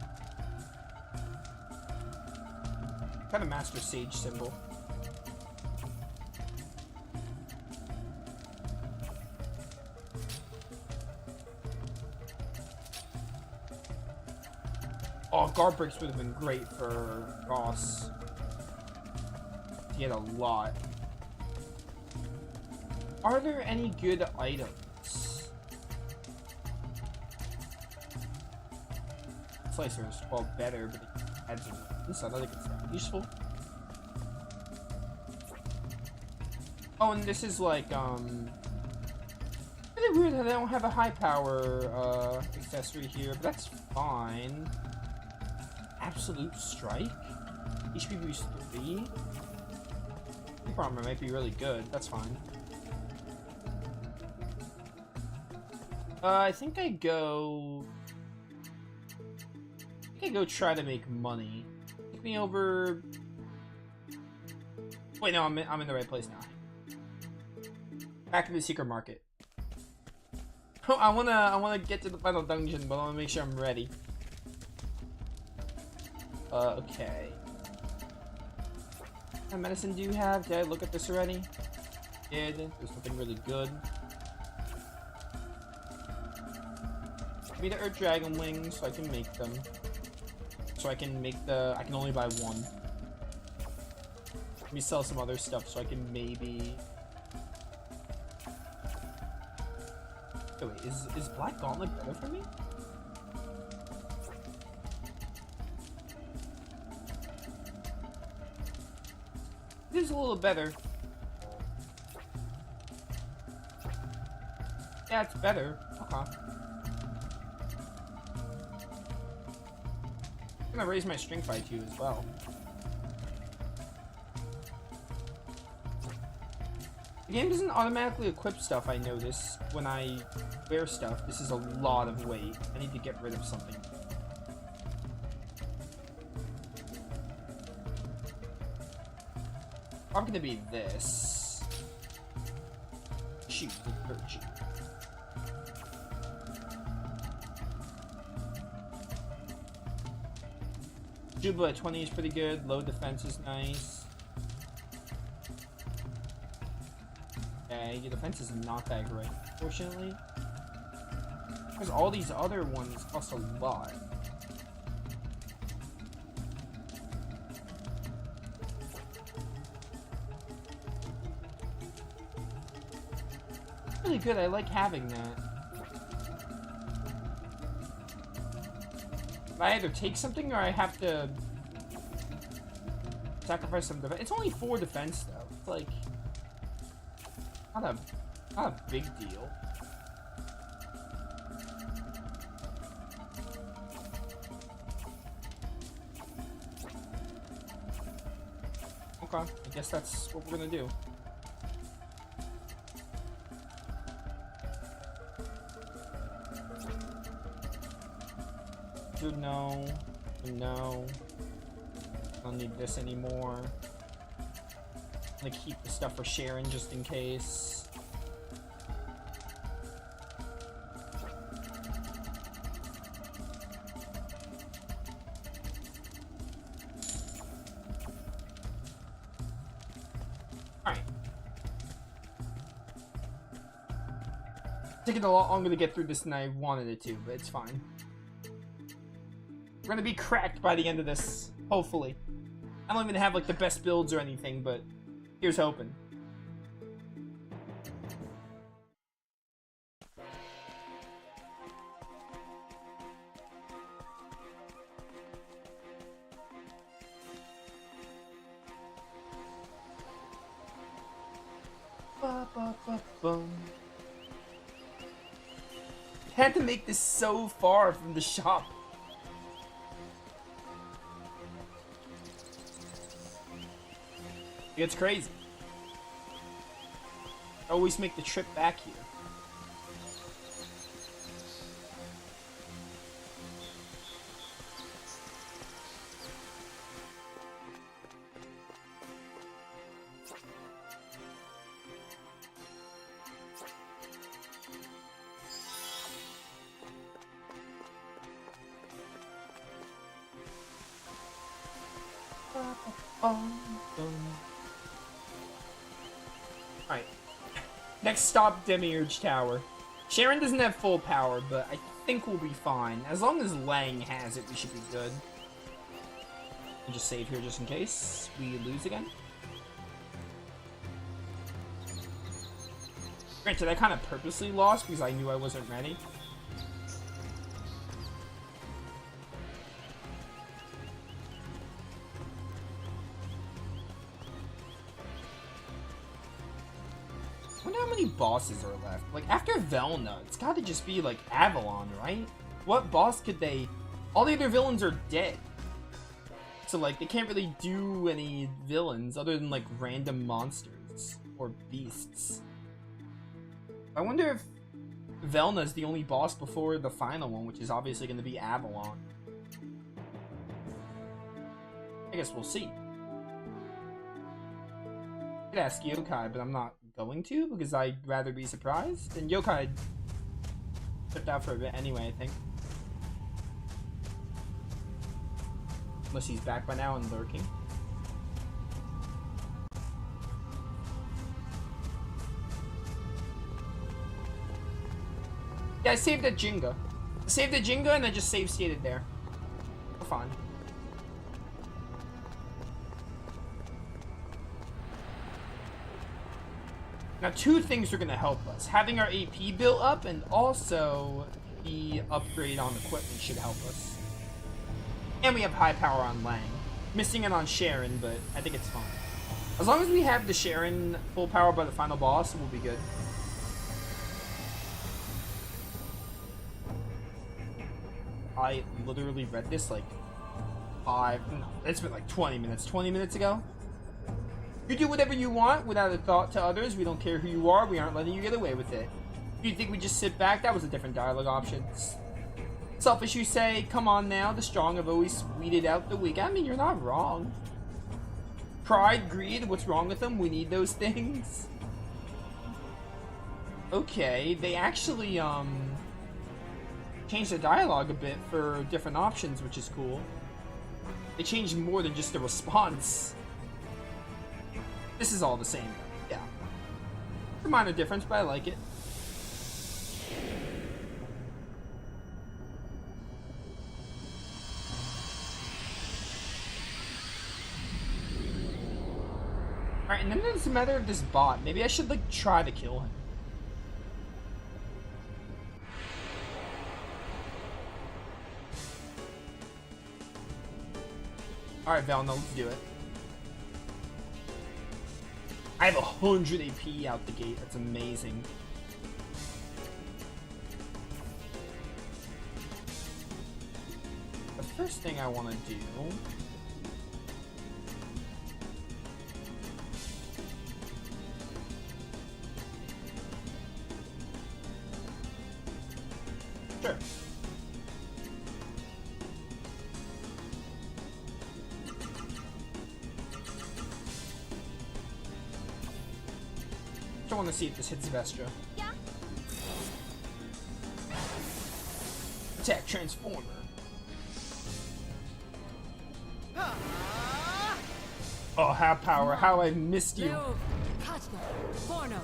Kind of master sage symbol. Oh, guard breaks would have been great for Ross. He had a lot. Are there any good items? Slicer is 12 better, but it adds a so I don't think it's useful. Oh, and this is like, really weird that I don't have a high power, accessory here, but that's fine. Absolute Strike? HP boost 3? Sleep armor might be really good, that's fine. I think I go try to make money. Take me over. Wait, no, I'm in the right place now. Back in the secret market. Oh, I wanna get to the final dungeon, but I wanna make sure I'm ready. Okay. What medicine do you have? Did I look at this already? Did. There's something really good. me the Earth Dragon Wings so I can make them. So I can make the... I can only buy one. Let me sell some other stuff so I can maybe... Oh, wait, is Black Gauntlet better for me? It is a little better. Yeah, it's better. Okay. I'm gonna raise my string fight too as well. The game doesn't automatically equip stuff, I notice, when I wear stuff. This is a lot of weight. I need to get rid of something. I'm gonna be this. Shoot, the dirt sheet. Jubla at 20 is pretty good. Low defense is nice. Okay, your defense is not that great, fortunately. Because all these other ones cost a lot. Really good, I like having that. I either take something or I have to sacrifice some defense. It's only 4 defense though. It's like not a big deal. Okay, I guess that's what we're gonna do. No, no. I don't need this anymore. I'm gonna keep the stuff for Sharon just in case. Alright. It's taking a lot longer to get through this than I wanted it to, but it's fine. We're gonna be cracked by the end of this, hopefully. I don't even have like the best builds or anything, but here's hoping. Had to make this so far from the shop. It's crazy. I always make the trip back here. Alright. Next stop, Demiurge Tower. Sharon doesn't have full power, but I think we'll be fine. As long as Lang has it, we should be good. I'll just save here just in case we lose again. Granted, I kind of purposely lost because I knew I wasn't ready. I wonder how many bosses are left. Like, after Velna, it's gotta just be, like, Avalon, right? What boss could they... All the other villains are dead. So, like, they can't really do any villains other than, like, random monsters. Or beasts. I wonder if Velna is the only boss before the final one, which is obviously going to be Avalon. I guess we'll see. I could ask Yokai, but I'm not going to, because I'd rather be surprised. And Yokai stepped out for a bit anyway, I think. Unless he's back by now and lurking. Yeah, I saved that Jinga. Save the Jenga and then just save stated there. We're fine. Now, two things are going to help us. Having our AP built up and also the upgrade on equipment should help us. And we have high power on Lang. Missing it on Sharon, but I think it's fine. As long as we have the Sharon full power by the final boss, we'll be good. I literally read this like it's been like 20 minutes ago. You do whatever you want without a thought to others. We don't care who you are. We aren't letting you get away with it. Do you think we just sit back? That was a different dialogue option. Selfish, you say. Come on now. The strong have always weeded out the weak. I mean, you're not wrong. Pride, greed, what's wrong with them? We need those things. Okay, they actually, changed the dialogue a bit for different options, which is cool. They changed more than just the response. This is all the same, yeah. A minor difference, but I like it. Alright, and then it's a matter of this bot. Maybe I should, like, try to kill him. Alright, Val, no, let's do it. I have 100 AP out the gate. That's amazing. The first thing I want to do... Sure. I want to see if this hits Vestra. Yeah. Attack Transformer. Oh, how power! How I missed you. Leov, Kachka, Forno,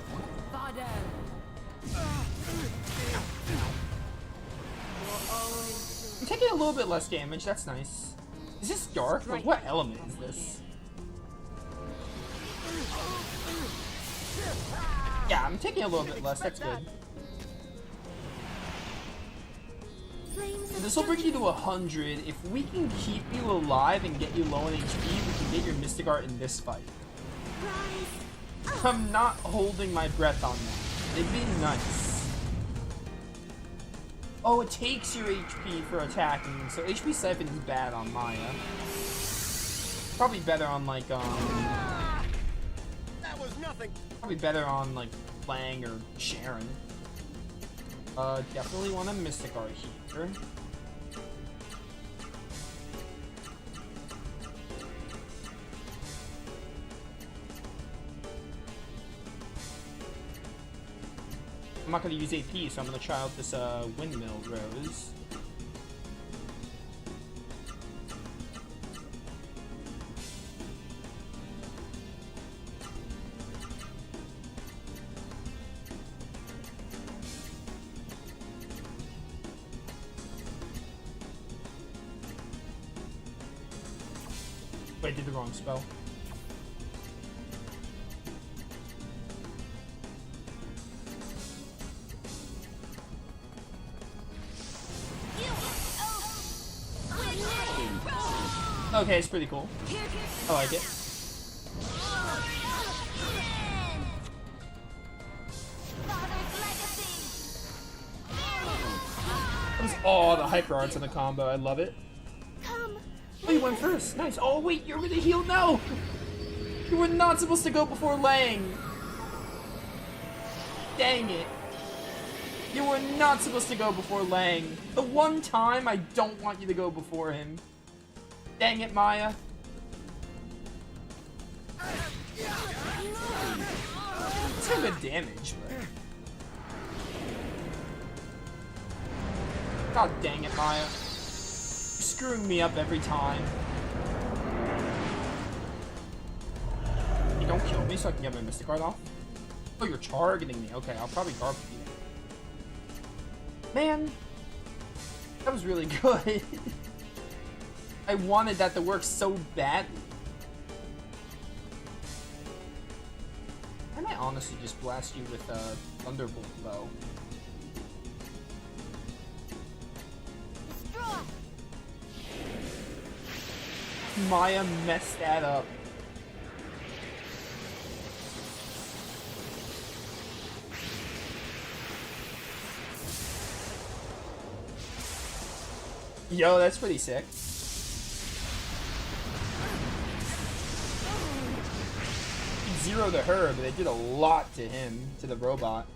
Vadel. I'm taking a little bit less damage. That's nice. Is this dark? Like, what element is this? Yeah, I'm taking a little bit less. That's good. This will bring you to 100. If we can keep you alive and get you low in HP, we can get your Mystic Art in this fight. I'm not holding my breath on that. It'd be nice. Oh, it takes your HP for attacking, so HP Siphon is bad on Maya. Probably better on, like, That was nothing. Probably better on, like, Lang or Sharon. Definitely want a Mystic Art here. I'm not going to use AP, so I'm going to try out this Windmill Rose. Wait, I did the wrong spell. Okay, it's pretty cool. I like it. That was all the hyper arts in the combo. I love it. Oh, you went first. Nice. Oh, wait, you're gonna heal? No! You were not supposed to go before Lang. Dang it. You were not supposed to go before Lang. The one time I don't want you to go before him. Dang it, Maya. It's got good damage, but... God dang it, Maya. You're screwing me up every time. You don't kill me so I can get my Mystic Art off? Oh, you're targeting me. Okay, I'll probably garbage you. Man. That was really good. I wanted that to work so badly. I might honestly just blast you with a Thunderbolt bow. Destroy. Maya messed that up. Yo, that's pretty sick. Zero to her, but they did a lot to him, to the robot.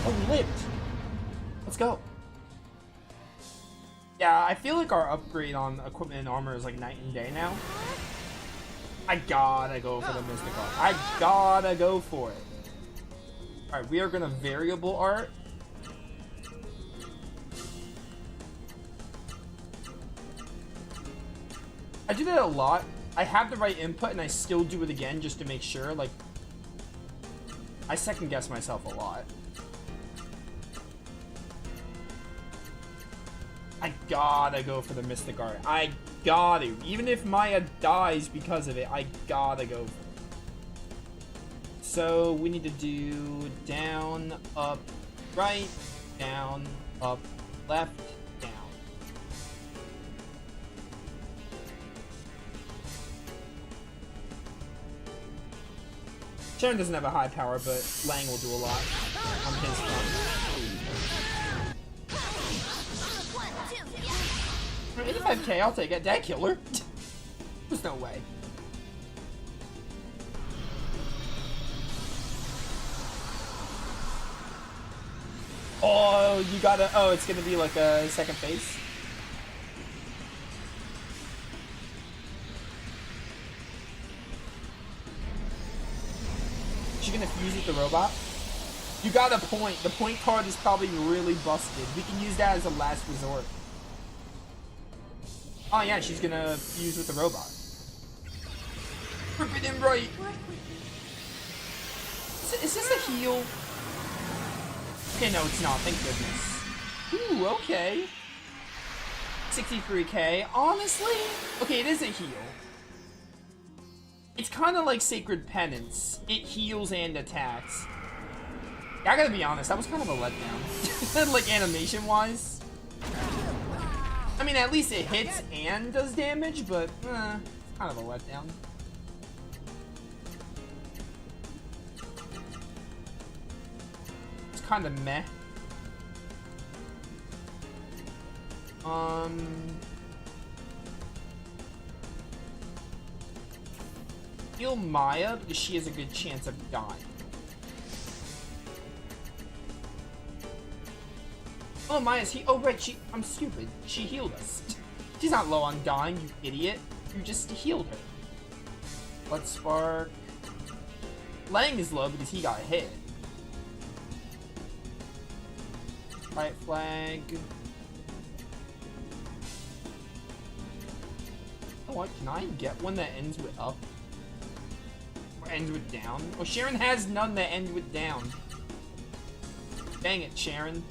Oh, we lived. Let's go. Yeah, I feel like our upgrade on equipment and armor is like night and day now. I gotta go for the Mystic Art. I gotta go for it. Alright, we are gonna variable art. I do that a lot. I have the right input and I still do it again just to make sure. Like, I second guess myself a lot. I gotta go for the Mystic Art. I gotta. Even if Maya dies because of it, I gotta go for it. So we need to do down, up, right, down, up, left, down. Sharon doesn't have a high power, but Lang will do a lot on his front. 85k, I'll take it. Did I kill her? There's no way. Oh, you gotta. Oh, it's gonna be like a second phase. She's gonna fuse with the robot. You got a point. The point card is probably really busted. We can use that as a last resort. Oh yeah, she's gonna fuse with the robot. Forbidden right. Is this a heal? Okay, no, it's not. Thank goodness. Ooh, okay. 63k. Honestly, okay, it is a heal. It's kind of like Sacred Penance. It heals and attacks. I gotta be honest, that was kind of a letdown. Like animation-wise. I mean, at least it hits and does damage, but it's kind of a letdown. It's kind of meh. Heal Maya because she has a good chance of dying. Oh, Maya's oh right, I'm stupid. She healed us. She's not low on dying, you idiot. You just healed her. Blood Spark. Lang is low because he got hit. Riot Flag. Oh, what? Can I get one that ends with up? Or ends with down? Oh, Sharon has none that end with down. Dang it, Sharon.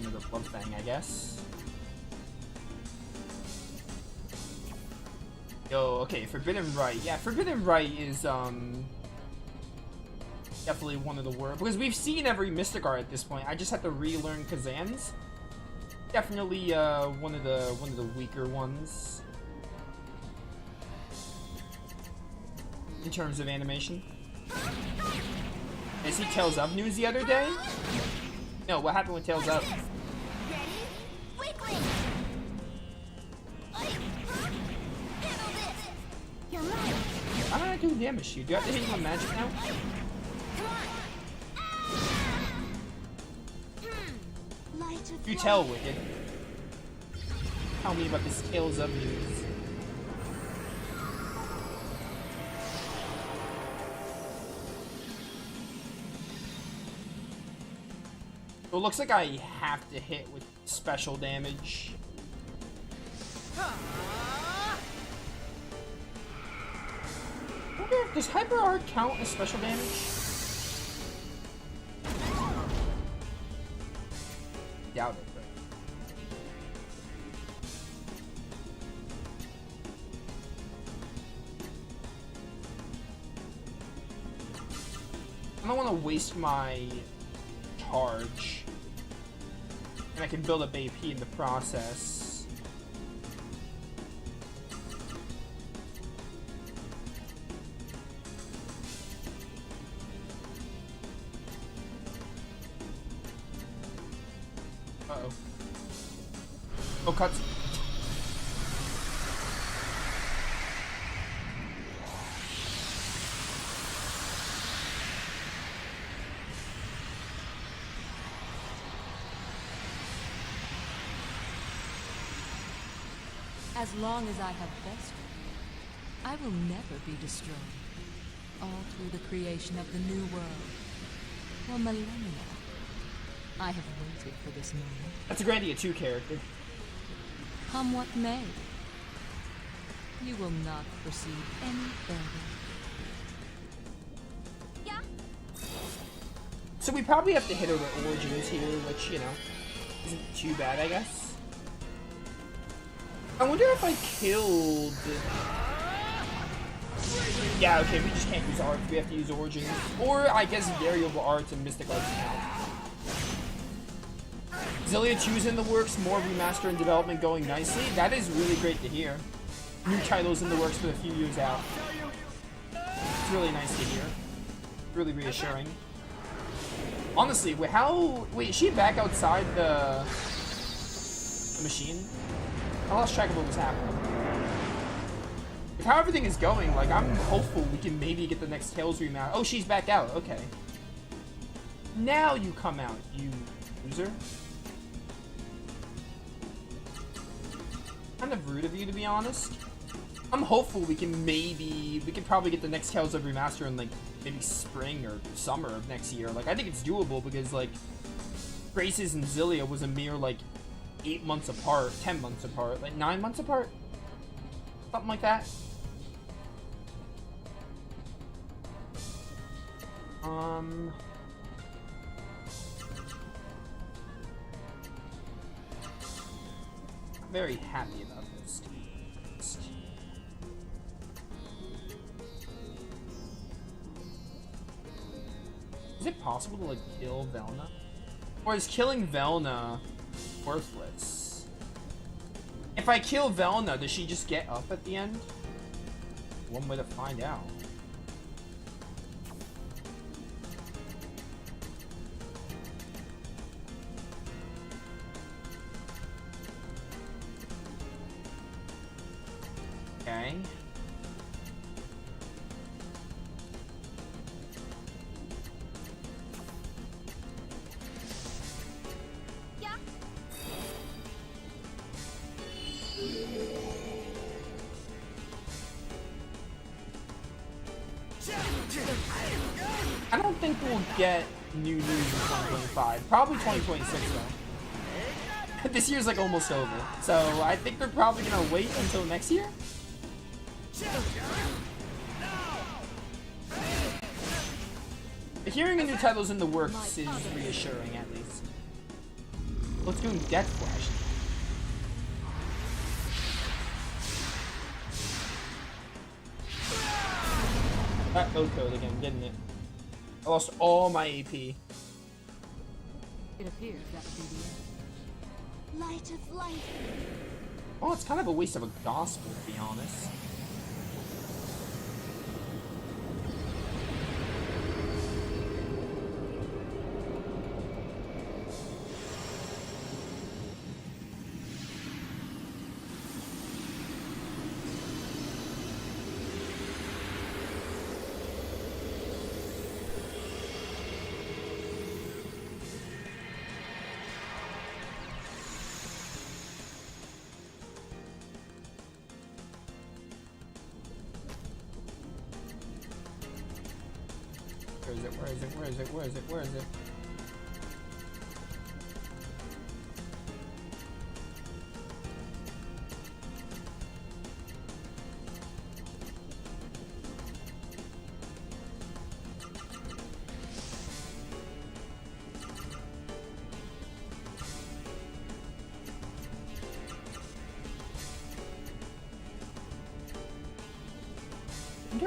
Another Blood Fang, I guess. Yo, okay, Forbidden Right. Yeah, Forbidden Right is, definitely one of the worst. Because we've seen every Mystic Art at this point. I just have to relearn Kazan's. Definitely, one of the weaker ones. In terms of animation. Did I see Tales of news the other day? No, what happened with Tales of? I'm not doing damage to you. Do I have to hit you with magic now? You tell, Wicked. Tell me about this Tales of news. So it looks like I have to hit with special damage. Okay, does Hyper Art count as special damage? Doubt it, but... I don't want to waste my charge. And I can build up AP in the process. Uh-oh. Oh, cuts. As long as I have festered, I will never be destroyed. All through the creation of the new world. For millennia, I have waited for this moment. That's a Grandia 2 character. Come what may, you will not proceed any further. Yeah? So we probably have to hit her with Origins here, which, you know, isn't too bad, I guess. I wonder if I killed... Yeah, okay, we just can't use Arts, we have to use Origins. Or, I guess, Variable Arts and Mystic Arts count. Xillia 2's in the works, more remaster and development going nicely. That is really great to hear. New titles in the works for a few years out. It's really nice to hear. Really reassuring. Honestly, wait, is she back outside the machine? I lost track of what was happening. With how everything is going, like, I'm hopeful we can maybe get the next Tales remaster. Oh, she's back out. Okay. Now you come out, you loser. Kind of rude of you, to be honest. I'm hopeful we can probably get the next Tales of Remaster in, like, maybe spring or summer of next year. Like, I think it's doable because, like, Graces and Xillia was a mere, like, 8 months apart, 10 months apart, like 9 months apart? Something like that. I'm very happy about this. Is it possible to, like, kill Velna? Or is killing Velna worthless? If I kill Velna, does she just get up at the end? One way to find out. Okay. Yeah? I don't think we'll get new news in 2025. Probably 2026 though. This year's like almost over. So I think they're probably gonna wait until next year. Hearing a new title's in the works is reassuring, at least. Let's do Death Flash. That O-code again, didn't it? I lost all my AP. It appears that would be the end. Light of life. Well, it's kind of a waste of a gospel, to be honest. Where is it? Where is it? Where is it? Where is it? Where is it?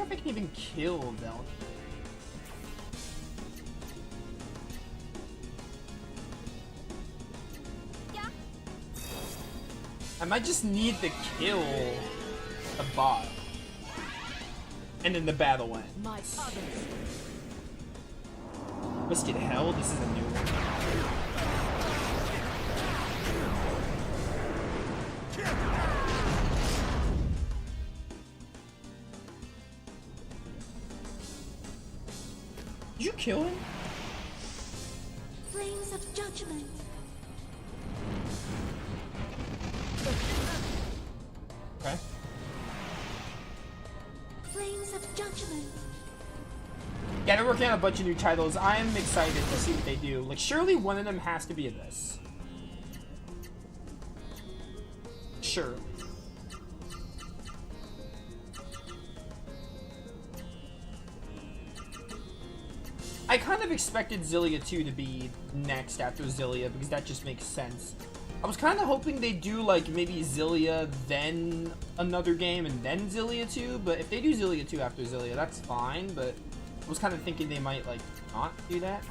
if I can even kill Vel. Yeah. I might just need to kill the bot. And then the battle ends. My others. Twisted Hell? This is a new one. Did you kill him? Flames of judgment. Okay. Flames of judgment. Yeah, they're working on a bunch of new titles. I am excited to see what they do. Like, surely one of them has to be this. Sure. I kind of expected Xillia 2 to be next after Xillia, because that just makes sense. I was kind of hoping they'd do, like, maybe Xillia, then another game, and then Xillia 2, but if they do Xillia 2 after Xillia, that's fine, but I was kind of thinking they might, like, not do that.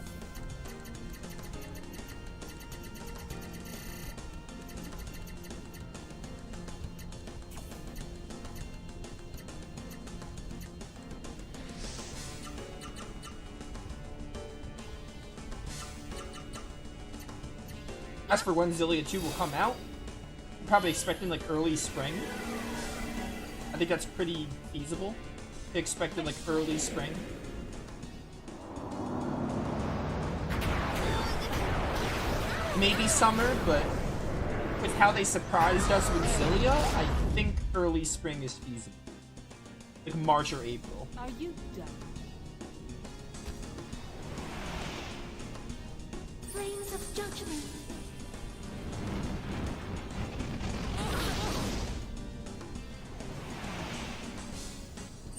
As for when Xillia 2 will come out, I'm probably expecting like early spring. I think that's pretty feasible. They expected like early spring. Maybe summer, but with how they surprised us with Xillia, I think early spring is feasible. Like March or April. Are you done? Flames of judgment.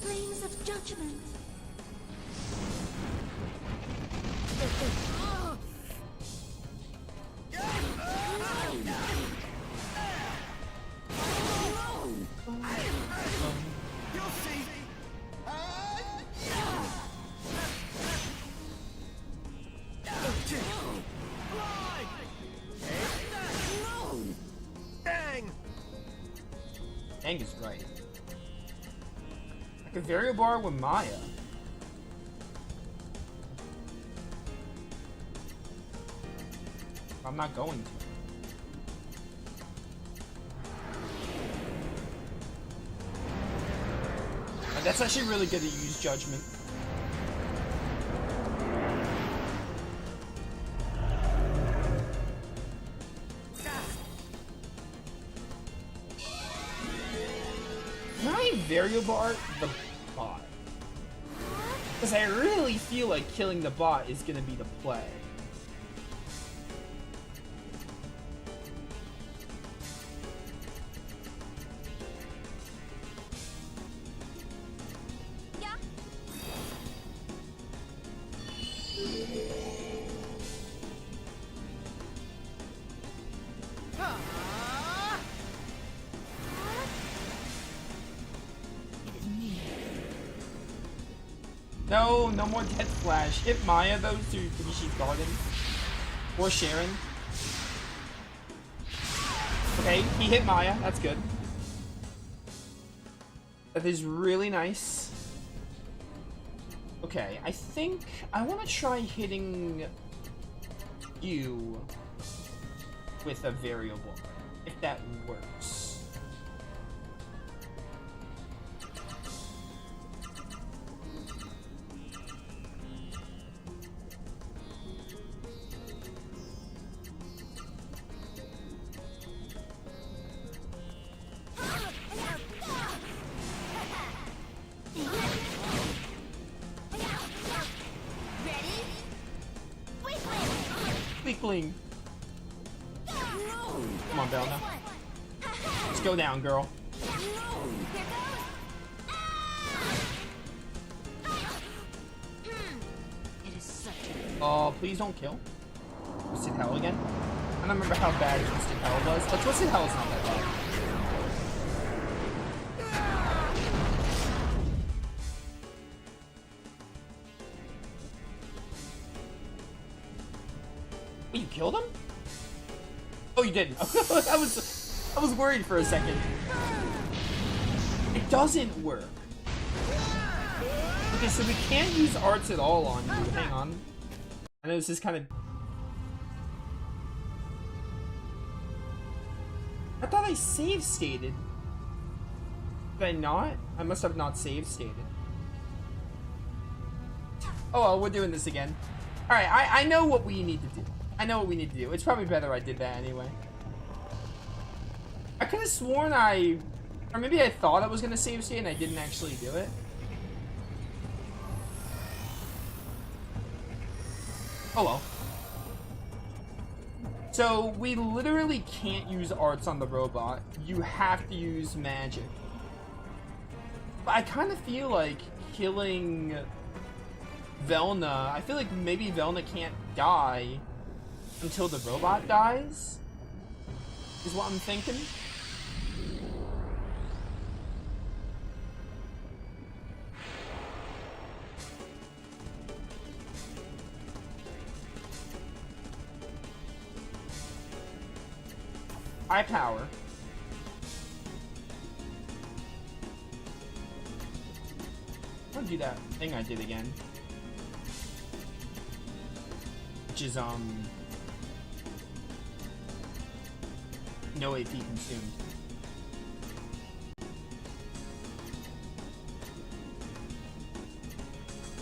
Flames of judgment. You'll see. Dang! Dang is right. Like a variable bar with Maya. I'm not going to. Like, that's actually really good to use Judgment. Can I variable art the bot? Because I really feel like killing the bot is going to be the play. Yeah. It is me. No, no more Death Flash. Hit Maya, though, to Tanishi's Garden. Or Sharon. Okay, he hit Maya. That's good. That is really nice. Okay, I think I want to try hitting you with a variable, if that works. Ready? Weakling. Come on, Belle, now. Let's go down, girl. It is such Oh, please don't kill. Twisted Hell again? I don't remember how bad Twisted Hell was, but Twisted Hell is not that bad. You killed him? Oh, you didn't. I was worried for a second. It doesn't work. Okay, so we can't use arts at all on you. Hang on. I know this is kind of... I thought I save stated. Did I not? I must have not save stated. Oh well, we're doing this again. Alright, I know what we need to do. I know what we need to do. It's probably better I did that anyway. I could have sworn or maybe I thought I was going to save state and I didn't actually do it. Oh well. So, we literally can't use arts on the robot. You have to use magic. But I kind of feel like killing Velna, I feel like maybe Velna can't die until the robot dies, is what I'm thinking. High power. I'm gonna do that thing I did again. Which is, no AP consumed.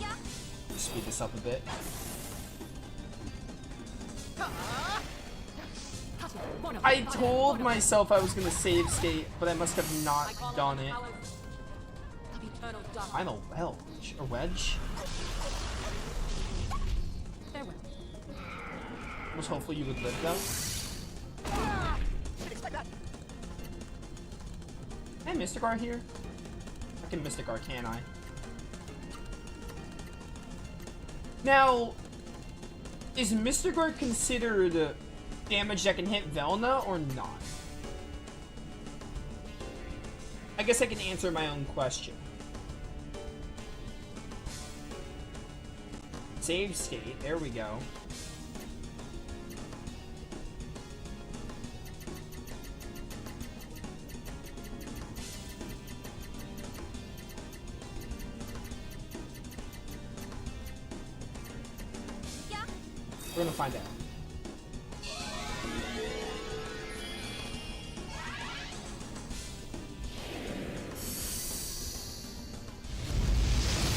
Yeah. Speed this up a bit. I told myself I was gonna save state, but I must have not done it. I'm a wedge. A wedge? Farewell. I was hopeful you would live though. Can I Mystic Art here? I can Mystic Art, can I? Now, is Mystic Art considered damage that can hit Velna or not? I guess I can answer my own question. Save state, there we go. Yeah. We're gonna find out.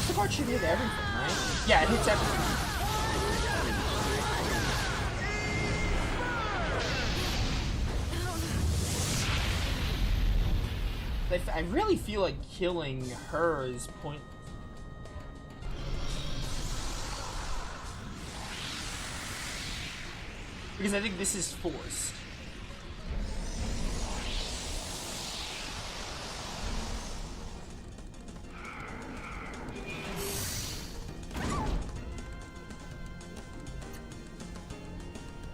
The card should hit everything, right? Yeah, it hits everything. I really feel like killing her is point. Because I think this is forced.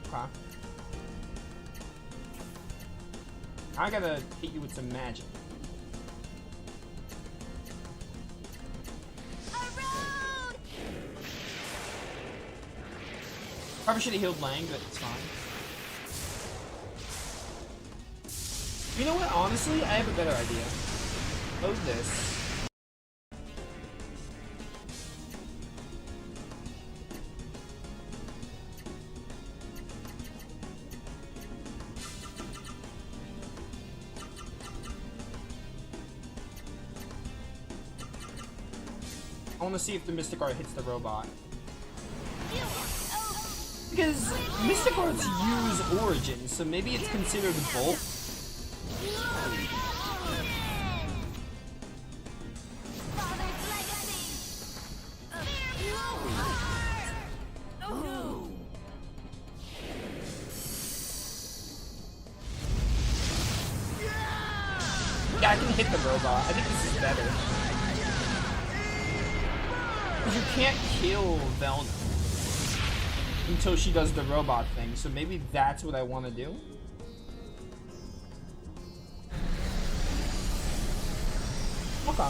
Okay. I gotta hit you with some magic. Probably should have healed Lang, but it's fine. You know what? Honestly, I have a better idea. Load this. I want to see if the Mystic Art hits the robot. Because Mystic Arts use Origin, so maybe it's considered bulk. Yeah, I can hit the robot. I think this is better. Because you can't kill Velna until she does the robot thing, so maybe that's what I want to do. Okay.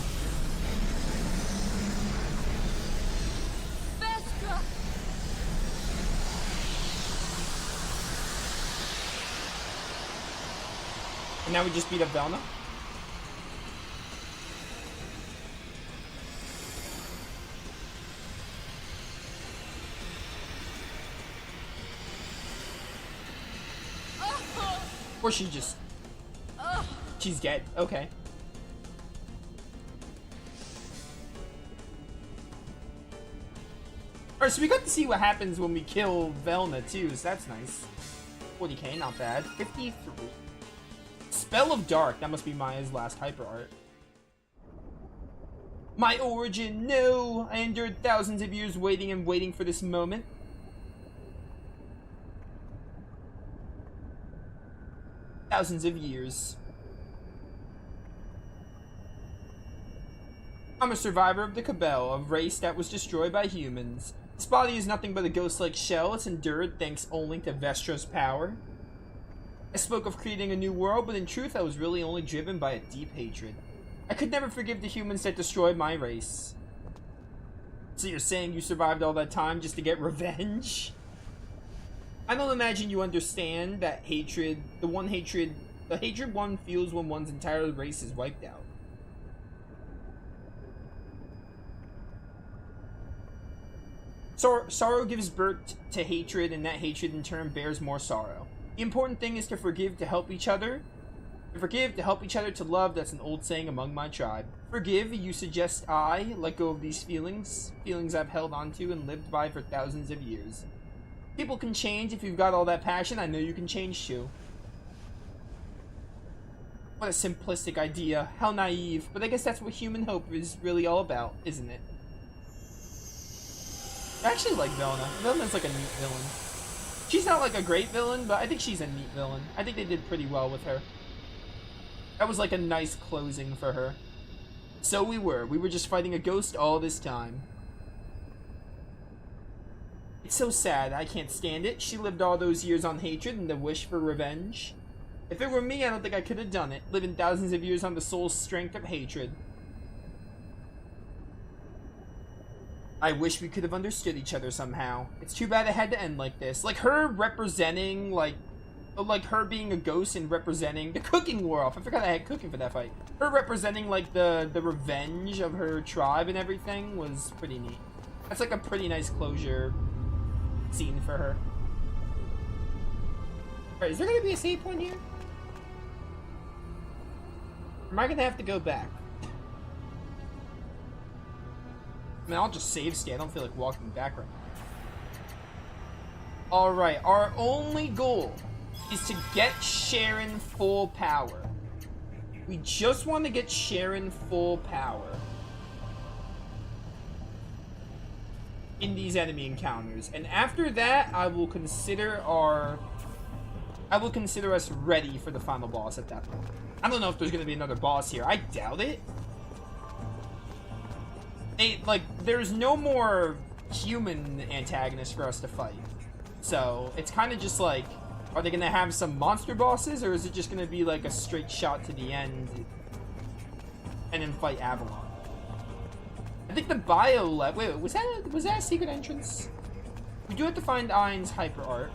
And now we just beat up Velna. Or she just... She's dead. Okay. Alright, so we got to see what happens when we kill Velna too, so that's nice. 40k, not bad. 53. Spell of Dark. That must be Maya's last hyper art. My origin, no! I endured thousands of years waiting and waiting for this moment. Thousands of years. I'm a survivor of the Cabal, a race that was destroyed by humans. This body is nothing but a ghost-like shell. It's endured thanks only to Vestra's power. I spoke of creating a new world, but in truth I was really only driven by a deep hatred. I could never forgive the humans that destroyed my race. So you're saying you survived all that time just to get revenge? I don't imagine you understand that hatred, the hatred one feels when one's entire race is wiped out. Sorrow gives birth to hatred, and that hatred in turn bears more sorrow. The important thing is to forgive, to help each other. To forgive, to help each other, to love. That's an old saying among my tribe. Forgive, you suggest I let go of these feelings. Feelings I've held onto and lived by for thousands of years. People can change. If you've got all that passion, I know you can change too. What a simplistic idea. How naive. But I guess that's what human hope is really all about, isn't it? I actually like Velna. Velna's like a neat villain. She's not like a great villain, but I think she's a neat villain. I think they did pretty well with her. That was like a nice closing for her. So we were just fighting a ghost all this time. It's so sad, I can't stand it. She lived all those years on hatred and the wish for revenge. If it were me, I don't think I could have done it, living thousands of years on the soul's strength of hatred. I wish we could have understood each other somehow. It's too bad it had to end like this. Like her representing, like her being a ghost and representing... The cooking wore off. I forgot I had cooking for that fight. Her representing, like, the revenge of her tribe and everything was pretty neat. That's like a pretty nice closure scene for her. Alright, is there gonna be a save point here? Am I gonna have to go back? I mean, I'll just save state. I don't feel like walking back right now. Alright, our only goal is to get Sharon full power. We just want to get Sharon full power in these enemy encounters. And after that, I will consider us ready for the final boss at that point. I don't know if there's going to be another boss here. I doubt it. There's no more human antagonists for us to fight. So, it's kind of just like, are they going to have some monster bosses, or is it just going to be like a straight shot to the end and then fight Avalon? I think the bio lab... Wait, was that a secret entrance? We do have to find Ain's hyper art.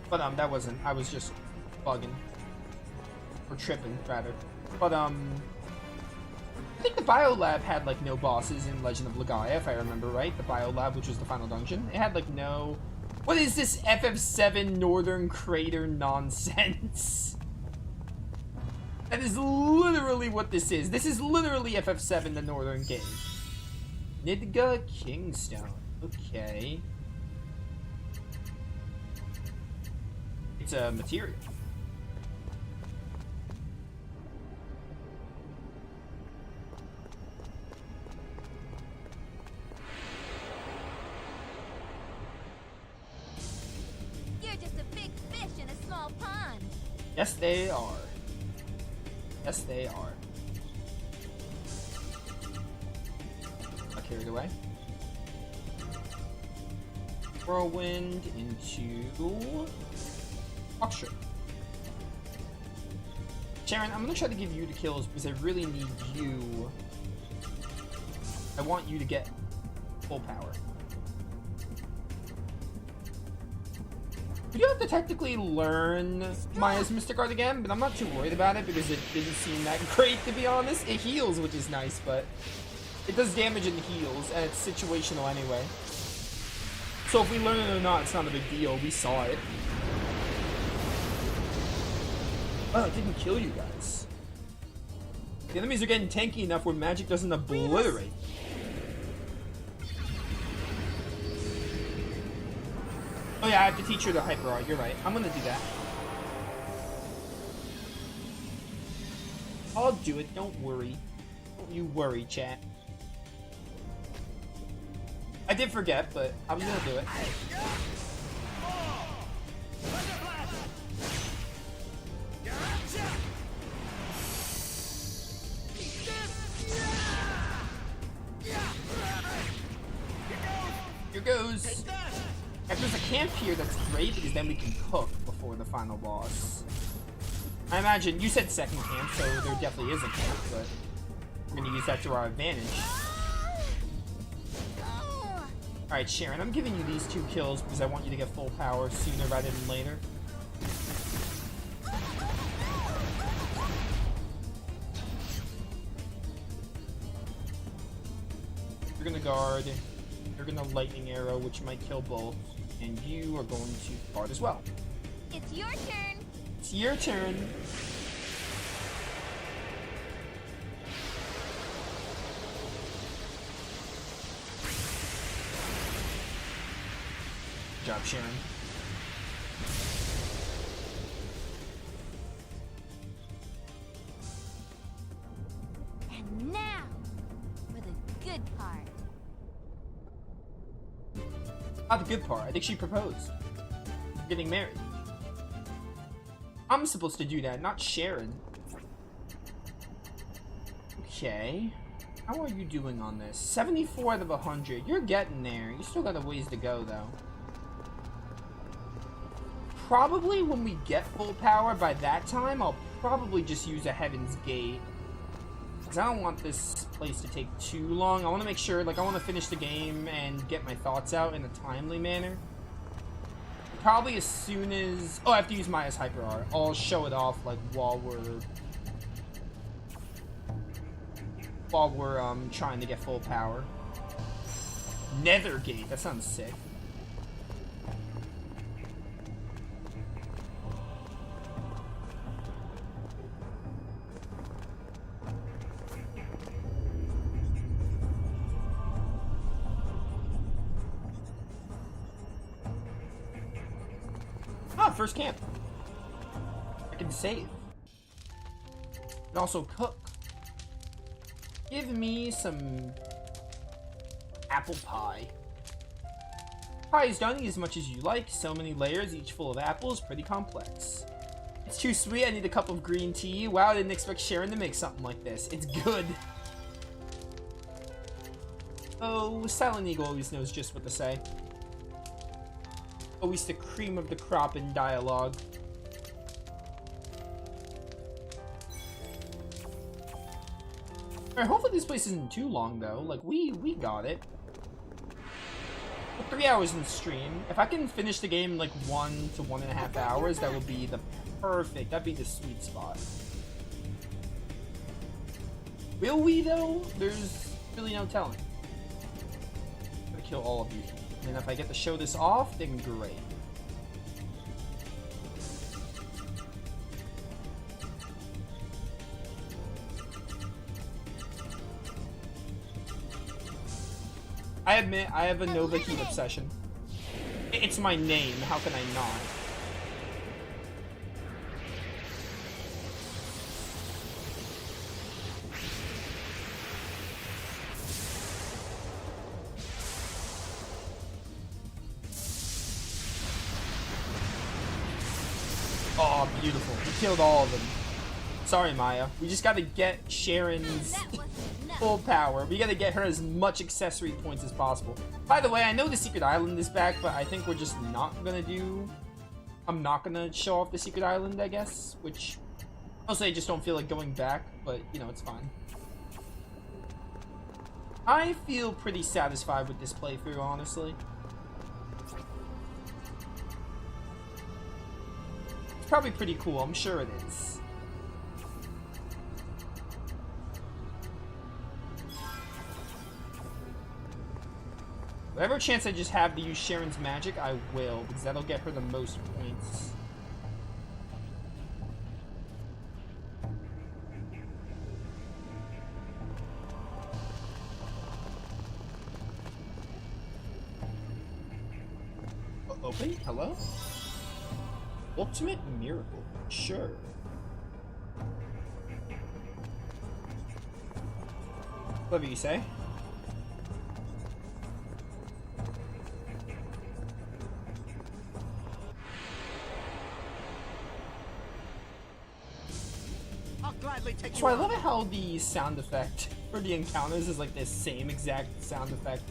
But, that wasn't... I was just bugging. Or tripping, rather. But, I think the bio lab had, like, no bosses in Legend of Legaia, if I remember right. The bio lab, which was the final dungeon. It had, like, no... What is this FF7 Northern Crater nonsense? That is literally what this is. This is literally FF7, the Northern Gate. Nidga Kingstone. Okay. It's a material. You're just a big fish in a small pond. Yes, they are. Yes, they are. Not carried away. Whirlwind into Oxford. Sharon, I'm gonna try to give you the kills because I really need you. I want you to get full power. We do have to technically learn Maya's Mystic Art again, but I'm not too worried about it because it didn't seem that great, to be honest. It heals, which is nice, but it does damage and heals, and it's situational anyway. So if we learn it or not, it's not a big deal. We saw it. Oh, it didn't kill you guys. The enemies are getting tanky enough where magic doesn't obliterate. Oh yeah, I have to teach her the hyper art. You're right. I'm gonna do that. I'll do it. Don't worry. Don't you worry, chat. I did forget, but I was gonna do it. Here goes. If there's a camp here, that's great, because then we can cook before the final boss. I imagine, you said second camp, so there definitely is a camp, but we're going to use that to our advantage. Alright, Sharon, I'm giving you these 2 kills because I want you to get full power sooner rather than later. You're going to guard. You're going to lightning arrow, which might kill both. And you are going to guard as well. It's your turn. It's your turn. Good job, Sharon. And now, for the good part. Ah, the good part. I think she proposed. We're getting married. I'm supposed to do that, not Sharon. Okay. How are you doing on this? 74 out of 100. You're getting there. You still got a ways to go, though. Probably when we get full power, by that time, I'll probably just use a Heaven's Gate. Because I don't want this place to take too long. I want to make sure, like, I want to finish the game and get my thoughts out in a timely manner. Probably as soon as... Oh, I have to use Maya's Hyper Art. I'll show it off, like, while we're trying to get full power. Nether Gate. That sounds sick. First camp. I can save. And also cook. Give me some apple pie. Pie is done, eat as much as you like. So many layers, each full of apples. Pretty complex. It's too sweet. I need a cup of green tea. Wow, I didn't expect Sharon to make something like this. It's good. Oh, Silent Eagle always knows just what to say. Always the cream of the crop in dialogue. Alright, hopefully this place isn't too long though. Like we got it. 3 hours in stream. If I can finish the game in like 1 to 1.5 hours, that would be the perfect. That'd be the sweet spot. Will we though? There's really no telling. I'm gonna kill all of you. And if I get to show this off, then great. I admit, I have a Nova heat obsession. It's my name, how can I not? Oh, beautiful. We killed all of them. Sorry, Maya. We just gotta get Sharon's full power. We gotta get her as much accessory points as possible. By the way, I know the Secret Island is back, but I think we're just not gonna do... I'm not gonna show off the Secret Island, I guess, which... Mostly I just don't feel like going back, but, you know, it's fine. I feel pretty satisfied with this playthrough, honestly. It's probably pretty cool, I'm sure it is. Whatever chance I just have to use Sharon's magic, I will, because that'll get her the most points. Open? Hello? Ultimate Miracle. Sure. Whatever you say. I'll gladly take So you I love on. it how the sound effect for the encounters is like the same exact sound effect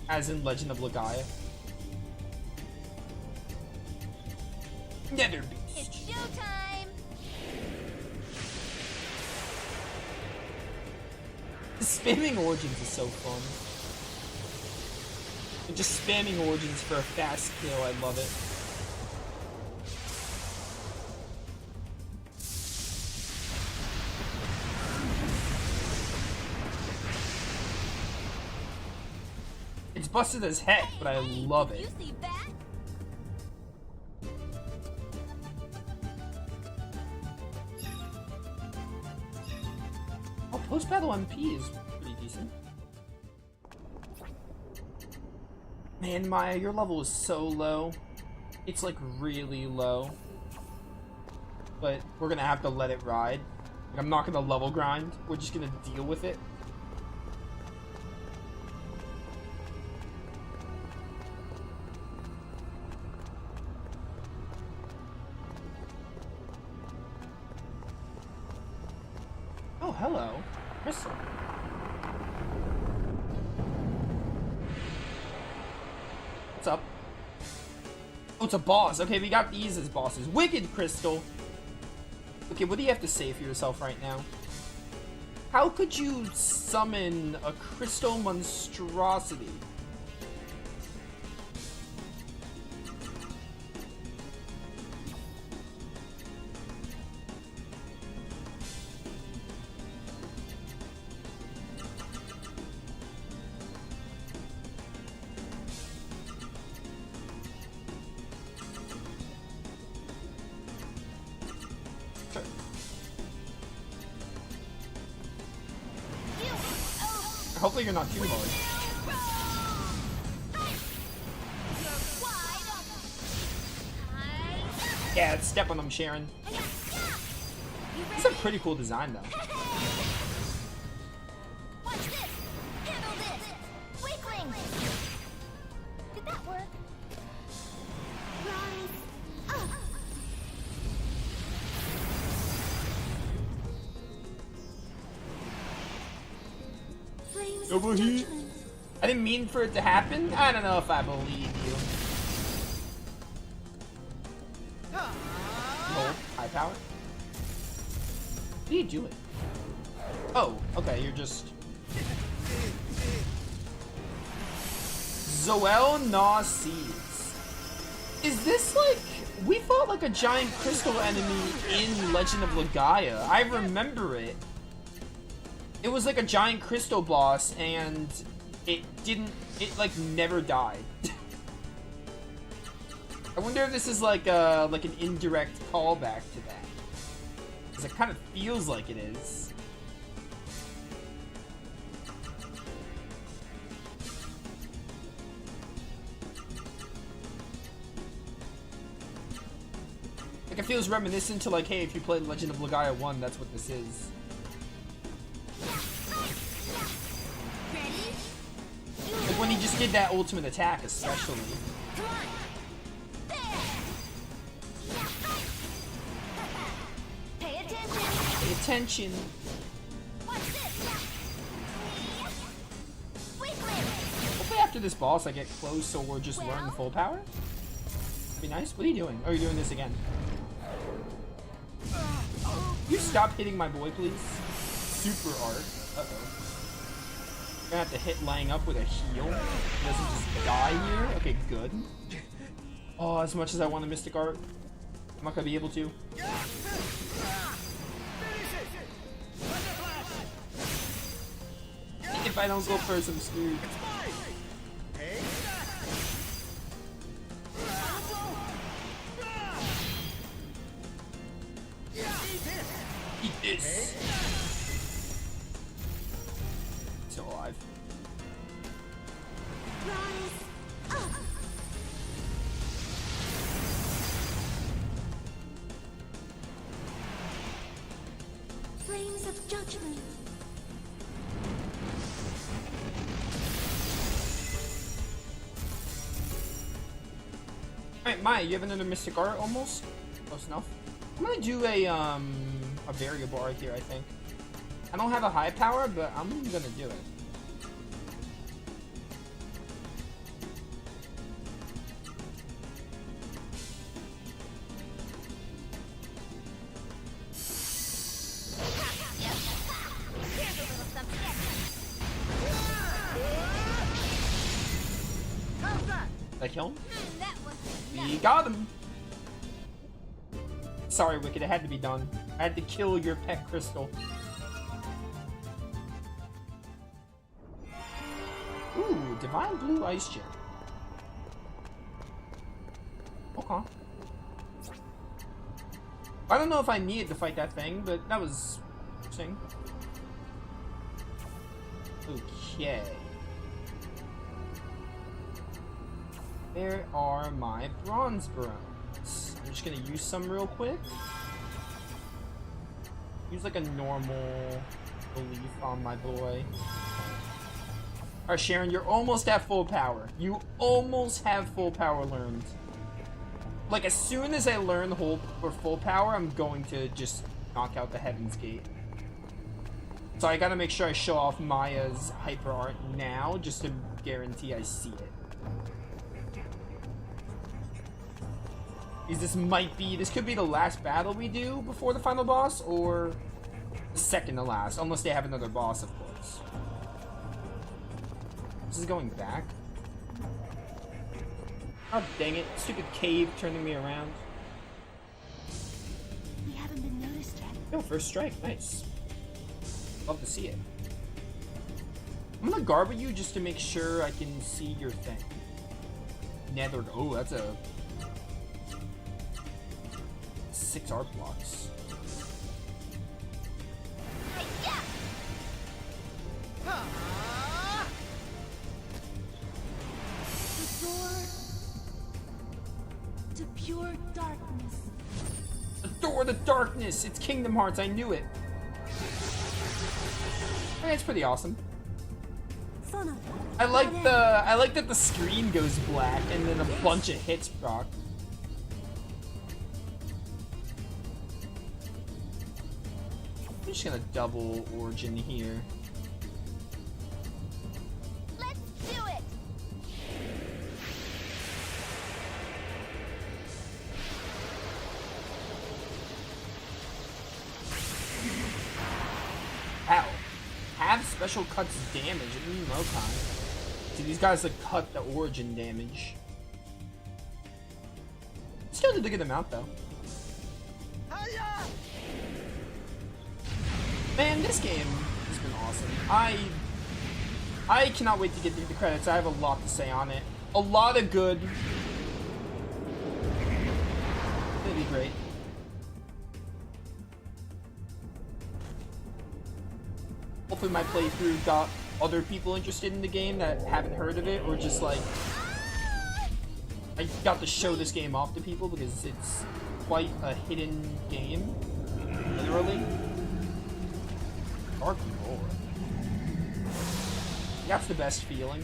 as in Legend of Legaia. Nether It's Beast. showtime! Spamming Origins is so fun. And just spamming Origins for a fast kill, I love it. It's busted as heck, but I love You it. see that? Oh, post-battle MP is pretty decent. Man, Maya, your level is so low. It's like really low. But we're gonna have to let it ride. Like, I'm not gonna level grind. We're just gonna deal with it. Oh, hello. Crystal. What's up? Oh, it's a boss. Okay, we got these as bosses. Wicked Crystal. Okay, what do you have to say for yourself right now? How could you summon a crystal monstrosity? Sure. Hopefully you're not too hard. Yeah, step on them, Sharon. It's a pretty cool design, though. Watch this! Handle this! Weakling! Did that work? Rise up! Flames of Overheat. judgment. I didn't mean for it to happen. I don't know if I believe you. No, high power. What are you doing? Oh, okay, you're just... Zoel Gnaw Seeds. Is this like... We fought like a giant crystal enemy in Legend of Legaia. I remember it. It was like a giant crystal boss and it didn't... It like never died. I wonder if this is like an indirect callback to that. Because it kind of feels like it is. Like it feels reminiscent to like, hey, if you played Legend of Legaia 1, that's what this is. Ready? Like when he just did that ultimate attack, especially. Come on! There! Pay attention! Pay attention. Watch this! Weakling! Hopefully after this boss I get close so we're just learning full power. That'd be nice. What are you doing? Oh, you're doing this again. You stop hitting my boy, please. Super art. Uh-oh. Gonna have to hit Lang up with a heal. He doesn't just die here. Okay, good. Oh, as much as I want a Mystic Art. I'm not gonna be able to. If I don't go first, I'm screwed. Eat this. Still alive. Rise up. Flames of judgment. Alright, Maya, you have another Mystic Art almost? Close enough. I'm gonna do a variable art here, I think. I don't have a high power, but I'm gonna do it. Here's a little something extra. How's that? Did I kill him? That was We got him! Sorry, Wicked, it had to be done. I had to kill your pet crystal. Ooh, Divine Blue Ice Gem. Okay. I don't know if I needed to fight that thing, but that was interesting. Okay. There are my bronze bones. I'm just gonna use some real quick. Use like a normal belief on my boy. Alright, Sharon, you're almost at full power. You almost have full power learned. Like, as soon as I learn full power, I'm going to just knock out the Heaven's Gate. So I gotta make sure I show off Maya's hyper art now, just to guarantee I see it. Because this could be the last battle we do before the final boss, or the second to last, unless they have another boss, of course. This is going back. Oh, dang it. Stupid cave turning me around. We haven't been noticed yet. Yo, first strike. Nice. Love to see it. I'm gonna garble you just to make sure I can see your thing. Nethered. Oh, that's a 6 art blocks. Yeah. The door to pure darkness. The door to darkness! It's Kingdom Hearts, I knew it. Okay, it's pretty awesome. Son of I like that the screen goes black and then a bunch of hits proc. I'm just gonna double Origin here. Let's do it. Ow. Have special cuts damage. Okay. See, these guys like cut the Origin damage. Still did a good amount though. Man, this game has been awesome. I cannot wait to get through the credits. I have a lot to say on it. A lot of good. It'll be great. Hopefully my playthrough got other people interested in the game that haven't heard of it, or just like I got to show this game off to people because it's quite a hidden game, literally. Dark Lord. That's the best feeling.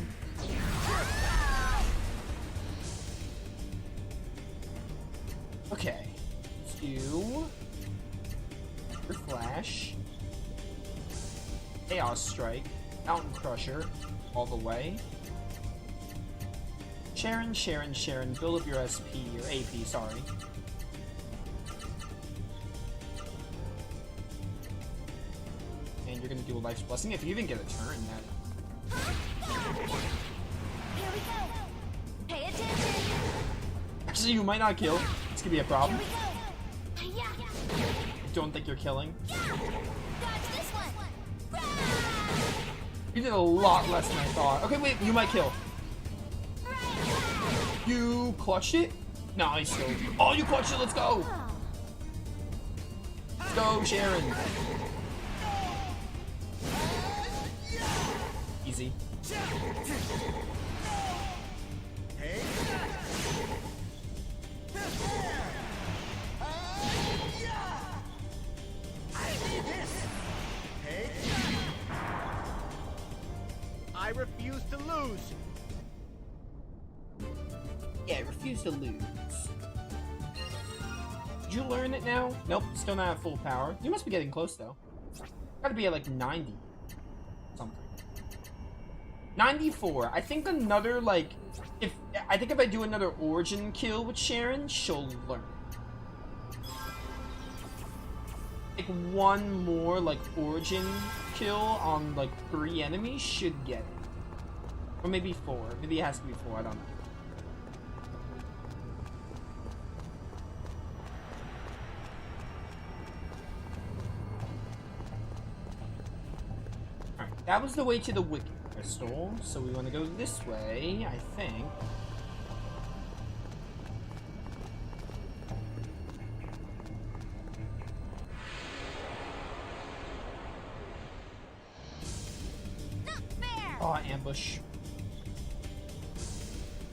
Okay. Let's do your Flash. Chaos Strike. Mountain Crusher. All the way. Sharon, Sharon, Sharon. Build up your SP, or AP, sorry. And you're gonna do a Life's Blessing if you even get a turn. That. Here we go. Pay attention. Actually, you might not kill. This could be a problem. Here we go. don't think you're killing. Dodge this one. You did a lot less than I thought. Okay, wait, you might kill. You clutched it? Nice. Oh, you clutched it. Let's go. Let's go, Sharon. Easy. I refuse to lose. Yeah, I refuse to lose. Did you learn it now? Nope, still not at full power. You must be getting close though. Gotta be at like 90 something. 94. I think another like if I do another origin kill with Sharon, she'll learn. Like one more like origin kill on like 3 enemies should get it. Or maybe 4. Maybe it has to be 4, I don't know. Alright, that was the way to the Wicked Crystal, so we want to go this way, I think. Not fair. Oh, ambush.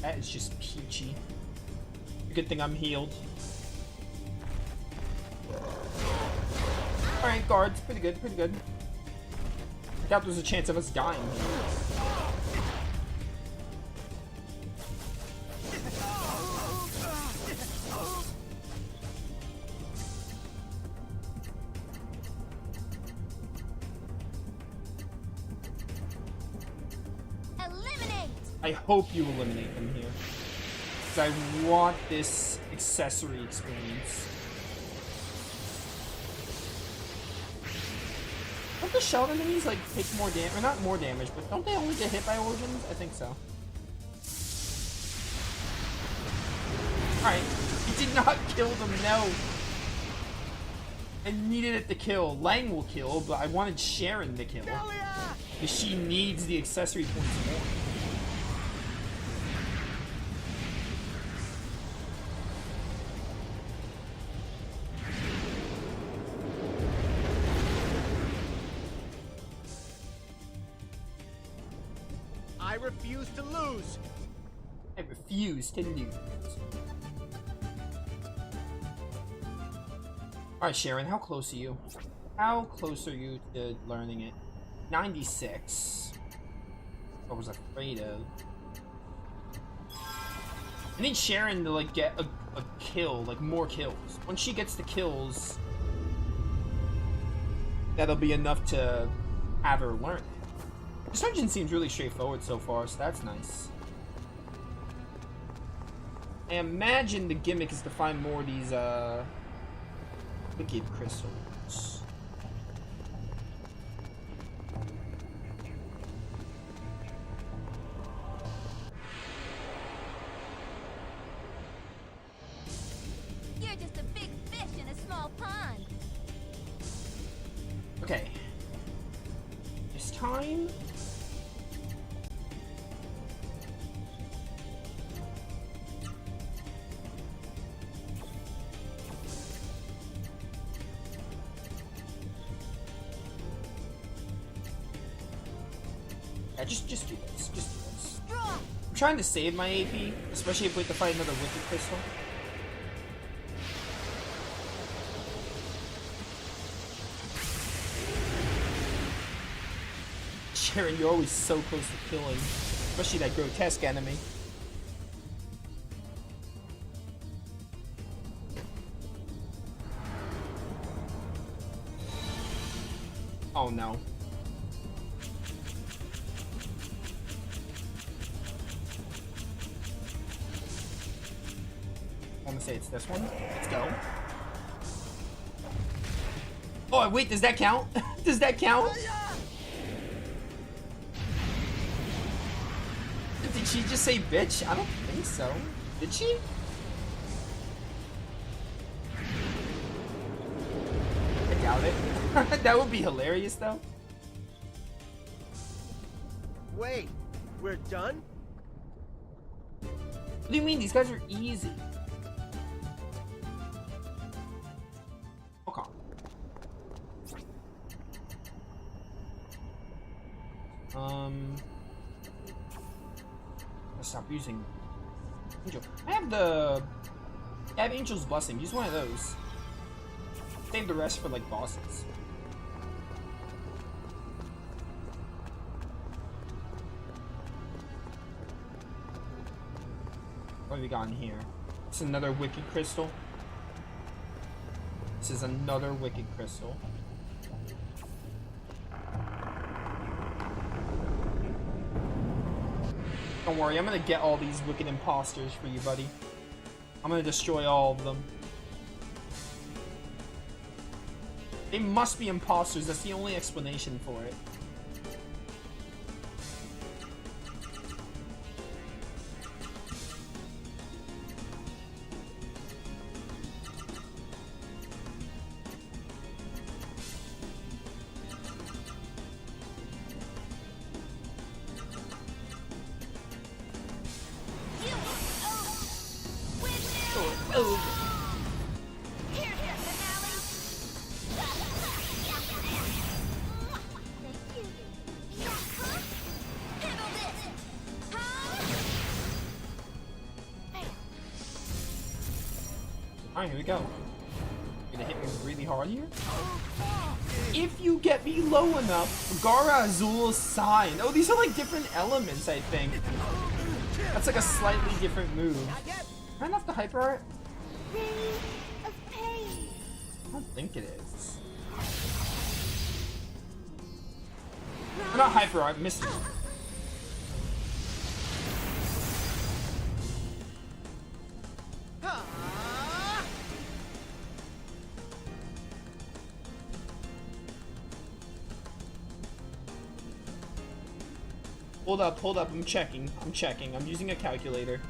That is just peachy. Good thing I'm healed. Alright, guards. Pretty good, pretty good. I doubt there's a chance of us dying here. Eliminate. I hope you eliminate them here. Because I want this accessory experience. Don't the shell enemies like take more damage, or not more damage, but don't they only get hit by origins? I think so. Alright, he did not kill them, no. I needed it to kill. Lang will kill, but I wanted Sharon to kill. Because she needs the accessory points more. I refuse to lose. I refuse to lose. Alright, Sharon, how close are you? How close are you to learning it? 96. I was afraid of. I need Sharon to like get a kill, like more kills. Once she gets the kills, that'll be enough to have her learn it. This dungeon seems really straightforward so far, so that's nice. I imagine the gimmick is to find more of these, Wicked Crystals. You're just a big fish in a small pond. Okay. This time... Yeah, just do this. Just do this. I'm trying to save my AP, especially if we have to fight another Wicked Crystal. Sharon, you're always so close to killing, especially that grotesque enemy. Oh no. I'm gonna say it's this one. Let's go. Oh, wait, does that count? Does that count? Did she just say bitch? I don't think so. Did she? doubt it. That would be hilarious, though. Wait, we're done? What do you mean? These guys are easy. Okay. Let's stop using Angel. I have Angel's Blessing. Use one of those. Save the rest for like bosses. What have we got in here? It's another Wicked Crystal. This is another Wicked Crystal. Don't worry, I'm gonna get all these Wicked Imposters for you, buddy. I'm gonna destroy all of them. They must be imposters, that's the only explanation for it. Alright, here we go. Gonna hit me really hard here. If you get me low enough, Gara Azul's sign. Oh, these are like different elements, I think. That's like a slightly different move. Am I enough to hyper art? I don't think it is. I'm not hyper art, missed it. Hold up, I'm checking, I'm using a calculator.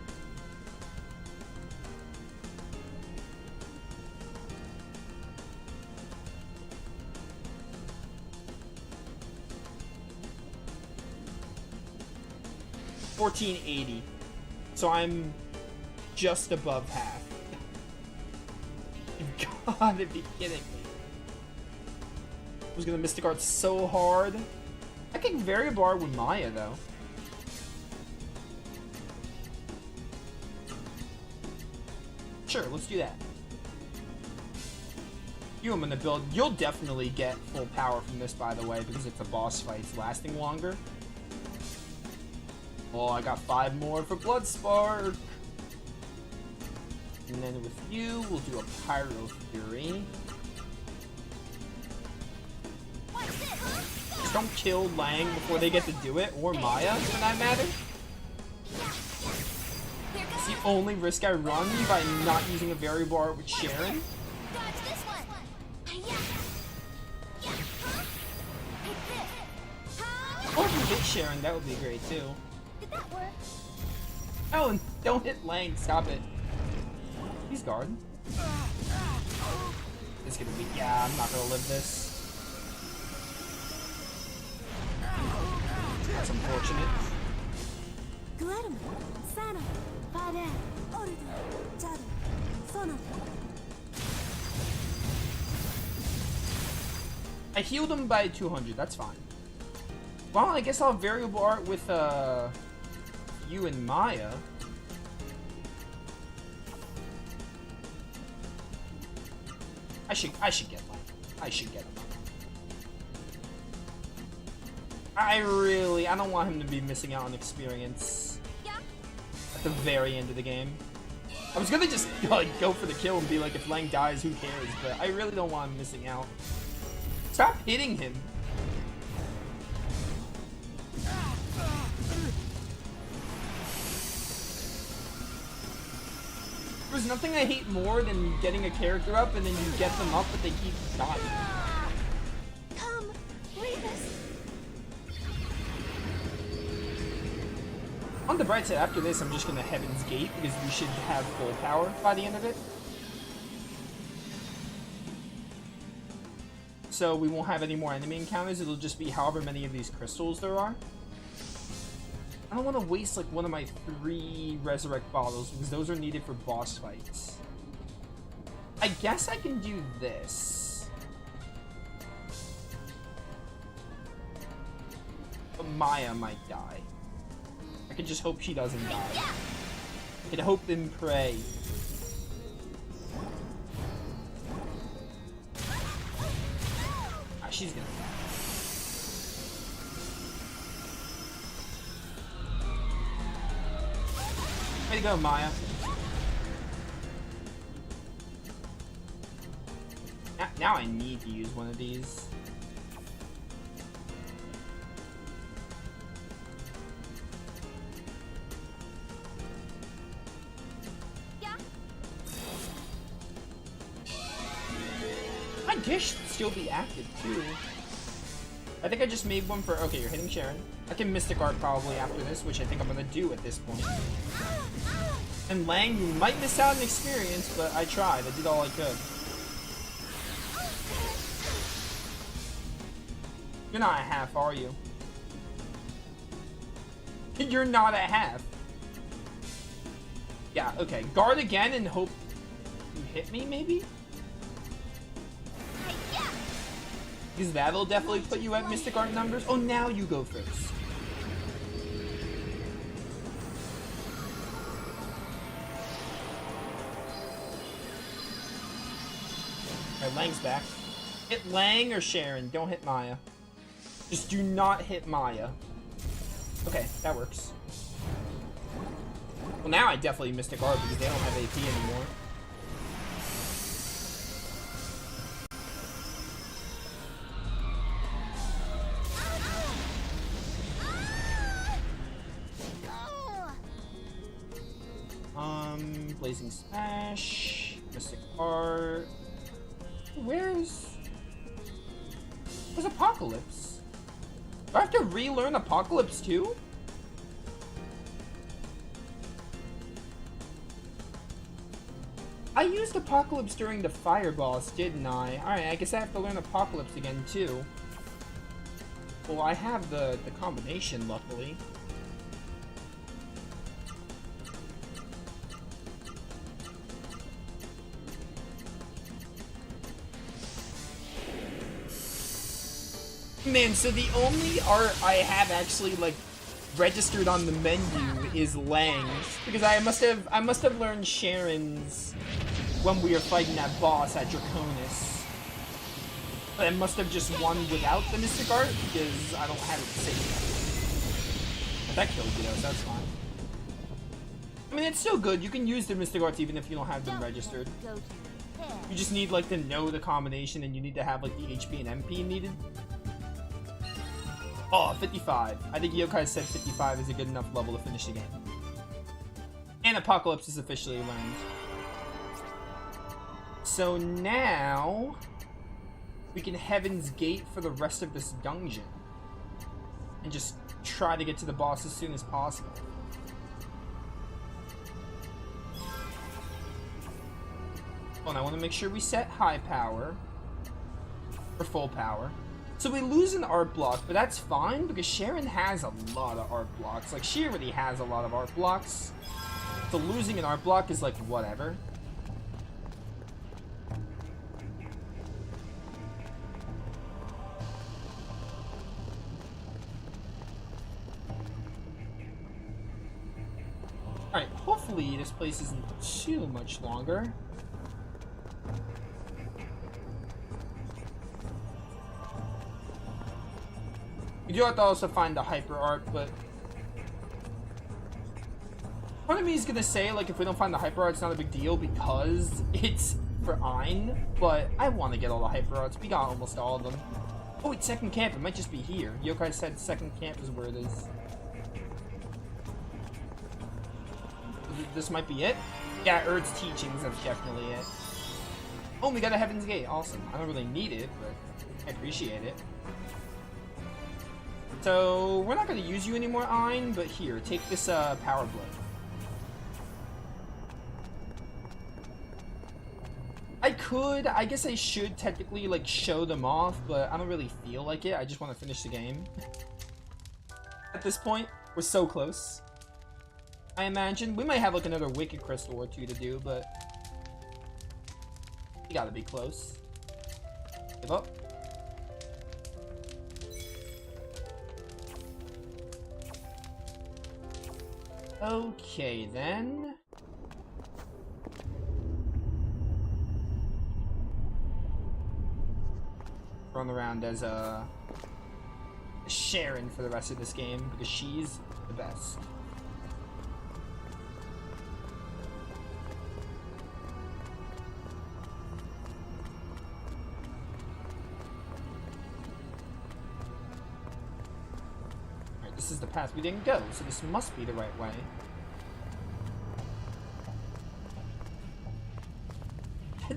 $1480. So I'm just above half. You gotta be kidding me. I was gonna Mystic Art so hard. I can variable art with Maya though. Sure, let's do that. You I'm gonna build. You'll definitely get full power from this, by the way, because it's a boss fight. It's lasting longer. Oh, I got 5 more for Blood Spark. And then with you, we'll do a Pyro Fury. Just don't kill Lang before they get to do it, or Maya, for that matter. It's the only risk I run by not using a variable art with Sharon. Or if you hit Sharon, that would be great too. Did that work? Oh, and don't hit Lang, stop it. He's guarding. It's gonna be, yeah, I'm not gonna live this. That's unfortunate. I healed him by 200, that's fine. Well, I guess I'll have variable art with you and Maya. I should get one. I should get one. I don't want him to be missing out on experience at the very end of the game. I was gonna just like go for the kill and be like, if Lang dies, who cares? But I really don't want him missing out. Stop hitting him. There's nothing I hate more than getting a character up and then you get them up but they keep dying. Come, leave us. On the bright side, after this I'm just gonna Heaven's Gate because we should have full power by the end of it. so we won't have any more enemy encounters. It'll just be however many of these crystals there are. I don't want to waste like one of my 3 resurrect bottles because those are needed for boss fights. I guess I can do this. But Maya might die. I can just hope she doesn't die. I can hope and pray. Ah, she's gonna die. Way to go, Maya. Now I need to use one of these. Yeah. My dish should still be active too. I think I just made one for. Okay, you're hitting Sharon. I can Mystic Art probably after this, which I think I'm gonna do at this point. And Lang, you might miss out on experience, but I tried. I did all I could. You're not at half, are you? You're not at half. Yeah, okay. Guard again and hope you hit me, maybe? Because that'll definitely put you at Mystic Art numbers. Oh, now you go first. Alright, Lang's back. Hit Lang or Sharon. Don't hit Maya. Just do not hit Maya. Okay, that works. Well, now I definitely Mystic Art because they don't have AP anymore. Blazing Smash, Mystic Art. Where's Apocalypse? Do I have to relearn Apocalypse too? I used Apocalypse during the Fire Boss, didn't I? Alright, I guess I have to learn Apocalypse again too. Well, I have the combination, luckily. Man, so the only art I have actually like registered on the menu is Lang's, because I must have learned Sharon's when we were fighting that boss at Draconis. But I must have just won without the Mystic Art because I don't have it saved. But that killed you though, so that's fine. I mean, it's still good. You can use the Mystic Arts even if you don't have them registered. You just need like to know the combination, and you need to have like the HP and MP needed. Oh, 55. I think Yokai said 55 is a good enough level to finish the game. And Apocalypse is officially learned. So now we can Heaven's Gate for the rest of this dungeon. And just try to get to the boss as soon as possible. Oh, and I want to make sure we set high power. Or full power. So we lose an art block, but that's fine because Sharon has a lot of art blocks. Like, she already has a lot of art blocks. So losing an art block is like, whatever. Alright, hopefully this place isn't too much longer. You do have to also find the hyper art, but part of me is gonna say, like, if we don't find the hyper art, it's not a big deal because it's for Ein, but I want to get all the hyper arts. We got almost all of them. Oh, wait, second camp. It might just be here. Yokai said second camp is where it is. This might be it? Yeah, Erd's teachings, that's definitely it. Oh, we got a Heaven's Gate. Awesome. I don't really need it, but I appreciate it. So, we're not going to use you anymore, Ein, but here, take this Power Blow. I could. I guess I should technically, like, show them off, but I don't really feel like it. I just want to finish the game. At this point, we're so close. I imagine. We might have, like, another Wicked Crystal or two to do, but... we gotta be close. Give up. Okay, then... run around as a Sharon for the rest of this game because she's the best. Alright, this is the path we didn't go, so this must be the right way.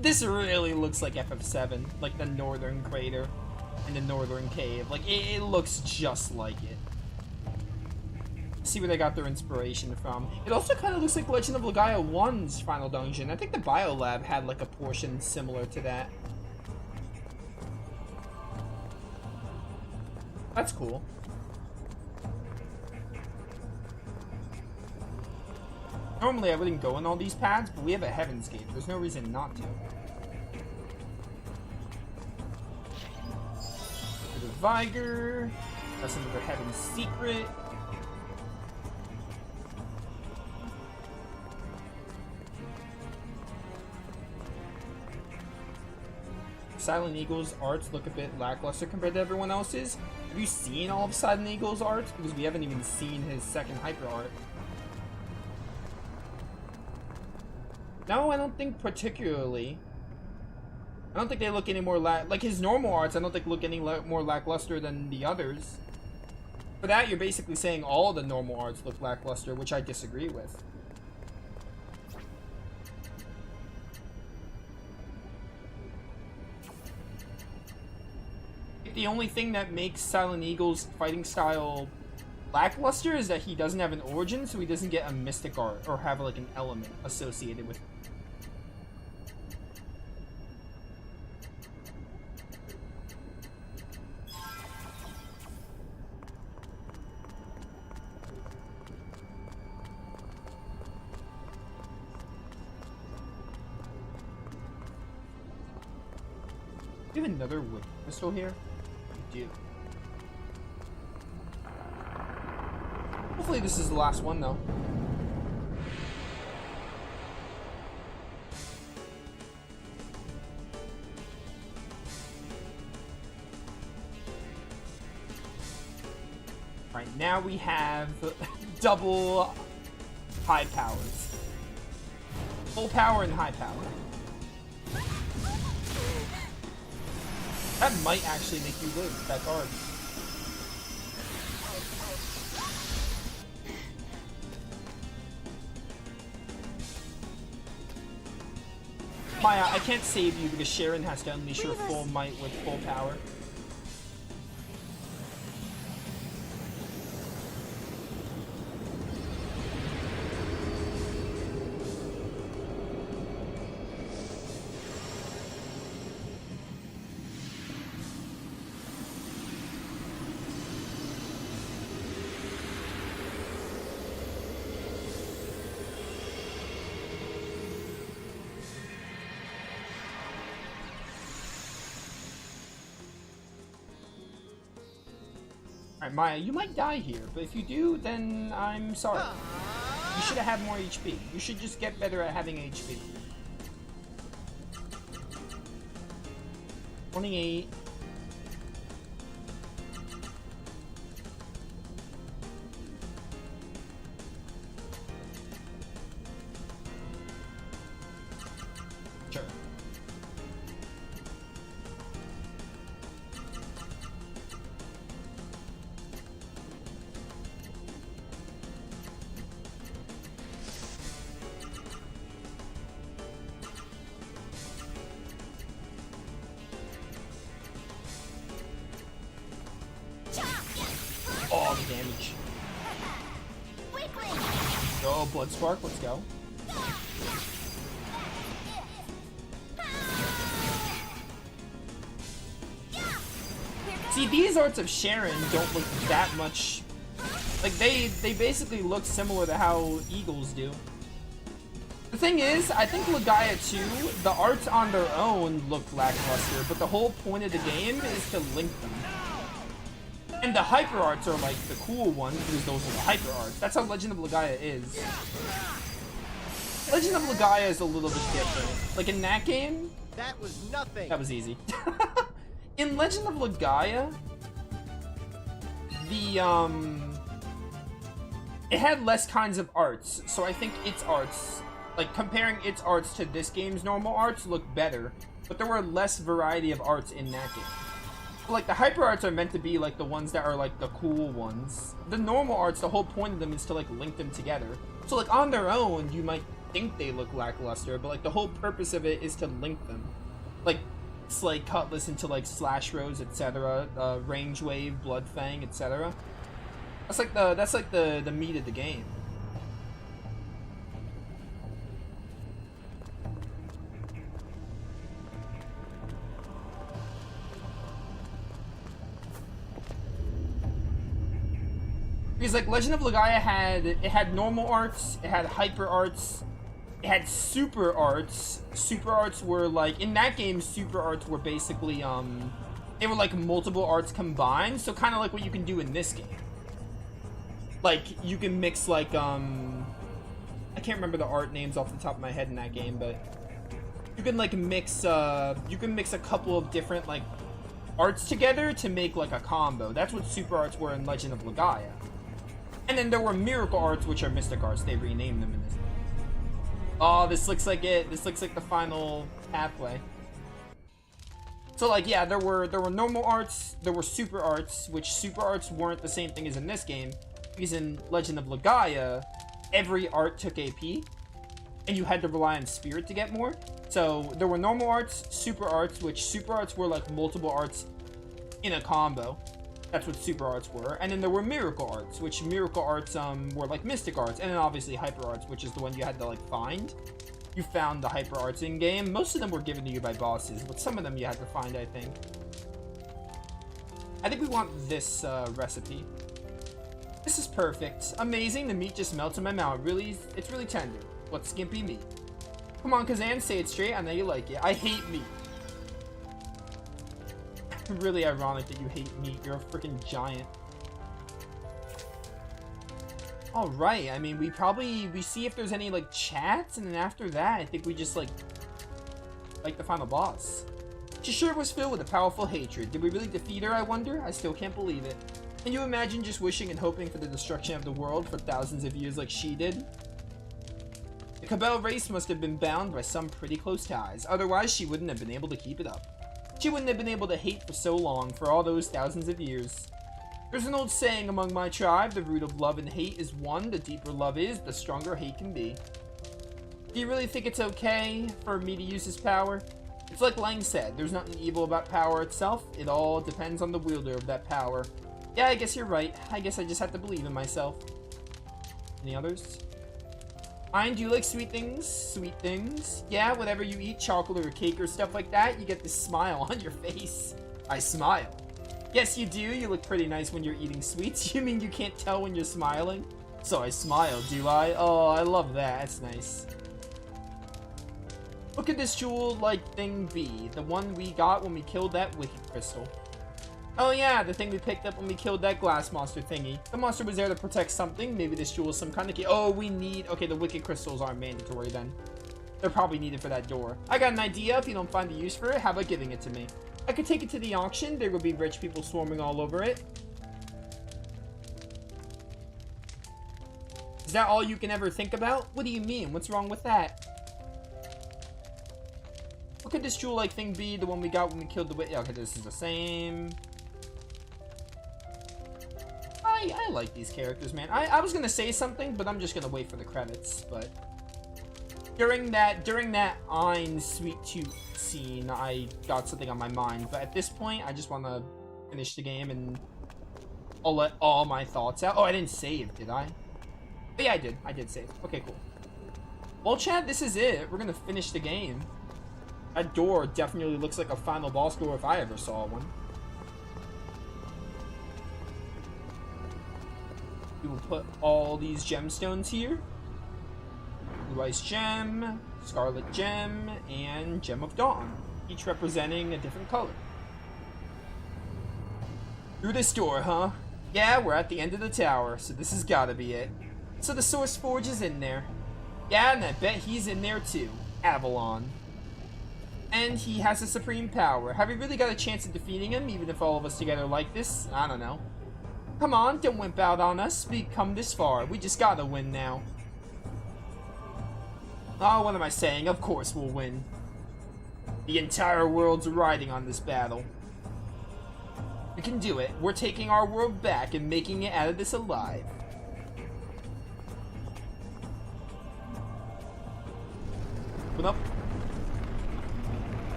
This really looks like FF7, like the northern crater and the northern cave. Like, it looks just like it. See where they got their inspiration from. It also kind of looks like Legend of Legaia 1's final dungeon. I think the Biolab had, like, a portion similar to that. That's cool. Normally I wouldn't go in all these paths, but we have a Heaven's Gate. There's no reason not to. The Viger. That's another Heaven's Secret. Silent Eagle's arts look a bit lackluster compared to everyone else's. Have you seen all of Silent Eagle's arts? Because we haven't even seen his second hyper art. No, I don't think particularly. I don't think they look any more like his normal arts. I don't think look any more lackluster than the others. For that, you're basically saying all the normal arts look lackluster, which I disagree with. The only thing that makes Silent Eagle's fighting style lackluster is that he doesn't have an origin, so he doesn't get a mystic art or have like an element associated with it. Do you have another wood crystal here? You do. Hopefully this is the last one, though. Right, now we have double high powers. Full power and high power. That might actually make you live, that guard. Maya, I can't save you because Sharon has to unleash her full might with full power. Alright, Maya, you might die here, but if you do, then I'm sorry. You should have had more HP. You should just get better at having HP. 28. Sure. Oh, the damage. Go, Blood Spark, let's go. See, these arts of Sharon don't look that much... Like, they basically look similar to how Eagles do. The thing is, I think Legaia 2, the arts on their own look lackluster, but the whole point of the game is to link them. And the hyper arts are like the cool ones, because those are the hyper arts. That's how Legend of Legaia is. Legend of Legaia is a little bit different. Like in that game... That was nothing. That was easy. In Legend of Legaia, it had less kinds of arts, so I think its arts, like comparing its arts to this game's normal arts, look better. But there were less variety of arts in that game. Like the hyper arts are meant to be like the ones that are like the cool ones. The normal arts, the whole point of them is to like link them together. So like on their own, you might think they look lackluster, but like the whole purpose of it is to link them. Like Slay Cutlass into like Slash Rose, etc. Range Wave, Blood Fang, etc. That's like the meat of the game. Because like Legend of Legaia had normal arts, it had hyper arts, it had super arts. Super arts were like in that game. Super arts were basically they were like multiple arts combined. So kind of like what you can do in this game. Like you can mix like I can't remember the art names off the top of my head in that game, but you can like mix a couple of different like arts together to make like a combo. That's what super arts were in Legend of Legaia. And then there were miracle arts, which are mystic arts. They renamed them in this. Oh, this looks like it. This looks like the final pathway. So like, yeah, there were normal arts, there were super arts, which super arts weren't the same thing as in this game, because in Legend of Legaia, every art took AP, and you had to rely on spirit to get more. So there were normal arts, super arts, which super arts were like multiple arts in a combo. That's what super arts were. And then there were miracle arts, which miracle arts were like mystic arts, and then obviously hyper arts, which is the one you had to like find. You found the hyper arts in game. Most of them were given to you by bosses, but some of them you had to find, I think. I think we want this recipe. This is perfect. Amazing. The meat just melts in my mouth. It's really tender. What skimpy meat. Come on, Kazan, say it straight. I know you like it. I hate meat. Really ironic that you hate meat. You're a freaking giant. Alright, I mean, we see if there's any, like, chats, and then after that, I think we just, like the final boss. She sure was filled with a powerful hatred. Did we really defeat her, I wonder? I still can't believe it. Can you imagine just wishing and hoping for the destruction of the world for thousands of years like she did? The Cabal race must have been bound by some pretty close ties, otherwise she wouldn't have been able to keep it up. She wouldn't have been able to hate for so long, for all those thousands of years. There's an old saying among my tribe, the root of love and hate is one, the deeper love is, the stronger hate can be. Do you really think it's okay for me to use this power? It's like Lang said, there's nothing evil about power itself, it all depends on the wielder of that power. Yeah, I guess you're right, I guess I just have to believe in myself. Any others? Fine, do you like sweet things? Sweet things? Yeah, whatever you eat, chocolate or cake or stuff like that, you get this smile on your face. I smile. Yes, you do. You look pretty nice when you're eating sweets. You mean you can't tell when you're smiling? So I smile, do I? Oh, I love that. That's nice. What could this jewel-like thing be? The one we got when we killed that wicked crystal. Oh yeah, the thing we picked up when we killed that glass monster thingy. The monster was there to protect something. Maybe this jewel is some kind of key. Oh, we need... Okay, the wicked crystals aren't mandatory then. They're probably needed for that door. I got an idea. If you don't find the use for it, how about giving it to me? I could take it to the auction. There will be rich people swarming all over it. Is that all you can ever think about? What do you mean? What's wrong with that? What could this jewel-like thing be? The one we got when we killed the witch? Okay, this is the same. I like these characters, man. I was gonna say something, but I'm just gonna wait for the credits. But during that Ein Sweet Tooth scene, I got something on my mind. But at this point, I just want to finish the game, and I'll let all my thoughts out. Oh, I didn't save, did I? Oh, yeah, I did. I did save. Okay, cool. Well, chat, this is it. We're gonna finish the game. That door definitely looks like a final boss door if I ever saw one. We will put all these gemstones here. Blue Ice Gem, Scarlet Gem, and Gem of Dawn, each representing a different color. Through this door, huh? Yeah, we're at the end of the tower, so this has gotta be it. So the Source Forge is in there. Yeah, and I bet he's in there too. Avalon. And he has a supreme power. Have we really got a chance of defeating him, even if all of us together like this? I don't know. Come on, don't wimp out on us. We've come this far. We just gotta win now. Oh, what am I saying? Of course we'll win. The entire world's riding on this battle. We can do it. We're taking our world back and making it out of this alive. Open up.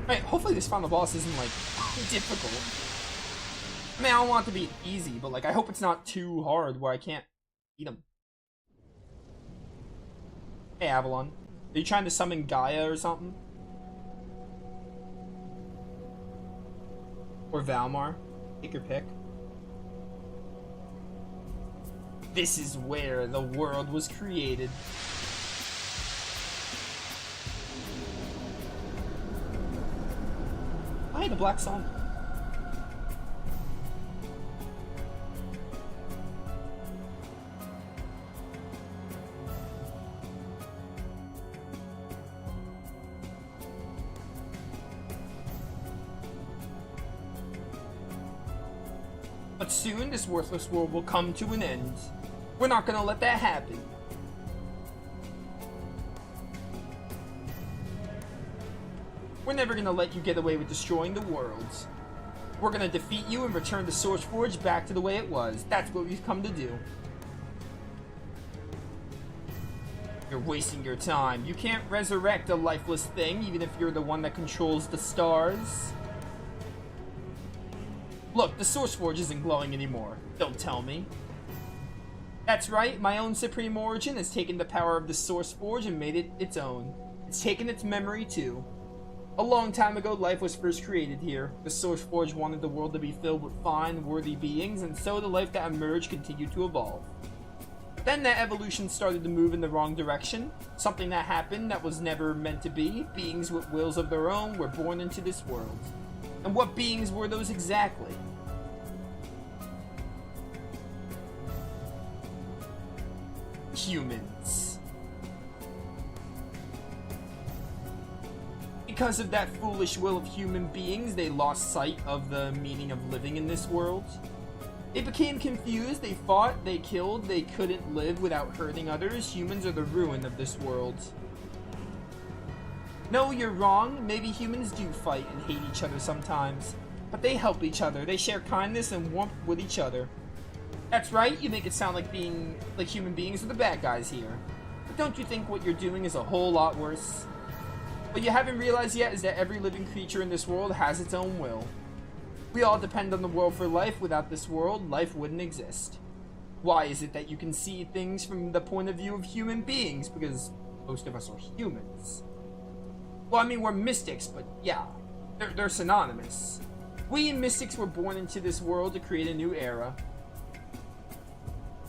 Alright, hopefully this final boss isn't, like, difficult. I mean, I don't want it to be easy, but, like, I hope it's not too hard where I can't beat him. Hey, Avalon. Are you trying to summon Gaia or something? Or Valmar? Take your pick. This is where the world was created. Hi, the Black Sun. But soon, this worthless world will come to an end. We're not gonna let that happen. We're never gonna let you get away with destroying the world. We're gonna defeat you and return the Source Forge back to the way it was. That's what we've come to do. You're wasting your time. You can't resurrect a lifeless thing, even if you're the one that controls the stars. Look, the Source Forge isn't glowing anymore. Don't tell me. That's right, my own Supreme Origin has taken the power of the Source Forge and made it its own. It's taken its memory too. A long time ago, life was first created here. The Source Forge wanted the world to be filled with fine, worthy beings, and so the life that emerged continued to evolve. Then that evolution started to move in the wrong direction. Something that happened that was never meant to be. Beings with wills of their own were born into this world. And what beings were those exactly? Humans. Because of that foolish will of human beings, they lost sight of the meaning of living in this world. They became confused, they fought, they killed, they couldn't live without hurting others. Humans are the ruin of this world. No, you're wrong. Maybe humans do fight and hate each other sometimes. But they help each other. They share kindness and warmth with each other. That's right, you make it sound like human beings are the bad guys here. But don't you think what you're doing is a whole lot worse? What you haven't realized yet is that every living creature in this world has its own will. We all depend on the world for life. Without this world, life wouldn't exist. Why is it that you can see things from the point of view of human beings? Because most of us are humans. Well, I mean, we're mystics, but yeah, they're synonymous. We mystics were born into this world to create a new era.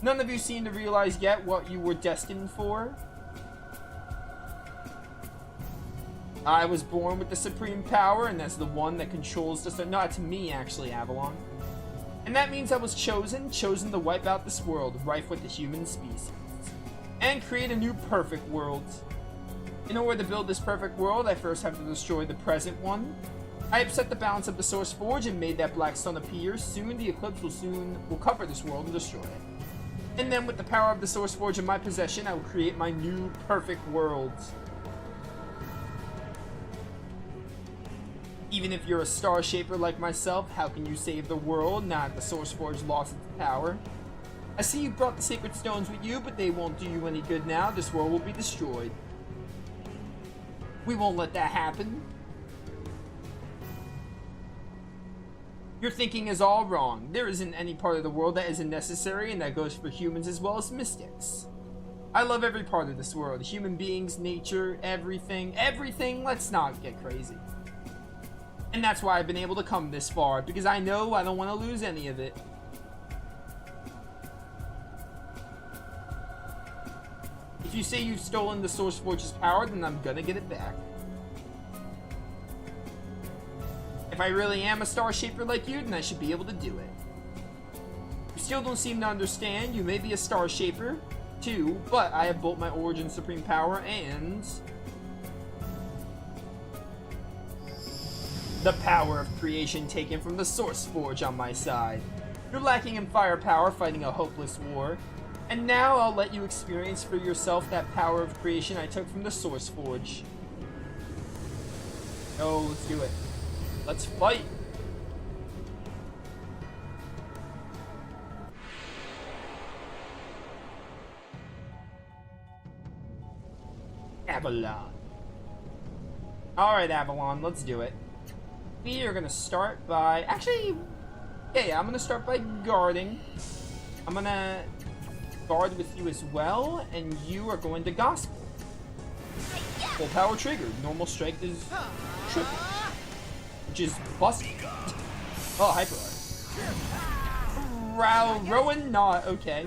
None of you seem to realize yet what you were destined for. I was born with the supreme power, and that's the one that controls the... No, it's me, actually, Avalon. And that means I was chosen to wipe out this world, rife with the human species. And create a new perfect world. In order to build this perfect world, I first have to destroy the present one. I upset the balance of the Source Forge and made that black sun appear. Soon, the eclipse will cover this world and destroy it. And then, with the power of the Source Forge in my possession, I will create my new perfect world. Even if you're a star shaper like myself, how can you save the world now that the Source Forge lost its power? I see you brought the sacred stones with you, but they won't do you any good now. This world will be destroyed. We won't let that happen. Your thinking is all wrong. There isn't any part of the world that isn't necessary, and that goes for humans as well as mystics. I love every part of this world. Human beings, nature, everything. Everything. Let's not get crazy. And that's why I've been able to come this far, because I know I don't want to lose any of it. If you say you've stolen the Source Forge's power, then I'm gonna get it back. If I really am a Star Shaper like you, then I should be able to do it. You still don't seem to understand. You may be a Star Shaper, too, but I have both my Origin Supreme Power and the power of creation taken from the Source Forge on my side. You're lacking in firepower fighting a hopeless war, and now I'll let you experience for yourself that power of creation I took from the Source Forge. Oh, let's do it. Let's fight! Avalon. Alright, Avalon, let's do it. We are gonna start by... Actually, yeah, I'm gonna start by guarding. I'm gonna guard with you as well, and you are going to Gospel. Full power triggered. Normal strength is triple. Which is busted. Oh, Hyper Art. Rowan not okay.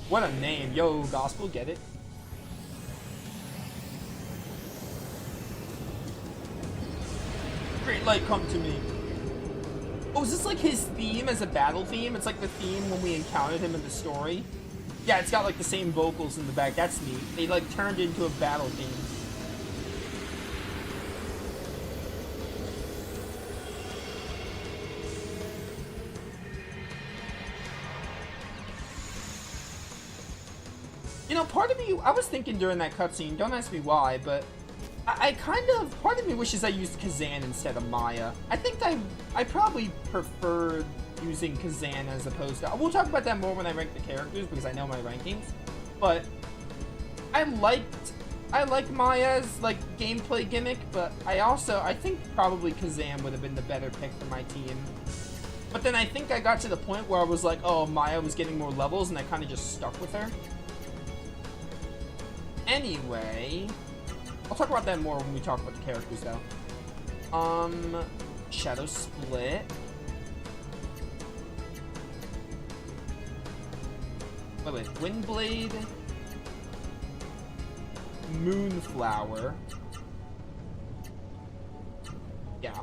What a name. Yo, Gospel, get it? Great light, come to me. Oh, is this like his theme as a battle theme? It's like the theme when we encountered him in the story. Yeah, it's got like the same vocals in the back. That's neat. They like turned into a battle theme. You know, part of me, I was thinking during that cutscene, don't ask me why, but I kind of, part of me wishes I used Kazan instead of Maya. I think I probably prefer using Kazan as opposed to, we'll talk about that more when I rank the characters because I know my rankings, but I liked Maya's like gameplay gimmick, but I think probably Kazan would have been the better pick for my team. But then I think I got to the point where I was like, oh, Maya was getting more levels and I kind of just stuck with her. Anyway, I'll talk about that more when we talk about the characters, though. Shadow Split. Wait, Windblade. Moonflower. Yeah.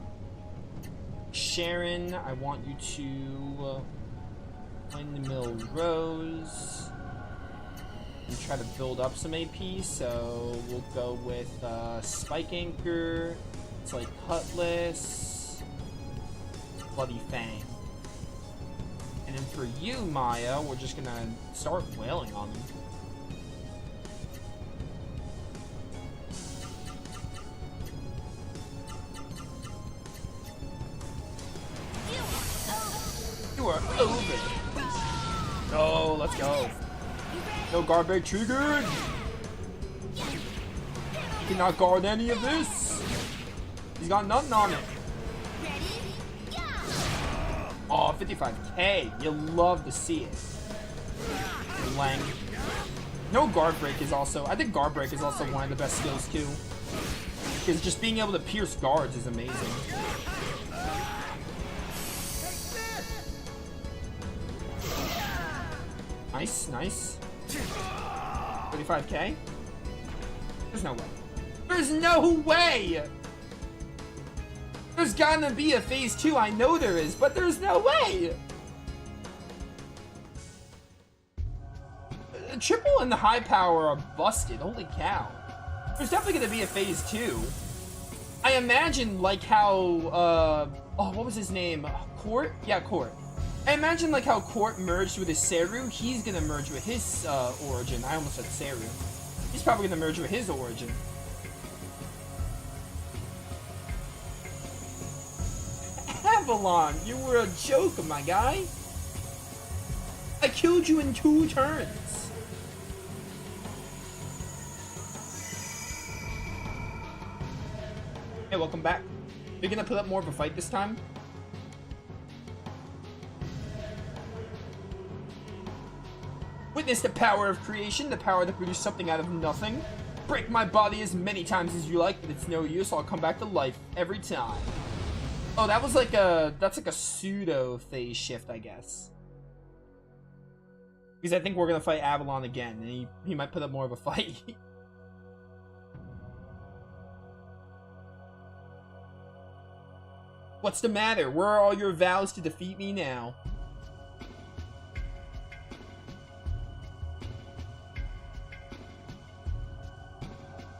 Sharon, I want you to Windmill Rose. And try to build up some AP, so we'll go with Spike Anchor, it's like Cutlass, Bloody Fang. And then for you, Maya, we're just gonna start wailing on them. You are over. Oh, let's go. No guard break triggered! He cannot guard any of this! He's got nothing on it. Oh, 55k. You love to see it. Lang. No guard break is also, I think guard break is also one of the best skills too. Because just being able to pierce guards is amazing. Nice, nice. 35k? There's no way. There's no way! There's gotta be a phase 2, I know there is, but there's no way! Triple and the high power are busted, holy cow. There's definitely gonna be a phase 2. I imagine like how, oh, what was his name? Court? Yeah, Court. I imagine like how Court merged with his Seru, he's gonna merge with his Origin. I almost said Seru. He's probably gonna merge with his Origin. Avalon, you were a joke, my guy. I killed you in 2 turns. Hey, welcome back. You're gonna put up more of a fight this time? Witness the power of creation, the power to produce something out of nothing. Break my body as many times as you like, but it's no use. I'll come back to life every time. Oh, that was like a, that's like a pseudo phase shift, I guess. Because I think we're gonna fight Avalon again, and he might put up more of a fight. What's the matter? Where are all your vows to defeat me now?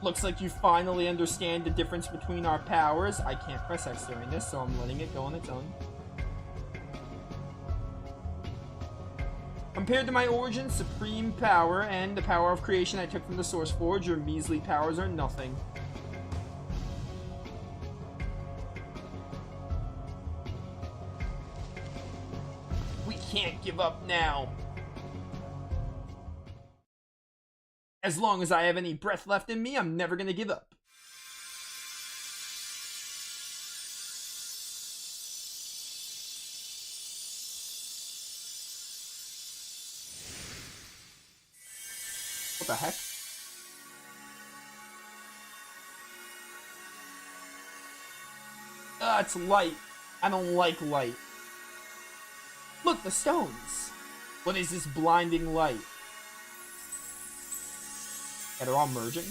Looks like you finally understand the difference between our powers. I can't press X during this, so I'm letting it go on its own. Compared to my origin, supreme power, and the power of creation I took from the Source Forge, your measly powers are nothing. We can't give up now. As long as I have any breath left in me, I'm never gonna give up. What the heck? It's light. I don't like light. Look, the stones. What is this blinding light? Yeah, they're all merging.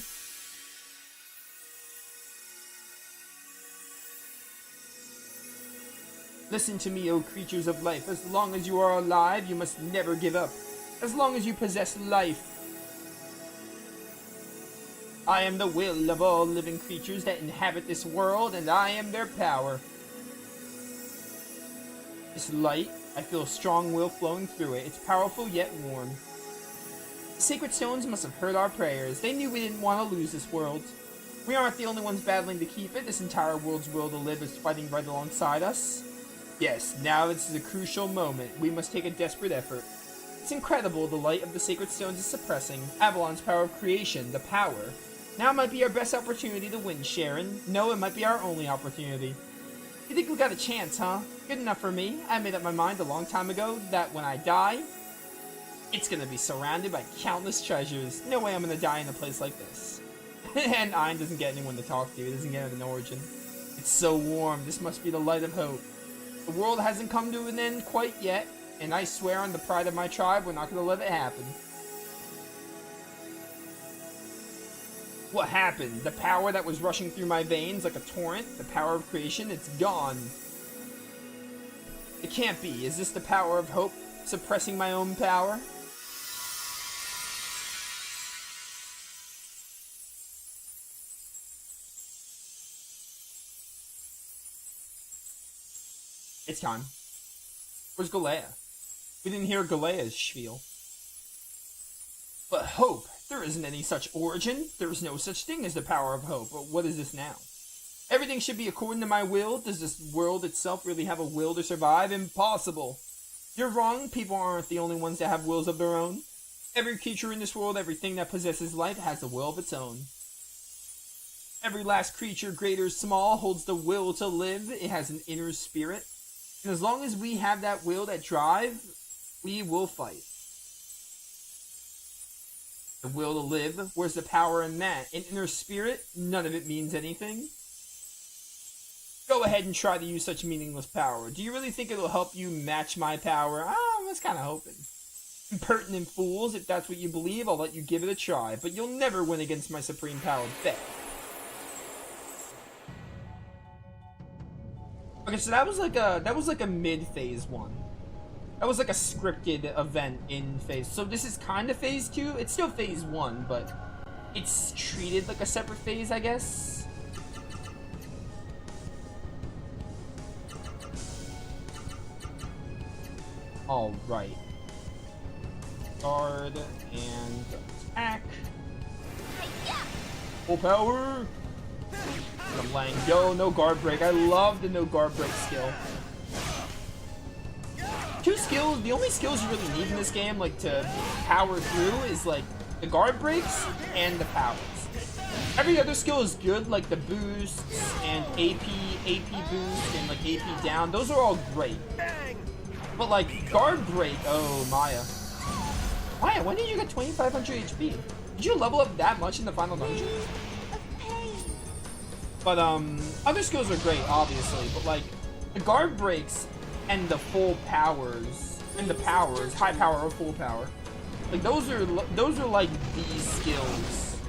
Listen to me, O creatures of life. As long as you are alive, you must never give up. As long as you possess life. I am the will of all living creatures that inhabit this world, and I am their power. This light, I feel a strong will flowing through it. It's powerful yet warm. The sacred stones must have heard our prayers. They knew we didn't want to lose this world. We aren't the only ones battling to keep it. This entire world's will to live is fighting right alongside us. Yes, now this is a crucial moment. We must take a desperate effort. It's incredible the light of the sacred stones is suppressing Avalon's power of creation, the power. Now might be our best opportunity to win, Sharon. No, it might be our only opportunity. You think we got a chance, huh? Good enough for me. I made up my mind a long time ago that when I die, it's gonna be surrounded by countless treasures. No way I'm gonna die in a place like this. And Ein doesn't get anyone to talk to. He doesn't get an origin. It's so warm. This must be the light of hope. The world hasn't come to an end quite yet, and I swear on the pride of my tribe, we're not gonna let it happen. What happened? The power that was rushing through my veins like a torrent, the power of creation, it's gone. It can't be. Is this the power of hope suppressing my own power? It's time. Where's Legaia? We didn't hear Galea's spiel. But hope. There isn't any such origin. There is no such thing as the power of hope. But what is this now? Everything should be according to my will. Does this world itself really have a will to survive? Impossible. You're wrong. People aren't the only ones that have wills of their own. Every creature in this world, everything that possesses life, has a will of its own. Every last creature, great or small, holds the will to live. It has an inner spirit. And as long as we have that will, that drive, we will fight. The will to live, where's the power in that? An inner spirit? None of it means anything. Go ahead and try to use such meaningless power. Do you really think it'll help you match my power? I was kind of hoping. Impertinent fools, if that's what you believe, I'll let you give it a try. But you'll never win against my supreme power, bet. Okay, so that was like a mid-phase one. That was like a scripted event in phase. So this is kind of phase 2. It's still phase 1, but it's treated like a separate phase, I guess. All right. Guard and attack. Full power. I'm letting go. No guard break. I love the no guard break skill. Two skills, the only skills you really need in this game, like, to power through is, like, the guard breaks and the powers. Every other skill is good, like the boosts and AP boost and, like, AP down. Those are all great. But, like, guard break, oh, Maya. Maya, when did you get 2500 HP? Did you level up that much in the final dungeon? But, other skills are great, obviously, but, like, the guard breaks and the full powers, high power or full power, Like those are like the skills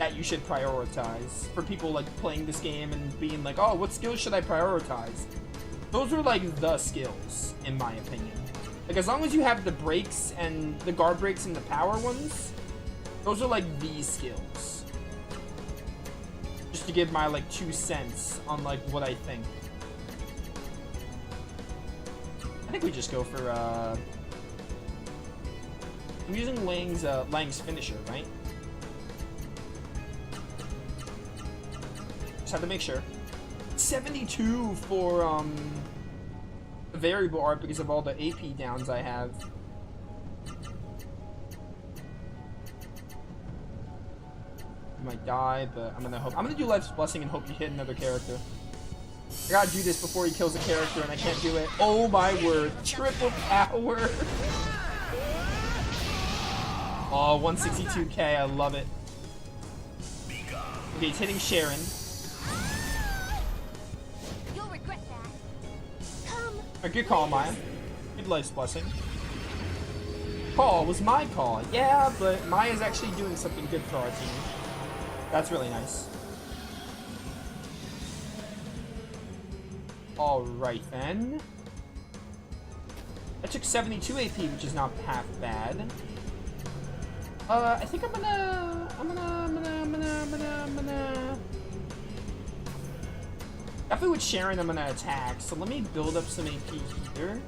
that you should prioritize for people like playing this game and being like, oh, what skills should I prioritize? Those are like the skills, in my opinion. Like as long as you have the breaks and the guard breaks and the power ones, those are like the skills. Just to give my like 2 cents on like what I think. I think we just go for I'm using Lang's finisher, right? Just have to make sure. 72 for variable art because of all the AP downs I have. You might die, but I'm gonna do Life's Blessing and hope you hit another character. I gotta do this before he kills a character and I can't do it. Oh my word. Triple power. Oh, 162k. I love it. Okay, he's hitting Sharon. You'll regret that. Come. A good call, Maya. Good Life's Blessing. Call was my call. Yeah, but Maya's actually doing something good for our team. That's really nice. Alright then. I took 72 AP, which is not half bad. I think I'm gonna definitely with Sharon I'm gonna attack, so let me build up some AP here.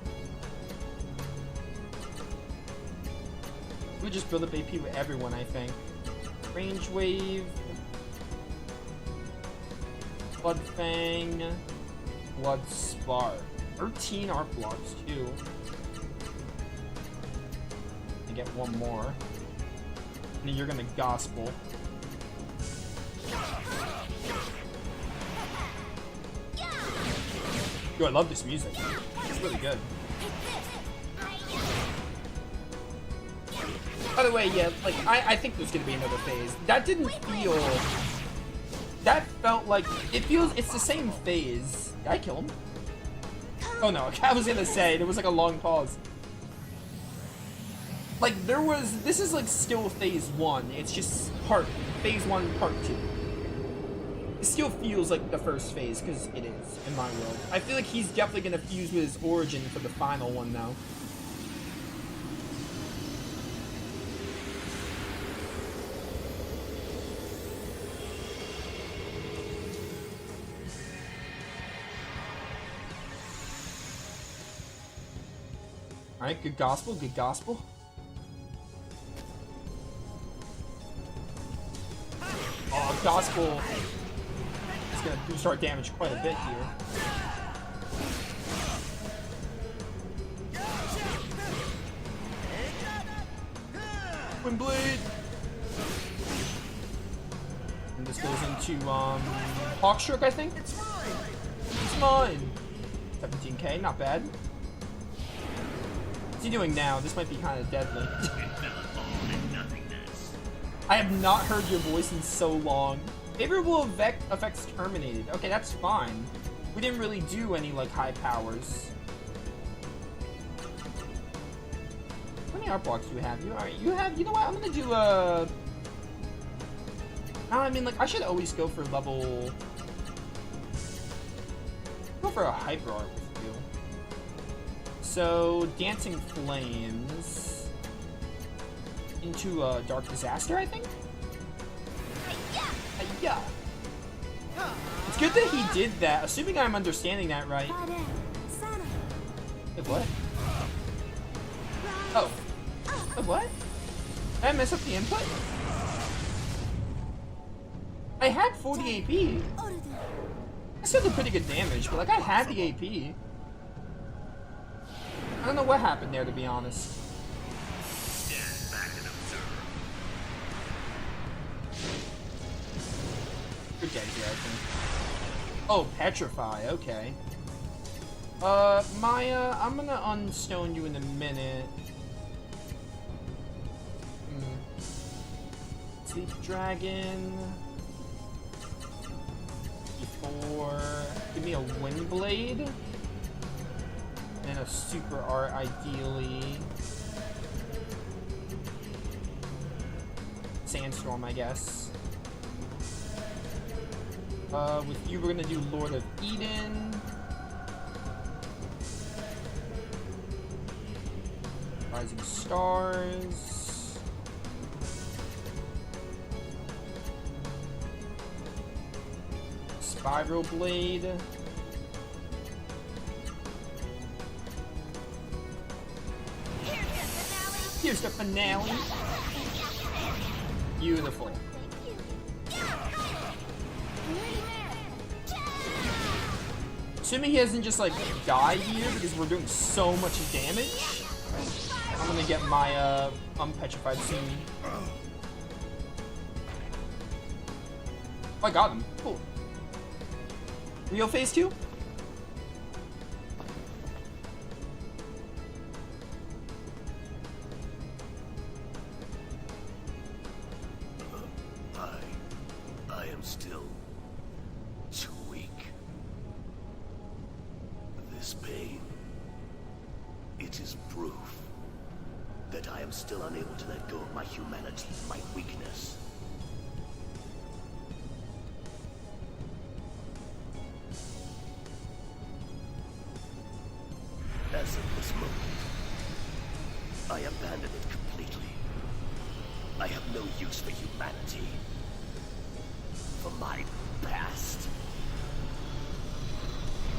We just build up AP with everyone, I think. Range Wave, Blood Fang, Blood Spark. 13 art blocks too. I get one more. And you're gonna gospel. Yo, I love this music. It's really good. By the way, yeah, like I think there's gonna be another phase. That didn't feel. That felt like it's the same phase. Did I kill him? Oh no, I was gonna say there was like a long pause. Like this is like still phase 1. It's just phase 1 part 2. It still feels like the first phase because it is in my world. I feel like he's definitely gonna fuse with his origin for the final one now. Alright, good gospel, good gospel. Oh, gospel is gonna boost our damage quite a bit here. Windblade! And this goes into, Hawkstroke, I think? It's mine! 17k, not bad. What's he doing now? This might be kind of deadly. I have not heard your voice in so long. Favorable effects terminated. Okay, that's fine. We didn't really do any, like, high powers. How many art blocks do you have? You know what? I'm gonna do, I mean, like, I should always go for level... Go for a hyper art with you. So, Dancing Flames... into Dark Disaster, I think? Yeah. It's good that he did that, assuming I'm understanding that right. Wait, what? Oh. Wait, what? Did I mess up the input? I had 40 AP. I still did pretty good damage, but like I had the AP. I don't know what happened there, to be honest. Good guy here, I think. Oh, Petrify, okay. Maya, I'm gonna unstone you in a minute. Sleep Dragon. Before... Give me a Windblade. And a Super Art, ideally. Sandstorm, I guess. With you, we're gonna do Lord of Eden. Rising Stars. Spiral Blade. Here's the finale. Beautiful. Assuming he doesn't just like die here because we're doing so much damage, I'm gonna get my unpetrified soon. Oh, I got him. Cool. Real phase 2? I am still too weak. This pain, it is proof that I am still unable to let go of my humanity, my weakness. As of this moment, I abandon it completely. I have no use for humanity. For my past.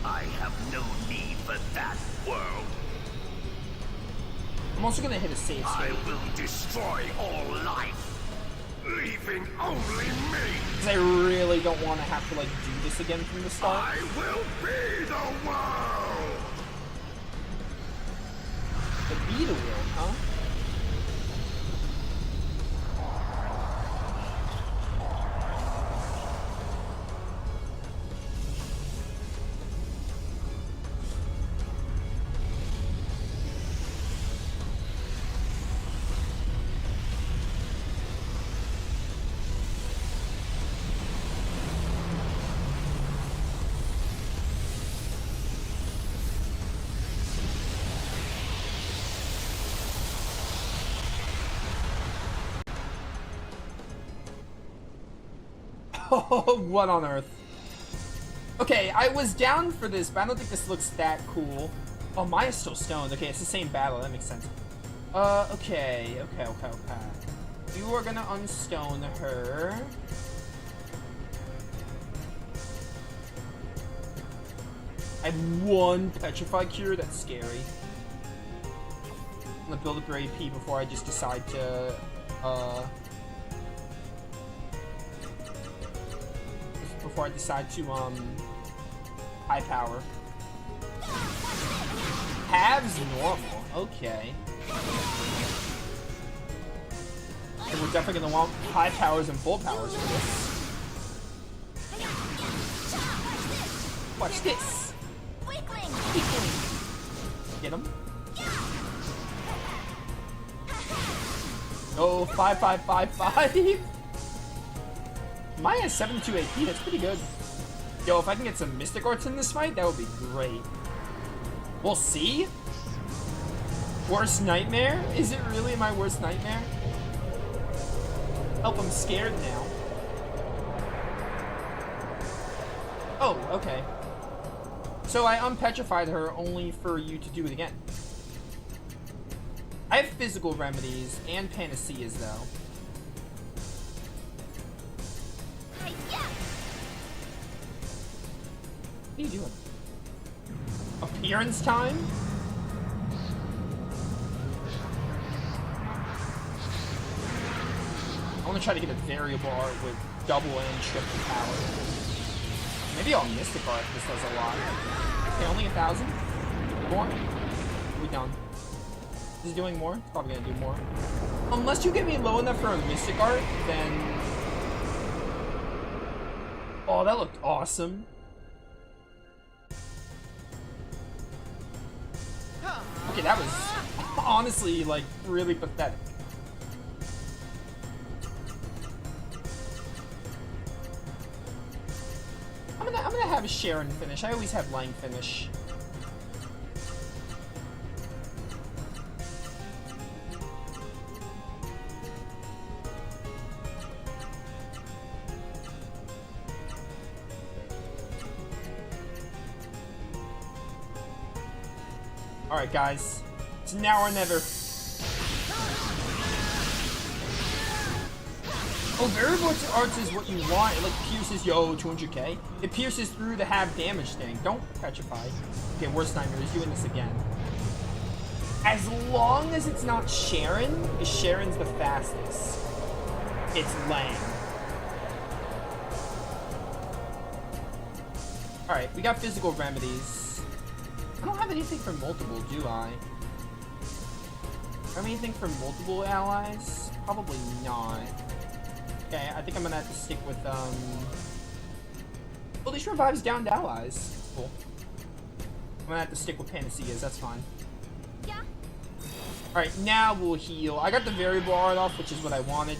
I have no need for that world. I'm also gonna hit a save I state. will destroy all life, leaving only me. Because I really don't want to have to like do this again from the start. I will be the world. The Beta World, huh? Oh, what on earth? Okay, I was down for this, but I don't think this looks that cool. Oh, Maya's still stoned. Okay, it's the same battle. That makes sense. Okay. You are gonna unstone her. I have one Petrified Cure. That's scary. I'm gonna build up your AP before I just decide to, before I decide to, high power. Halves normal, okay. So we're definitely gonna want high powers and full powers for this. Watch this! Weakling! Get him. Oh, 5. Maya has 72 AP, that's pretty good. Yo, if I can get some Mystic Arts in this fight, that would be great. We'll see. Worst nightmare? Is it really my worst nightmare? Help, I'm scared now. Oh, okay. So I unpetrified her only for you to do it again. I have physical remedies and panaceas though. What are you doing? Appearance time? I want to try to get a variable art with double and triple power. Maybe I'll Mystic Art if this does a lot. Okay, only 1,000? More? Are we done? Is it doing more? It's probably gonna do more. Unless you get me low enough for a Mystic Art, then... Oh, that looked awesome. Okay, that was honestly, like, really pathetic. I'm gonna have Sharon finish. I always have Lang finish. Alright, guys. It's now or never. Oh, variable arts is what you want. It like pierces, 200k. It pierces through the half damage thing. Don't petrify. Okay, worst nightmare is doing this again. As long as it's not Sharon, because Sharon's the fastest. It's Lang. Alright, we got physical remedies. I don't have anything for multiple, do I? Have anything for multiple allies? Probably not. Okay, I think I'm gonna have to stick with, well, this revives downed allies. Cool. I'm gonna have to stick with Panaceas, that's fine. Yeah. Alright, now we'll heal. I got the variable art off, which is what I wanted.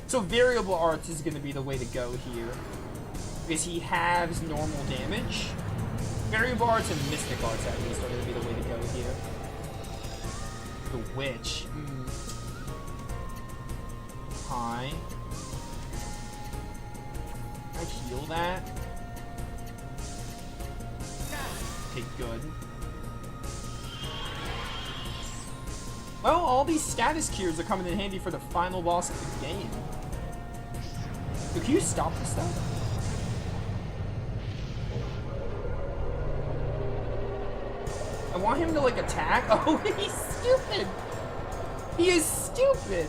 So variable arts is gonna be the way to go here. Because he halves normal damage. Variable arts and mystic arts at least are gonna be the way to go here. The witch. Hi. Can I heal that? Okay, good. Well, all these status cures are coming in handy for the final boss of the game. So can you stop this stuff? I want him to, like, attack. Oh, he's stupid! He is stupid!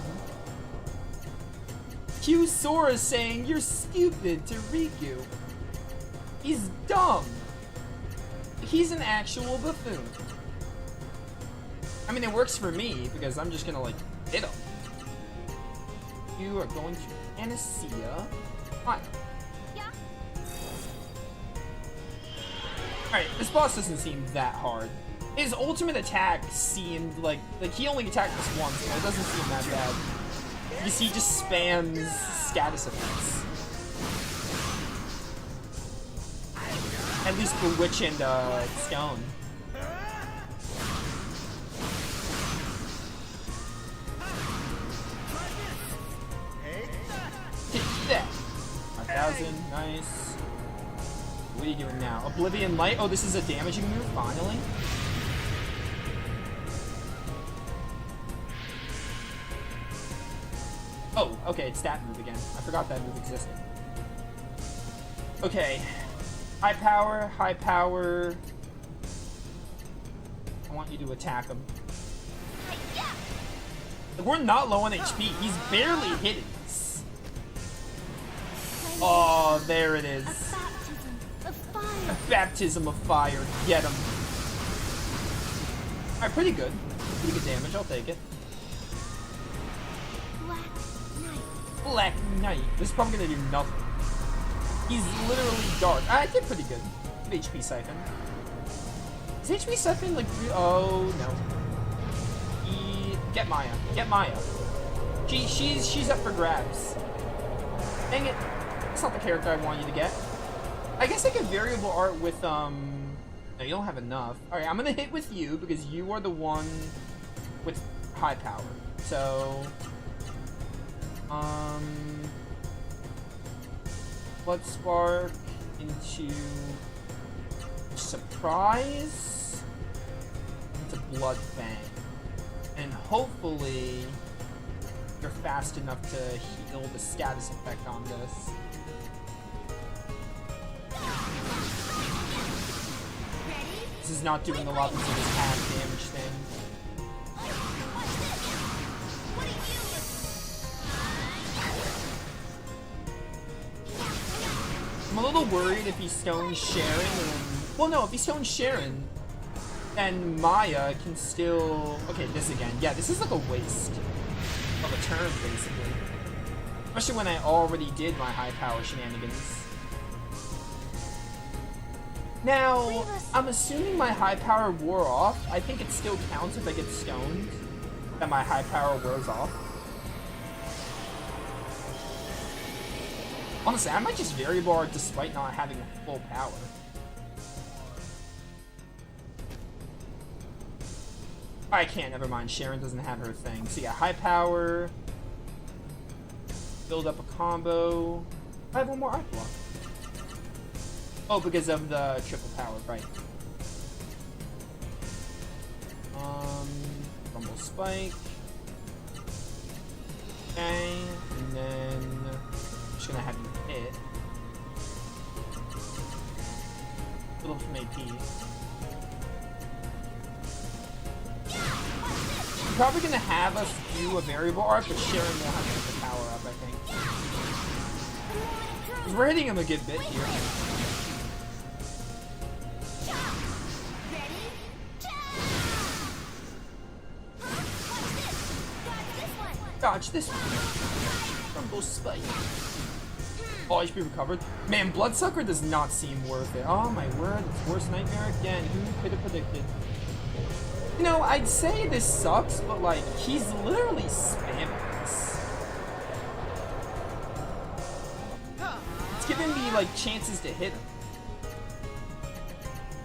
Q Sora is saying, "You're stupid," to Riku. He's dumb. He's an actual buffoon. I mean, it works for me, because I'm just gonna, like, hit him. You are going to Panacea. Fine. Yeah. Alright, this boss doesn't seem that hard. His ultimate attack seemed like he only attacked this once, so it doesn't seem that bad. You see, he just spams status effects. At least Bewitch and Stone. Take that! 1,000, nice. What are you doing now? Oblivion Light? Oh, this is a damaging move, finally? Oh, okay, it's that move again. I forgot that move existed. Okay. High power, high power. I want you to attack him. Like, we're not low on HP. He's barely hitting us. Oh, there it is. A baptism of fire. Get him. Alright, pretty good. Pretty good damage. I'll take it. Black Knight. This is probably gonna do nothing. He's literally dark. I did pretty good. Good HP Siphon. Is HP Siphon like... Oh, no. Get Maya. Get Maya. She's up for grabs. Dang it. That's not the character I want you to get. I guess I could variable art with, No, you don't have enough. Alright, I'm gonna hit with you because you are the one with high power. So... Blood Spark into Surprise into Blood Fang. And hopefully you're fast enough to heal the status effect on this. This is not doing a lot because of this half damage thing. I'm a little worried if he stones Sharon and... Well, no, if he stones Sharon, then Maya can still... Okay, this again. Yeah, this is like a waste of a turn, basically. Especially when I already did my high power shenanigans. Now, I'm assuming my high power wore off. I think it still counts if I get stoned, that my high power wears off. Honestly, I might just variable art despite not having full power. I can't, never mind. Sharon doesn't have her thing. So yeah, high power. Build up a combo. I have one more art block. Oh, because of the triple power, right. Rumble Spike. Okay, and then I'm just gonna have you hit. Fill up some AP. I'm probably gonna have us do a variable art, but Sharon will have to get the power up, I think. 'Cause we're hitting him a good bit here. Dodge this one. Rumble Spike. Oh, HP recovered. Man, Bloodsucker does not seem worth it. Oh my word, it's worst nightmare again. Who could have predicted? You know, I'd say this sucks, but like, he's literally spamming this. It's giving me like chances to hit him.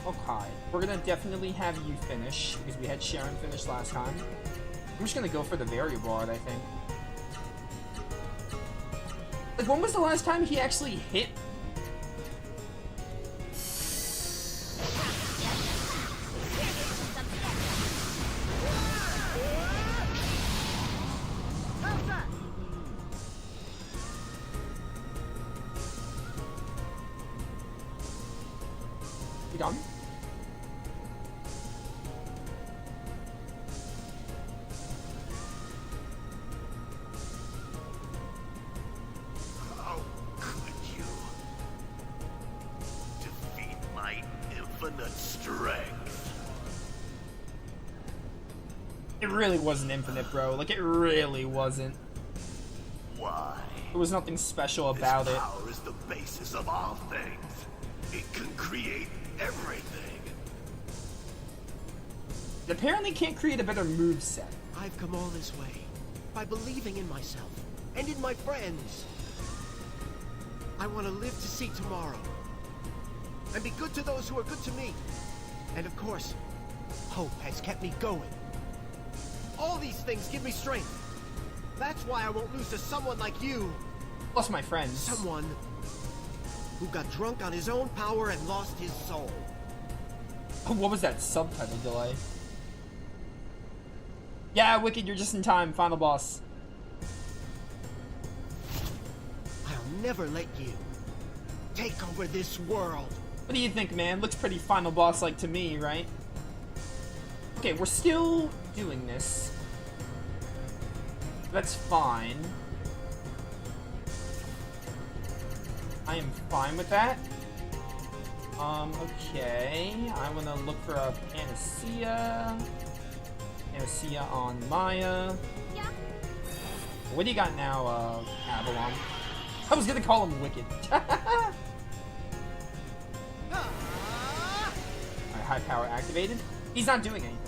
Okay, we're gonna definitely have you finish, because we had Sharon finish last time. I'm just gonna go for the variable art, I think. Like, when was the last time he actually hit? You done? How could you defeat my infinite strength? It really wasn't infinite, bro. Like, it really wasn't. Why? There was nothing special about This it. power is the basis of all things. It can create everything. It apparently can't create a better moveset. I've come all this way by believing in myself and in my friends. I want to live to see tomorrow and be good to those who are good to me. And of course, hope has kept me going. All these things give me strength. That's why I won't lose to someone like you. Plus my friends. Someone who got drunk on his own power and lost his soul. What was that subtitle delay? Yeah, Wicked, you're just in time. Final boss. I'll never let you take over this world. What do you think, man? Looks pretty final boss-like to me, right? Okay, we're still doing this. That's fine. I am fine with that. Okay. I want to look for a Panacea. Panacea on Maya. Yeah. What do you got now, Avalon? I was gonna call him Wicked. Alright, high power activated. He's not doing anything.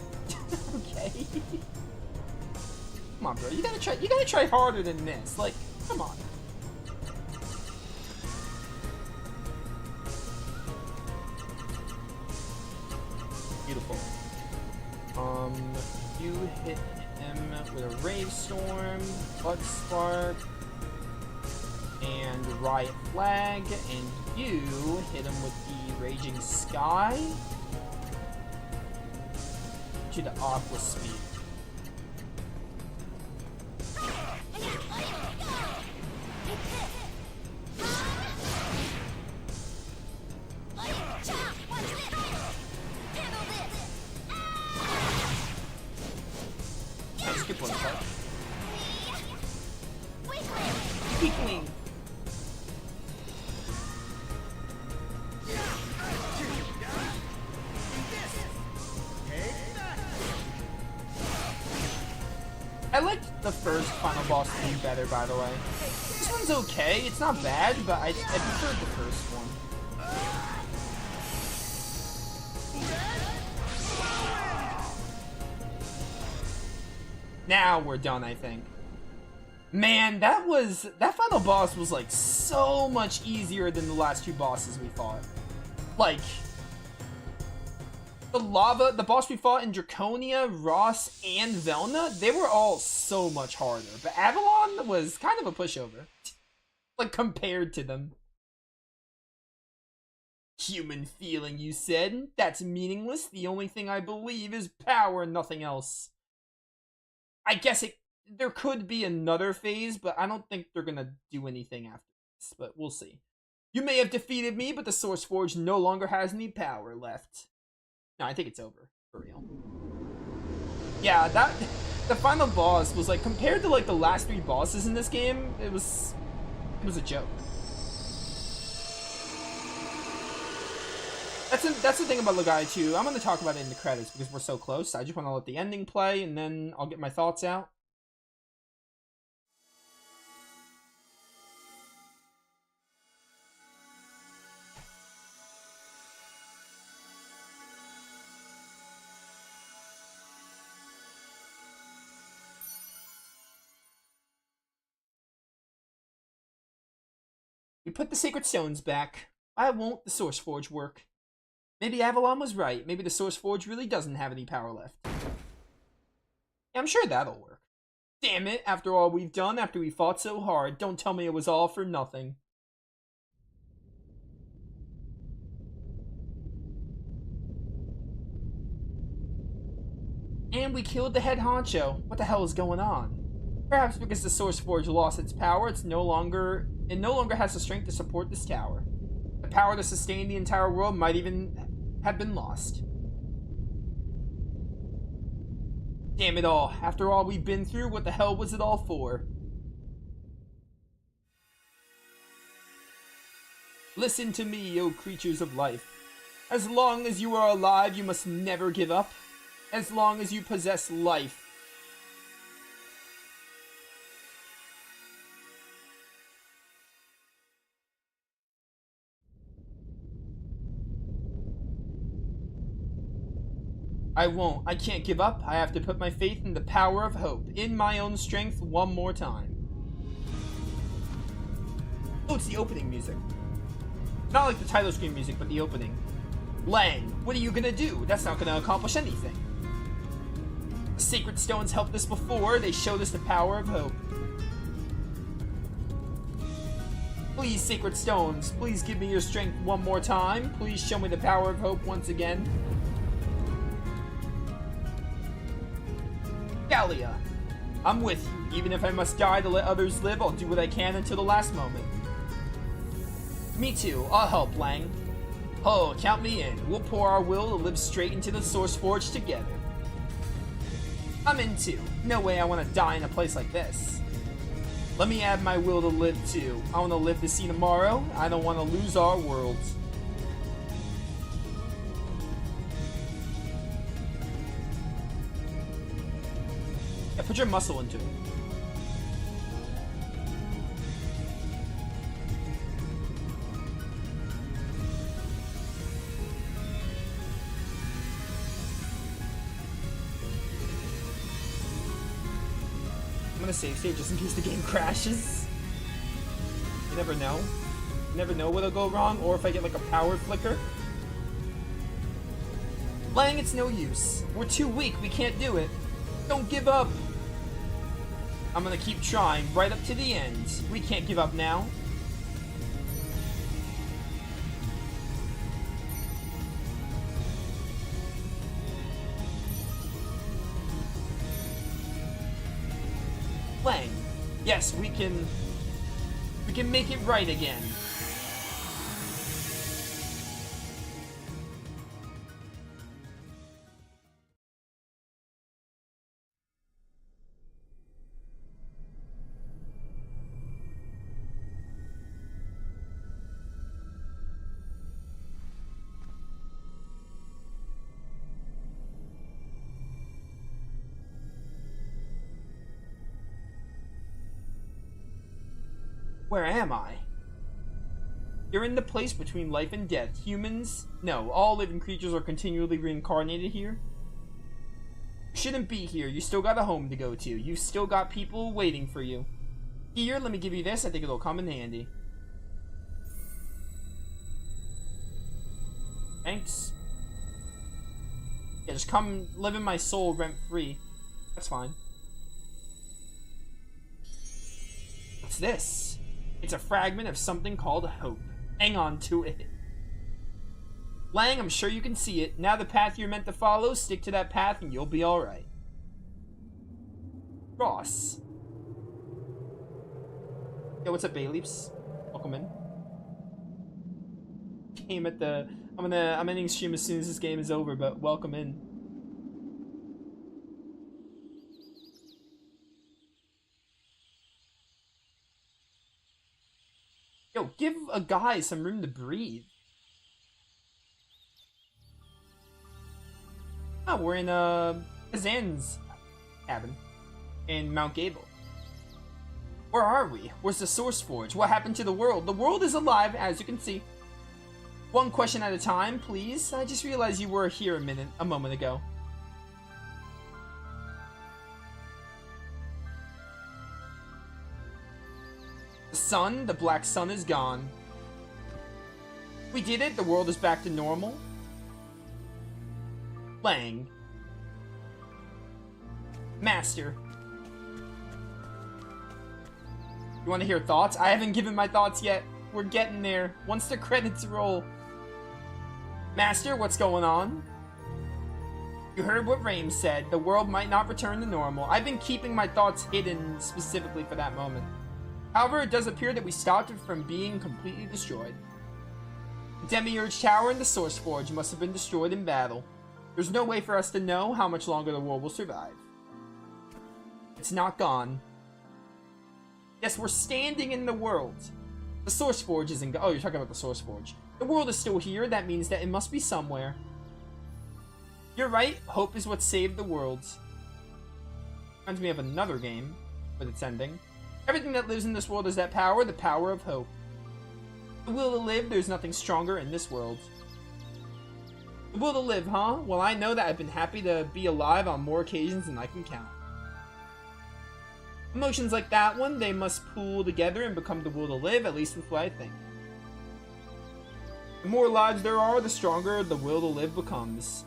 Okay. Come on, bro. You gotta try harder than this. Like, come on. Beautiful. You hit him with a Rave Storm, Blood Spark, and Riot Flag, and you hit him with the Raging Sky to the Aqua Speed. Skip one part. Weakling. I liked the first final boss theme better, by the way. This one's okay. It's not bad, but I preferred the first one. Now we're done, I think. Man, that final boss was like so much easier than the last two bosses we fought. Like, the boss we fought in Draconia, Ross, and Velna, they were all so much harder. But Avalon was kind of a pushover. Like, compared to them. Human feeling, you said? That's meaningless. The only thing I believe is power and nothing else. I guess there could be another phase, but I don't think they're gonna do anything after this, but we'll see. You may have defeated me, but the Source Forge no longer has any power left. No, I think it's over, for real. Yeah, the final boss was like, compared to like the last 3 bosses in this game, it was a joke. That's the thing about Legaia 2. I'm going to talk about it in the credits because we're so close. I just want to let the ending play and then I'll get my thoughts out. We put the sacred stones back. Why won't the Source Forge work? Maybe Avalon was right. Maybe the Source Forge really doesn't have any power left. Yeah, I'm sure that'll work. Damn it, after all we've done, after we fought so hard, don't tell me it was all for nothing. And we killed the head honcho. What the hell is going on? Perhaps because the Source Forge lost its power, it no longer has the strength to support this tower. The power to sustain the entire world might even have been lost. Damn it all. After all we've been through, what the hell was it all for? Listen to me, O creatures of life. As long as you are alive, you must never give up. As long as you possess life. I won't. I can't give up. I have to put my faith in the power of hope, in my own strength one more time. Oh, it's the opening music. Not like the title screen music, but the opening. Lang, what are you gonna do? That's not gonna accomplish anything. The sacred stones helped us before. They showed us the power of hope. Please, sacred stones, please give me your strength one more time. Please show me the power of hope once again. Legaia, I'm with you. Even if I must die to let others live, I'll do what I can until the last moment. Me too. I'll help, Lang. Oh, count me in. We'll pour our will to live straight into the Source Forge together. I'm in too. No way I want to die in a place like this. Let me add my will to live too. I want to live to see tomorrow. I don't want to lose our worlds. Yeah, put your muscle into it. I'm gonna save state just in case the game crashes. You never know. You never know what'll go wrong, or if I get like a power flicker. Lang, it's no use. We're too weak, we can't do it. Don't give up. I'm gonna keep trying right up to the end. We can't give up now. Lang, yes, we can make it right again. Where am I? You're in the place between life and death. Humans? No, all living creatures are continually reincarnated here. You shouldn't be here. You still got a home to go to. You still got people waiting for you. Here, let me give you this. I think it'll come in handy. Thanks. Yeah, just come live in my soul rent-free. That's fine. What's this? It's a fragment of something called hope. Hang on to it. Lang, I'm sure you can see it. Now the path you're meant to follow, stick to that path and you'll be alright. Ross. Yo, what's up, Bayleaps? Welcome in. Game at the... I'm ending stream as soon as this game is over, but welcome in. Yo, give a guy some room to breathe. Oh, we're in Kazan's cabin in Mount Gable. Where are we? Where's the Source Forge? What happened to the world? The world is alive, as you can see. One question at a time, please. I just realized you were here a moment ago. The sun, the black sun, is gone. We did it. The world is back to normal. Lang. Master. You want to hear thoughts? I haven't given my thoughts yet. We're getting there. Once the credits roll. Master, what's going on? You heard what Raim said. The world might not return to normal. I've been keeping my thoughts hidden specifically for that moment. However, it does appear that we stopped it from being completely destroyed. The Demiurge Tower and the Source Forge must have been destroyed in battle. There's no way for us to know how much longer the world will survive. It's not gone. Yes, we're standing in the world. The Source Forge isn't gone. Oh, you're talking about the Source Forge. The world is still here. That means that it must be somewhere. You're right. Hope is what saved the world. Reminds me of another game with its ending. Everything that lives in this world is that power, the power of hope. The will to live, there's nothing stronger in this world. The will to live, huh? Well, I know that I've been happy to be alive on more occasions than I can count. Emotions like that one, they must pool together and become the will to live, at least with what I think. The more lives there are, the stronger the will to live becomes.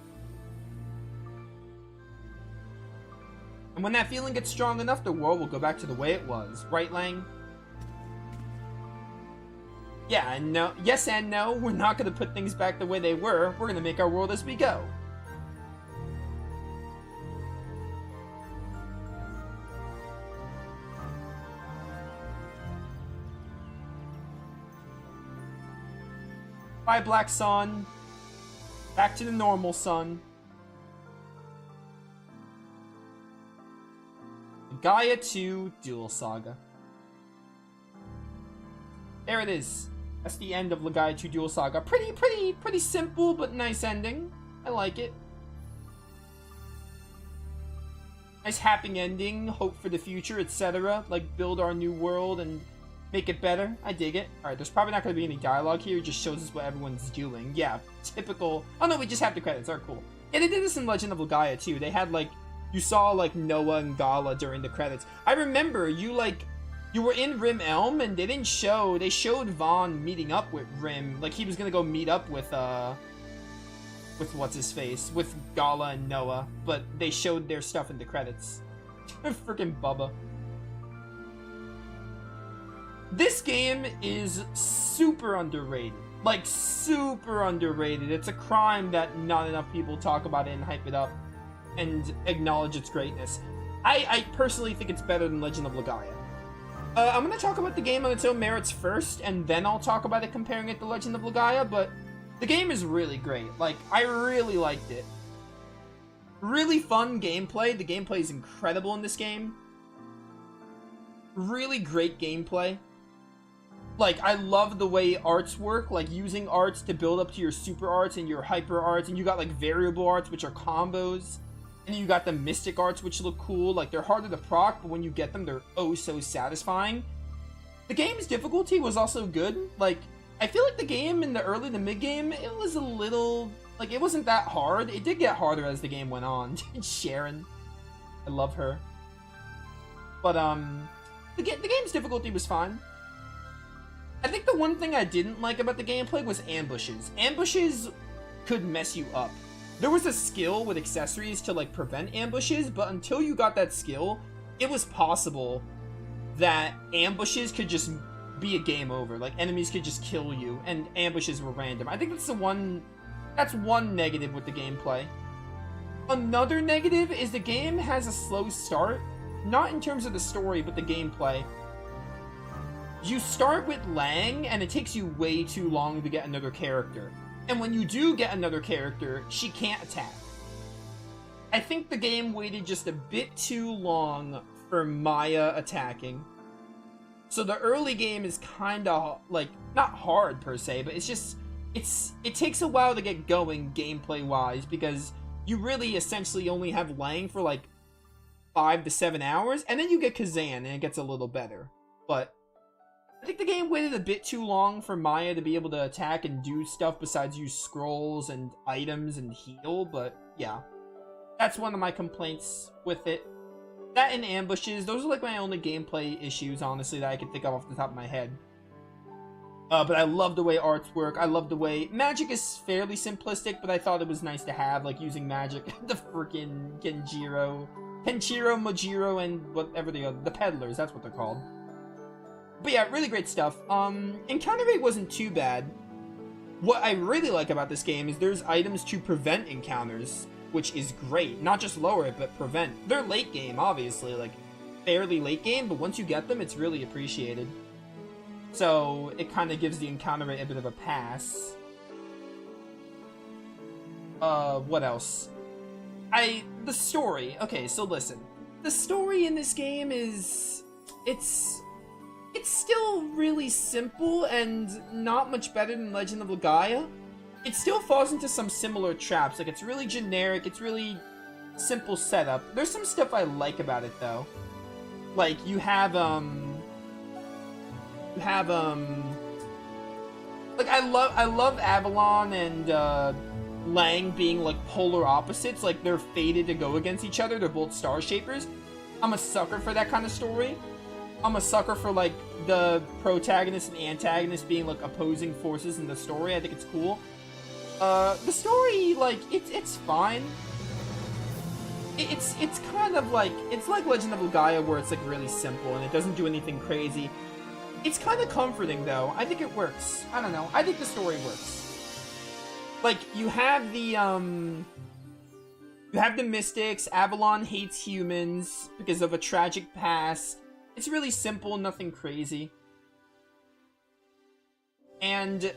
And when that feeling gets strong enough, the world will go back to the way it was. Right, Lang? Yeah, and no. Yes and no. We're not going to put things back the way they were. We're going to make our world as we go. Bye, Black Sun. Back to the normal sun. Legaia 2 Duel Saga. There it is. That's the end of Legaia 2 Duel Saga. Pretty simple, but nice ending. I like it. Nice happy ending, hope for the future, etc. Like, build our new world and make it better. I dig it. Alright, there's probably not going to be any dialogue here. It just shows us what everyone's doing. Yeah, typical. Oh no, we just have the credits. Alright, cool. Yeah, they did this in Legend of Legaia too. They had, like, you saw, like, Noah and Gala during the credits. I remember you were in Rim Elm and they didn't show, they showed Vaughn meeting up with Rim. Like, he was gonna go meet up with what's-his-face? With Gala and Noah. But they showed their stuff in the credits. Freaking Bubba. This game is super underrated. Like, super underrated. It's a crime that not enough people talk about it and hype it up and acknowledge its greatness. I personally think it's better than Legend of Legaia. I'm going to talk about the game on its own merits first, and then I'll talk about it comparing it to Legend of Legaia, but the game is really great. Like, I really liked it. Really fun gameplay. The gameplay is incredible in this game. Really great gameplay. Like, I love the way arts work, like using arts to build up to your super arts and your hyper arts, and you got like variable arts, which are combos, and you got the mystic arts, which look cool. Like, they're harder to proc, but when you get them, they're oh so satisfying. The game's difficulty was also good. Like, I feel like the game in the early to mid game, it was a little, like, it wasn't that hard. It did get harder as the game went on. Sharon, I love her. But the game's difficulty was fine. I think the one thing I didn't like about the gameplay was ambushes. Ambushes could mess you up. There was a skill with accessories to, like, prevent ambushes, but until you got that skill, it was possible that ambushes could just be a game over. Like, enemies could just kill you, and ambushes were random. I think that's That's one negative with the gameplay. Another negative is the game has a slow start, not in terms of the story, but the gameplay. You start with Lang, and it takes you way too long to get another character. And when you do get another character, she can't attack. I think the game waited just a bit too long for Maya attacking. So the early game is kinda, like, not hard per se, but it's just, it takes a while to get going gameplay-wise, because you really essentially only have Lang for, like, 5 to 7 hours, and then you get Kazan, and it gets a little better. But I think the game waited a bit too long for Maya to be able to attack and do stuff besides use scrolls and items and heal, but yeah. That's one of my complaints with it. That and ambushes, those are like my only gameplay issues, honestly, that I can think of off the top of my head. But I love the way arts work, I love the way... Magic is fairly simplistic, but I thought it was nice to have, like, using magic. The freaking Kenchiro, Mojiro, and whatever they are, the peddlers, that's what they're called. But yeah, really great stuff. Encounter rate wasn't too bad. What I really like about this game is there's items to prevent encounters, which is great. Not just lower it, but prevent. They're late game, obviously, like, fairly late game, but once you get them, it's really appreciated. So, it kind of gives the encounter rate a bit of a pass. What else? The story. Okay, so listen. The story in this game is... It's still really simple and not much better than Legend of Legaia. It still falls into some similar traps. Like, it's really generic, it's really simple setup. There's some stuff I like about it, though. Like, you have, like, I love Avalon and, Lang being, like, polar opposites. Like, they're fated to go against each other. They're both Star Shapers. I'm a sucker for that kind of story. I'm a sucker for, like, the protagonist and antagonist being, like, opposing forces in the story. I think it's cool. The story, like, it's fine. It's kind of like, it's like Legend of Legaia where it's, like, really simple and it doesn't do anything crazy. It's kind of comforting, though. I think it works. I don't know. I think the story works. Like, you have the Mystics. Avalon hates humans because of a tragic past. It's really simple, nothing crazy. And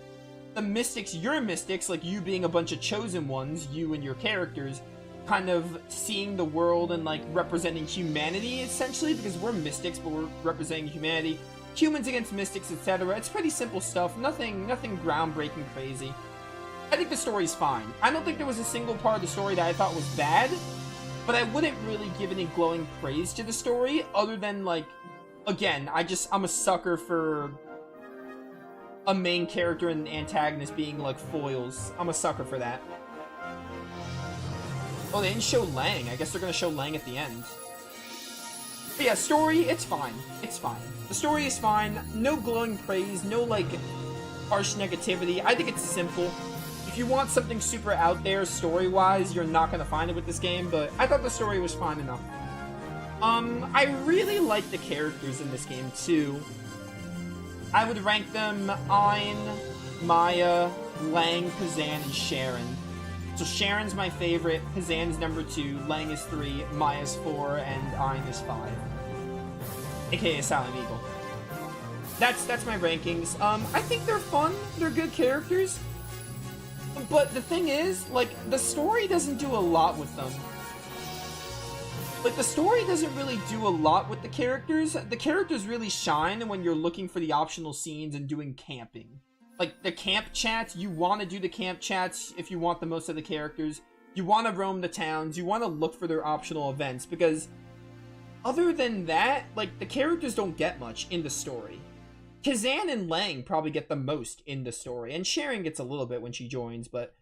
the Mystics, your Mystics, like you being a bunch of chosen ones, you and your characters, kind of seeing the world and, like, representing humanity, essentially, because we're Mystics, but we're representing humanity. Humans against Mystics, etc. It's pretty simple stuff, nothing groundbreaking crazy. I think the story's fine. I don't think there was a single part of the story that I thought was bad, but I wouldn't really give any glowing praise to the story, other than, like, again, I'm a sucker for a main character and an antagonist being, like, foils. I'm a sucker for that. Oh, they didn't show Lang. I guess they're gonna show Lang at the end. But yeah, story, it's fine. It's fine. The story is fine. No glowing praise, no, like, harsh negativity. I think it's simple. If you want something super out there story-wise, you're not gonna find it with this game, but I thought the story was fine enough. I really like the characters in this game, too. I would rank them Ayn, Maya, Lang, Kazan, and Sharon. So Sharon's my favorite, Kazan's number 2, Lang is 3, Maya's 4, and Ayn is 5. AKA Silent Eagle. That's my rankings. I think they're fun, they're good characters. But the thing is, like, the story doesn't do a lot with them. Like, the story doesn't really do a lot with the characters. The characters really shine when you're looking for the optional scenes and doing camping. Like, the camp chats, you want to do the camp chats if you want the most of the characters. You want to roam the towns, you want to look for their optional events, because other than that, like, the characters don't get much in the story. Kazan and Lang probably get the most in the story, and Sharon gets a little bit when she joins, but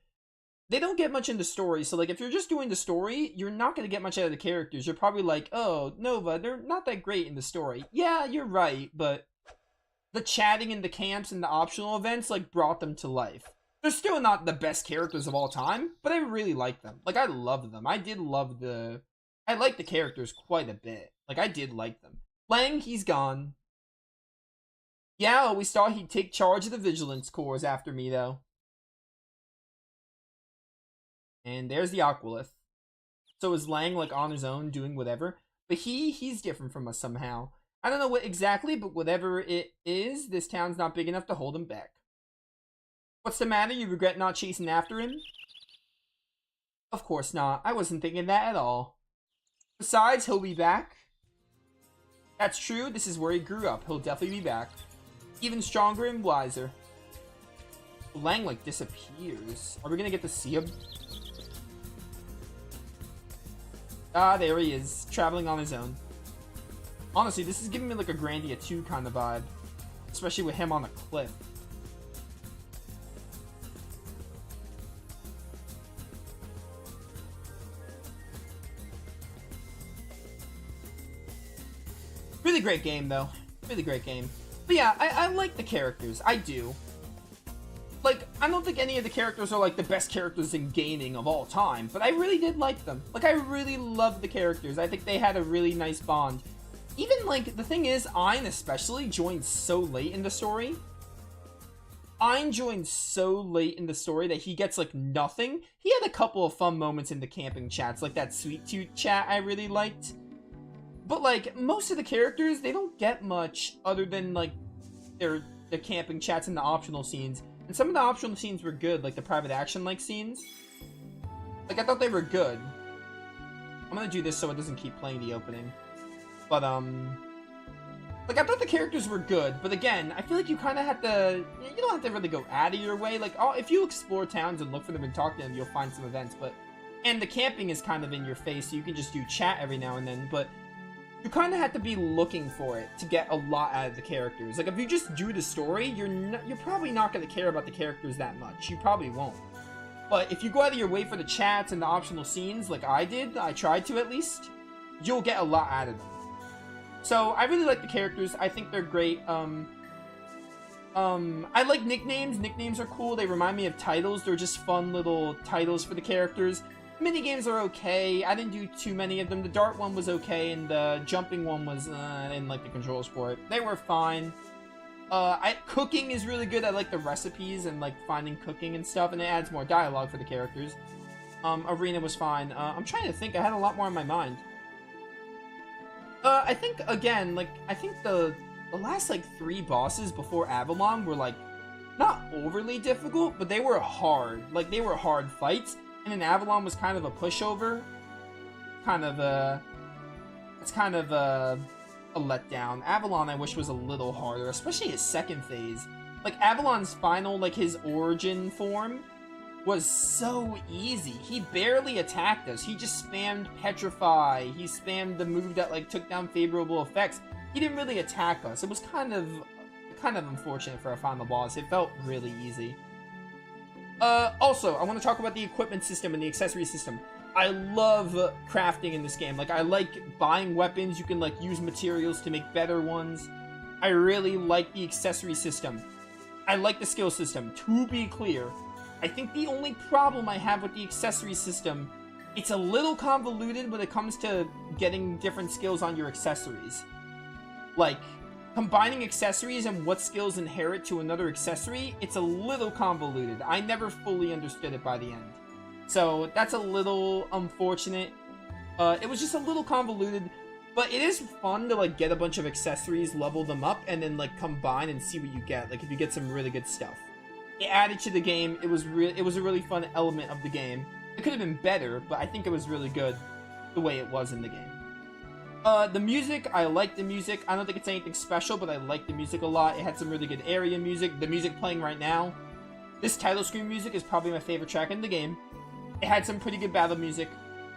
they don't get much in the story. So, like, if you're just doing the story, you're not going to get much out of the characters. You're probably like, oh, Nova, they're not that great in the story. Yeah, you're right, but the chatting in the camps and the optional events, like, brought them to life. They're still not the best characters of all time, but I really like them. Like, I love them. I like the characters quite a bit. Like, I did like them. Lang, he's gone. Yeah, I always thought he'd take charge of the Vigilance Corps after me, though. And there's the Aqualith. So is Lang, like, on his own, doing whatever? But he's different from us somehow. I don't know what exactly, but whatever it is, this town's not big enough to hold him back. What's the matter? You regret not chasing after him? Of course not. I wasn't thinking that at all. Besides, he'll be back. That's true. This is where he grew up. He'll definitely be back. Even stronger and wiser. Lang, like, disappears. Are we gonna get to see him? Ah, there he is. Traveling on his own. Honestly, this is giving me, like, a Grandia 2 kind of vibe. Especially with him on the cliff. Really great game, though. Really great game. But yeah, I like the characters. I do. Like, I don't think any of the characters are, like, the best characters in gaming of all time, but I really did like them. Like, I really loved the characters. I think they had a really nice bond. Even, like, the thing is, Ein especially joined so late in the story. Ein joined so late in the story that he gets, like, nothing. He had a couple of fun moments in the camping chats, like that Sweet Tooth chat I really liked. But, like, most of the characters, they don't get much other than, like, their camping chats and the optional scenes. And some of the optional scenes were good, like the private action-like scenes. Like, I thought they were good. I'm gonna do this so it doesn't keep playing the opening. But, like, I thought the characters were good, but again, I feel like you kind of have to, you don't have to really go out of your way. Like, oh, if you explore towns and look for them and talk to them, you'll find some events, but, and the camping is kind of in your face, so you can just do chat every now and then, but you kind of have to be looking for it to get a lot out of the characters. Like, if you just do the story, you're probably not going to care about the characters that much. You probably won't. But if you go out of your way for the chats and the optional scenes, like I did, I tried to at least, you'll get a lot out of them. So, I really like the characters. I think they're great. I like nicknames. Nicknames are cool. They remind me of titles. They're just fun little titles for the characters. Minigames are okay. I didn't do too many of them. The dart one was okay, and the jumping one was, I didn't like the controls for it. They were fine. Cooking is really good. I like the recipes and, like, finding cooking and stuff, and it adds more dialogue for the characters. Arena was fine. I'm trying to think. I had a lot more on my mind. I think, again, like, I think the last, like, 3 bosses before Avalon were, like, not overly difficult, but they were hard. Like, they were hard fights. And then Avalon was kind of a pushover. It's kind of a letdown. Avalon, I wish, was a little harder, especially his second phase. Like, Avalon's final, like, his origin form was so easy. He barely attacked us. He just spammed Petrify. He spammed the move that, like, took down favorable effects. He didn't really attack us. It was kind of unfortunate for a final boss. It felt really easy. Also, I want to talk about the equipment system and the accessory system. I love crafting in this game. Like, I like buying weapons. You can, like, use materials to make better ones. I really like the accessory system. I like the skill system. To be clear, I think the only problem I have with the accessory system, it's a little convoluted when it comes to getting different skills on your accessories. Like, combining accessories and what skills inherit to another accessory, it's a little convoluted. I never fully understood it by the end. So, that's a little unfortunate. It was just a little convoluted, but it is fun to, like, get a bunch of accessories, level them up, and then, like, combine and see what you get. Like, if you get some really good stuff. It added to the game. It was a really fun element of the game. It could have been better, but I think it was really good the way it was in the game. The music, I like the music. I don't think it's anything special, but I like the music a lot. It had some really good area music. The music playing right now, this title screen music is probably my favorite track in the game. It had some pretty good battle music.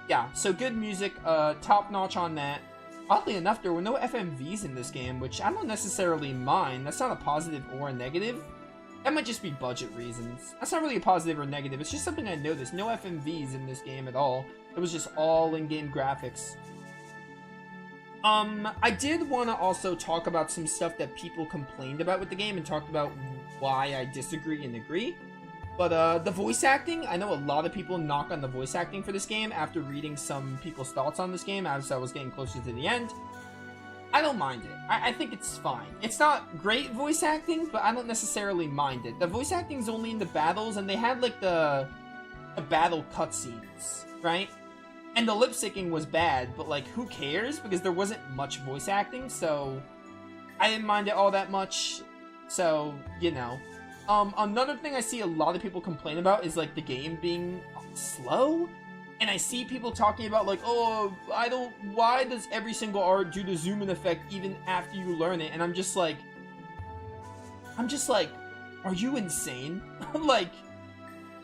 Yeah, so good music, top notch on that. Oddly enough, there were no FMVs in this game, which I don't necessarily mind. That's not a positive or a negative. That might just be budget reasons. That's not really a positive or negative. It's just something I noticed. No FMVs in this game at all. It was just all in-game graphics. I did want to also talk about some stuff that people complained about with the game and talked about why I disagree and agree. But, the voice acting, I know a lot of people knock on the voice acting for this game after reading some people's thoughts on this game as I was getting closer to the end. I don't mind it. I think it's fine. It's not great voice acting, but I don't necessarily mind it. The voice acting's only in the battles, and they had, like, the the battle cutscenes, right? And the lip syncing was bad, but like, who cares? Because there wasn't much voice acting, so I didn't mind it all that much. So, you know. Another thing I see a lot of people complain about is like the game being slow. And I see people talking about like, oh, why does every single art do the zoom in effect even after you learn it? And I'm just like, are you insane? Like,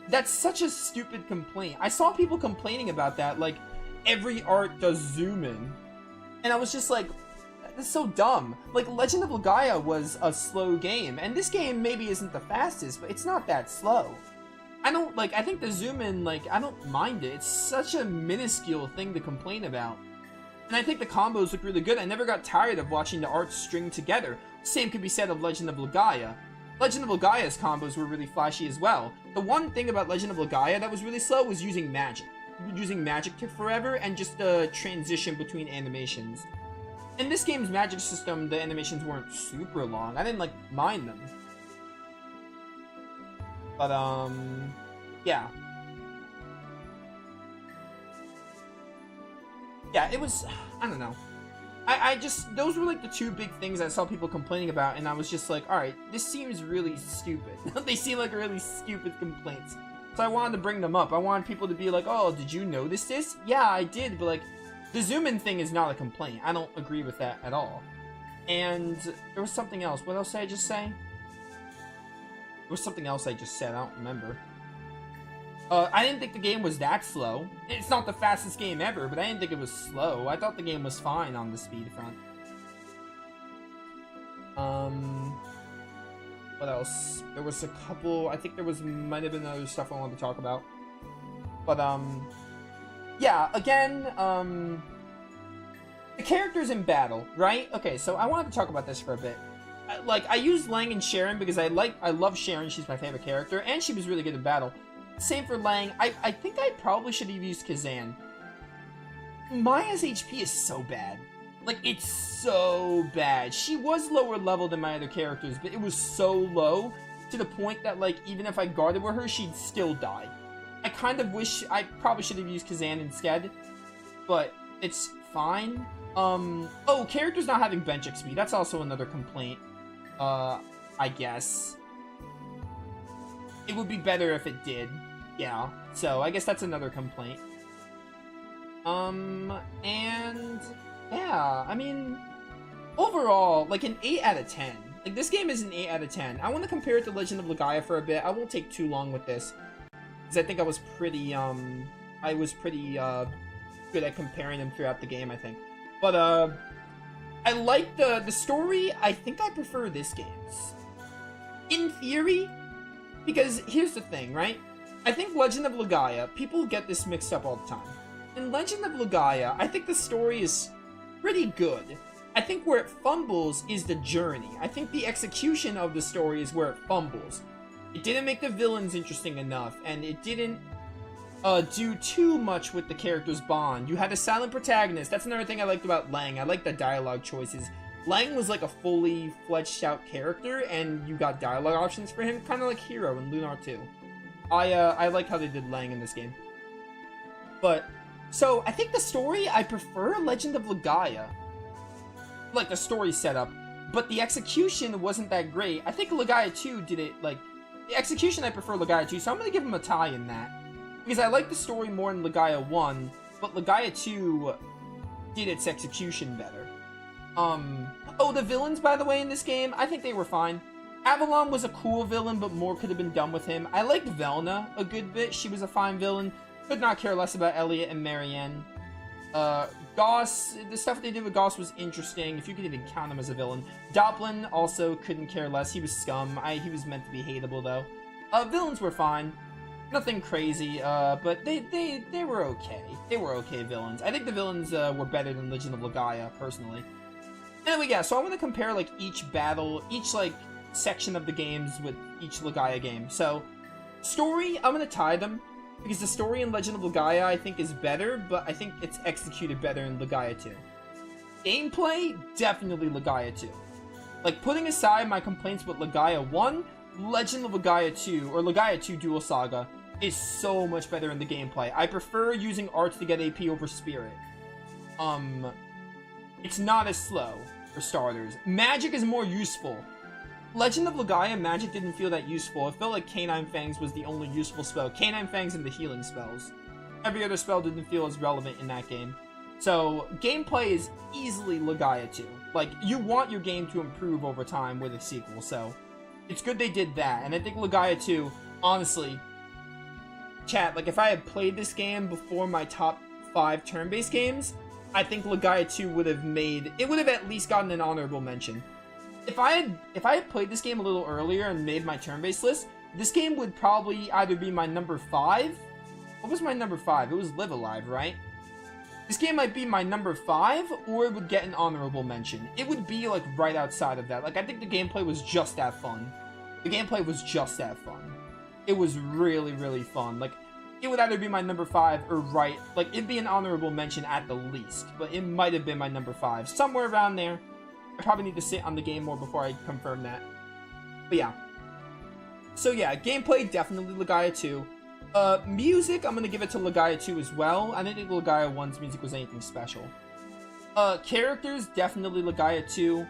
that's such a stupid complaint. I saw people complaining about that, like, every art does zoom in. And I was just like, that's so dumb. Like, Legend of Legaia was a slow game, and this game maybe isn't the fastest, but it's not that slow. I think the zoom in, like, I don't mind it. It's such a minuscule thing to complain about. And I think the combos look really good. I never got tired of watching the art string together. Same could be said of Legend of Legaia. Legend of Legaia's combos were really flashy as well. The one thing about Legend of Legaia that was really slow was using magic. Using magic took forever, and just the transition between animations. In this game's magic system, the animations weren't super long. I didn't, like, mind them. But, yeah. Yeah, it was, I don't know. Those were like the two big things I saw people complaining about, and I was just like, alright, this seems really stupid. They seem like really stupid complaints. So I wanted to bring them up. I wanted people to be like, oh, did you notice this? Yeah, I did, but like, the zoom in thing is not a complaint. I don't agree with that at all. And there was something else. What else did I just say? There was something else I just said. I don't remember. I didn't think the game was that slow. It's not the fastest game ever, but I didn't think it was slow. I thought the game was fine on the speed front. What else? There was a couple... I think might have been other stuff I wanted to talk about. But, yeah, again, the characters in battle, right? Okay, so I wanted to talk about this for a bit. I used Lang and Sharon because I love Sharon. She's my favorite character, and she was really good in battle. Same for Lang. I think I probably should have used Kazan. Maya's HP is so bad. Like, it's so bad. She was lower level than my other characters, but it was so low to the point that, like, even if I guarded with her, she'd still die. I kind of wish I probably should have used Kazan instead, but it's fine. Oh, characters not having bench XP. That's also another complaint, I guess. It would be better if it did. Yeah, so I guess that's another complaint. And yeah, I mean, overall, like an 8 out of 10. Like, this game is an 8 out of 10. I want to compare it to Legend of Legaia for a bit. I won't take too long with this, because I think I was pretty good at comparing them throughout the game, I think. But, I like the story. I think I prefer this game's. In theory, because here's the thing, right? I think Legend of Legaia, people get this mixed up all the time. In Legend of Legaia, I think the story is pretty good. I think where it fumbles is the journey. I think the execution of the story is where it fumbles. It didn't make the villains interesting enough, and it didn't do too much with the characters' bond. You had a silent protagonist. That's another thing I liked about Lang. I like the dialogue choices. Lang was like a fully fleshed out character, and you got dialogue options for him, kind of like Hero in Lunar 2. I like how they did Lang in this game. But, so, I think the story, I prefer Legend of Legaia. Like, the story setup. But the execution wasn't that great. I think Legaia 2 did it, like, the execution I prefer Legaia 2, so I'm gonna give him a tie in that. Because I like the story more in Legaia 1, but Legaia 2 did its execution better. Oh, the villains, by the way, in this game, I think they were fine. Avalon was a cool villain, but more could have been done with him. I liked Velna a good bit. She was a fine villain. Could not care less about Elliot and Marianne. Goss, the stuff they did with Goss was interesting, if you could even count him as a villain. Doplin also couldn't care less. He was scum. He was meant to be hateable, though. Villains were fine. Nothing crazy, but they were okay. They were okay villains. I think the villains were better than Legend of Legaia, personally. Anyway, yeah, so I want to compare, like, each battle, each, like, section of the games with each Legaia game. So, story, I'm going to tie them, because the story in Legend of Legaia, I think, is better, but I think it's executed better in Legaia 2. Gameplay, definitely Legaia 2. Like, putting aside my complaints with Legaia 1, Legend of Legaia 2, or Legaia 2 Duel Saga, is so much better in the gameplay. I prefer using arts to get AP over spirit. It's not as slow, for starters. Magic is more useful. Legend of Legaia, magic didn't feel that useful. It felt like Canine Fangs was the only useful spell. Canine Fangs and the healing spells. Every other spell didn't feel as relevant in that game. So, gameplay is easily Legaia 2. Like, you want your game to improve over time with a sequel, so it's good they did that. And I think Legaia 2, honestly, chat, like, if I had played this game before my top 5 turn-based games, I think Legaia 2 would have at least gotten an honorable mention. If I had played this game a little earlier and made my turn-based list, this game would probably either be my number 5. What was my number 5? It was Live Alive, right? This game might be my number 5, or it would get an honorable mention. It would be, like, right outside of that. Like, I think the gameplay was just that fun. The gameplay was just that fun. It was really, really fun. Like, it would either be my number 5 or right. Like, it'd be an honorable mention at the least. But it might have been my number 5. Somewhere around there. I probably need to sit on the game more before I confirm that. But yeah. So yeah, gameplay, definitely Legaia 2. Music, I'm gonna give it to Legaia 2 as well. I didn't think Legaia 1's music was anything special. Characters, definitely Legaia 2.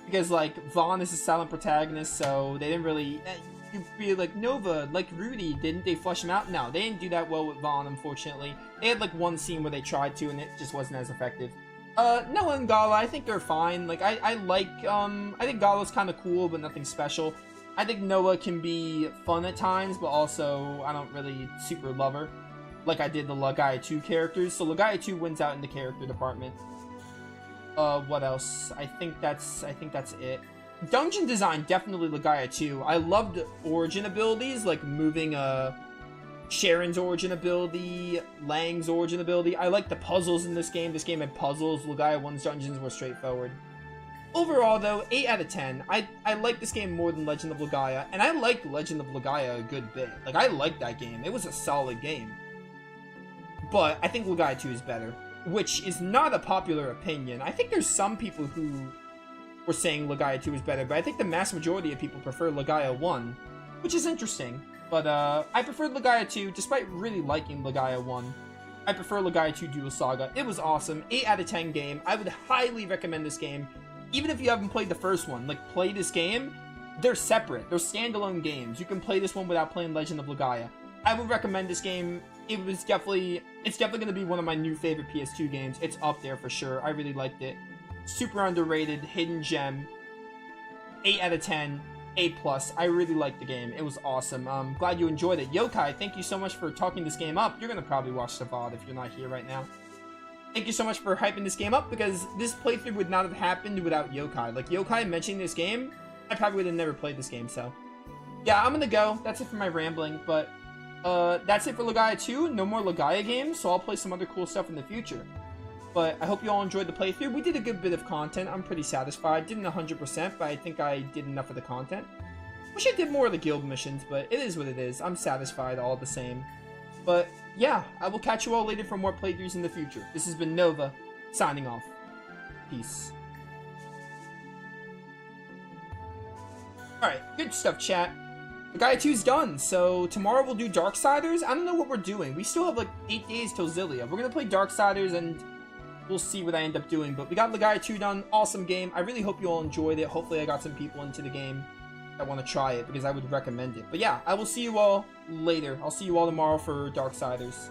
Because, like, Vaughn is a silent protagonist, so they didn't really... You'd be like, Nova, like Rudy, didn't they flesh him out? No, they didn't do that well with Vaughn, unfortunately. They had, like, one scene where they tried to, and it just wasn't as effective. Noah and Gala, I think they're fine. Like, I think Gala's kind of cool, but nothing special. I think Noah can be fun at times, but also, I don't really super love her. Like I did the Legaia 2 characters. So Legaia 2 wins out in the character department. What else? I think that's it. Dungeon design, definitely Legaia 2. I loved origin abilities, like moving, Sharon's origin ability, Lang's origin ability. I like the puzzles in this game. This game had puzzles. Legaia 1's dungeons were straightforward. Overall, though, 8 out of 10. I like this game more than Legend of Legaia, and I liked Legend of Legaia a good bit. Like, I liked that game. It was a solid game. But I think Legaia 2 is better, which is not a popular opinion. I think there's some people who were saying Legaia 2 is better, but I think the mass majority of people prefer Legaia 1, which is interesting. But I preferred Legaia 2, despite really liking Legaia 1. I prefer Legaia 2 Duel Saga. It was awesome. 8 out of 10 game. I would highly recommend this game. Even if you haven't played the first one, like, play this game. They're separate. They're standalone games. You can play this one without playing Legend of Legaia. I would recommend this game. It's definitely going to be one of my new favorite PS2 games. It's up there for sure. I really liked it. Super underrated, hidden gem. 8 out of 10. A+. I really liked the game. It was awesome. Glad you enjoyed it. Yokai, thank you so much for talking this game up. You're going to probably watch the VOD if you're not here right now. Thank you so much for hyping this game up, because this playthrough would not have happened without Yokai. Like, Yokai mentioning this game, I probably would have never played this game, so. Yeah, I'm going to go. That's it for my rambling, but that's it for Legaia 2. No more Legaia games, so I'll play some other cool stuff in the future. But I hope you all enjoyed the playthrough. We did a good bit of content. I'm pretty satisfied. Didn't 100%, but I think I did enough of the content. Wish I did more of the guild missions, but it is what it is. I'm satisfied all the same. But yeah, I will catch you all later for more playthroughs in the future. This has been Nova, signing off. Peace. Alright, good stuff, chat. Legaia 2's done, so tomorrow we'll do Darksiders. I don't know what we're doing. We still have like 8 days till Xillia. We're gonna play Darksiders and we'll see what I end up doing. But we got Legaia 2 done. Awesome game. I really hope you all enjoyed it. Hopefully I got some people into the game that want to try it, because I would recommend it. But yeah, I will see you all later. I'll see you all tomorrow for Darksiders.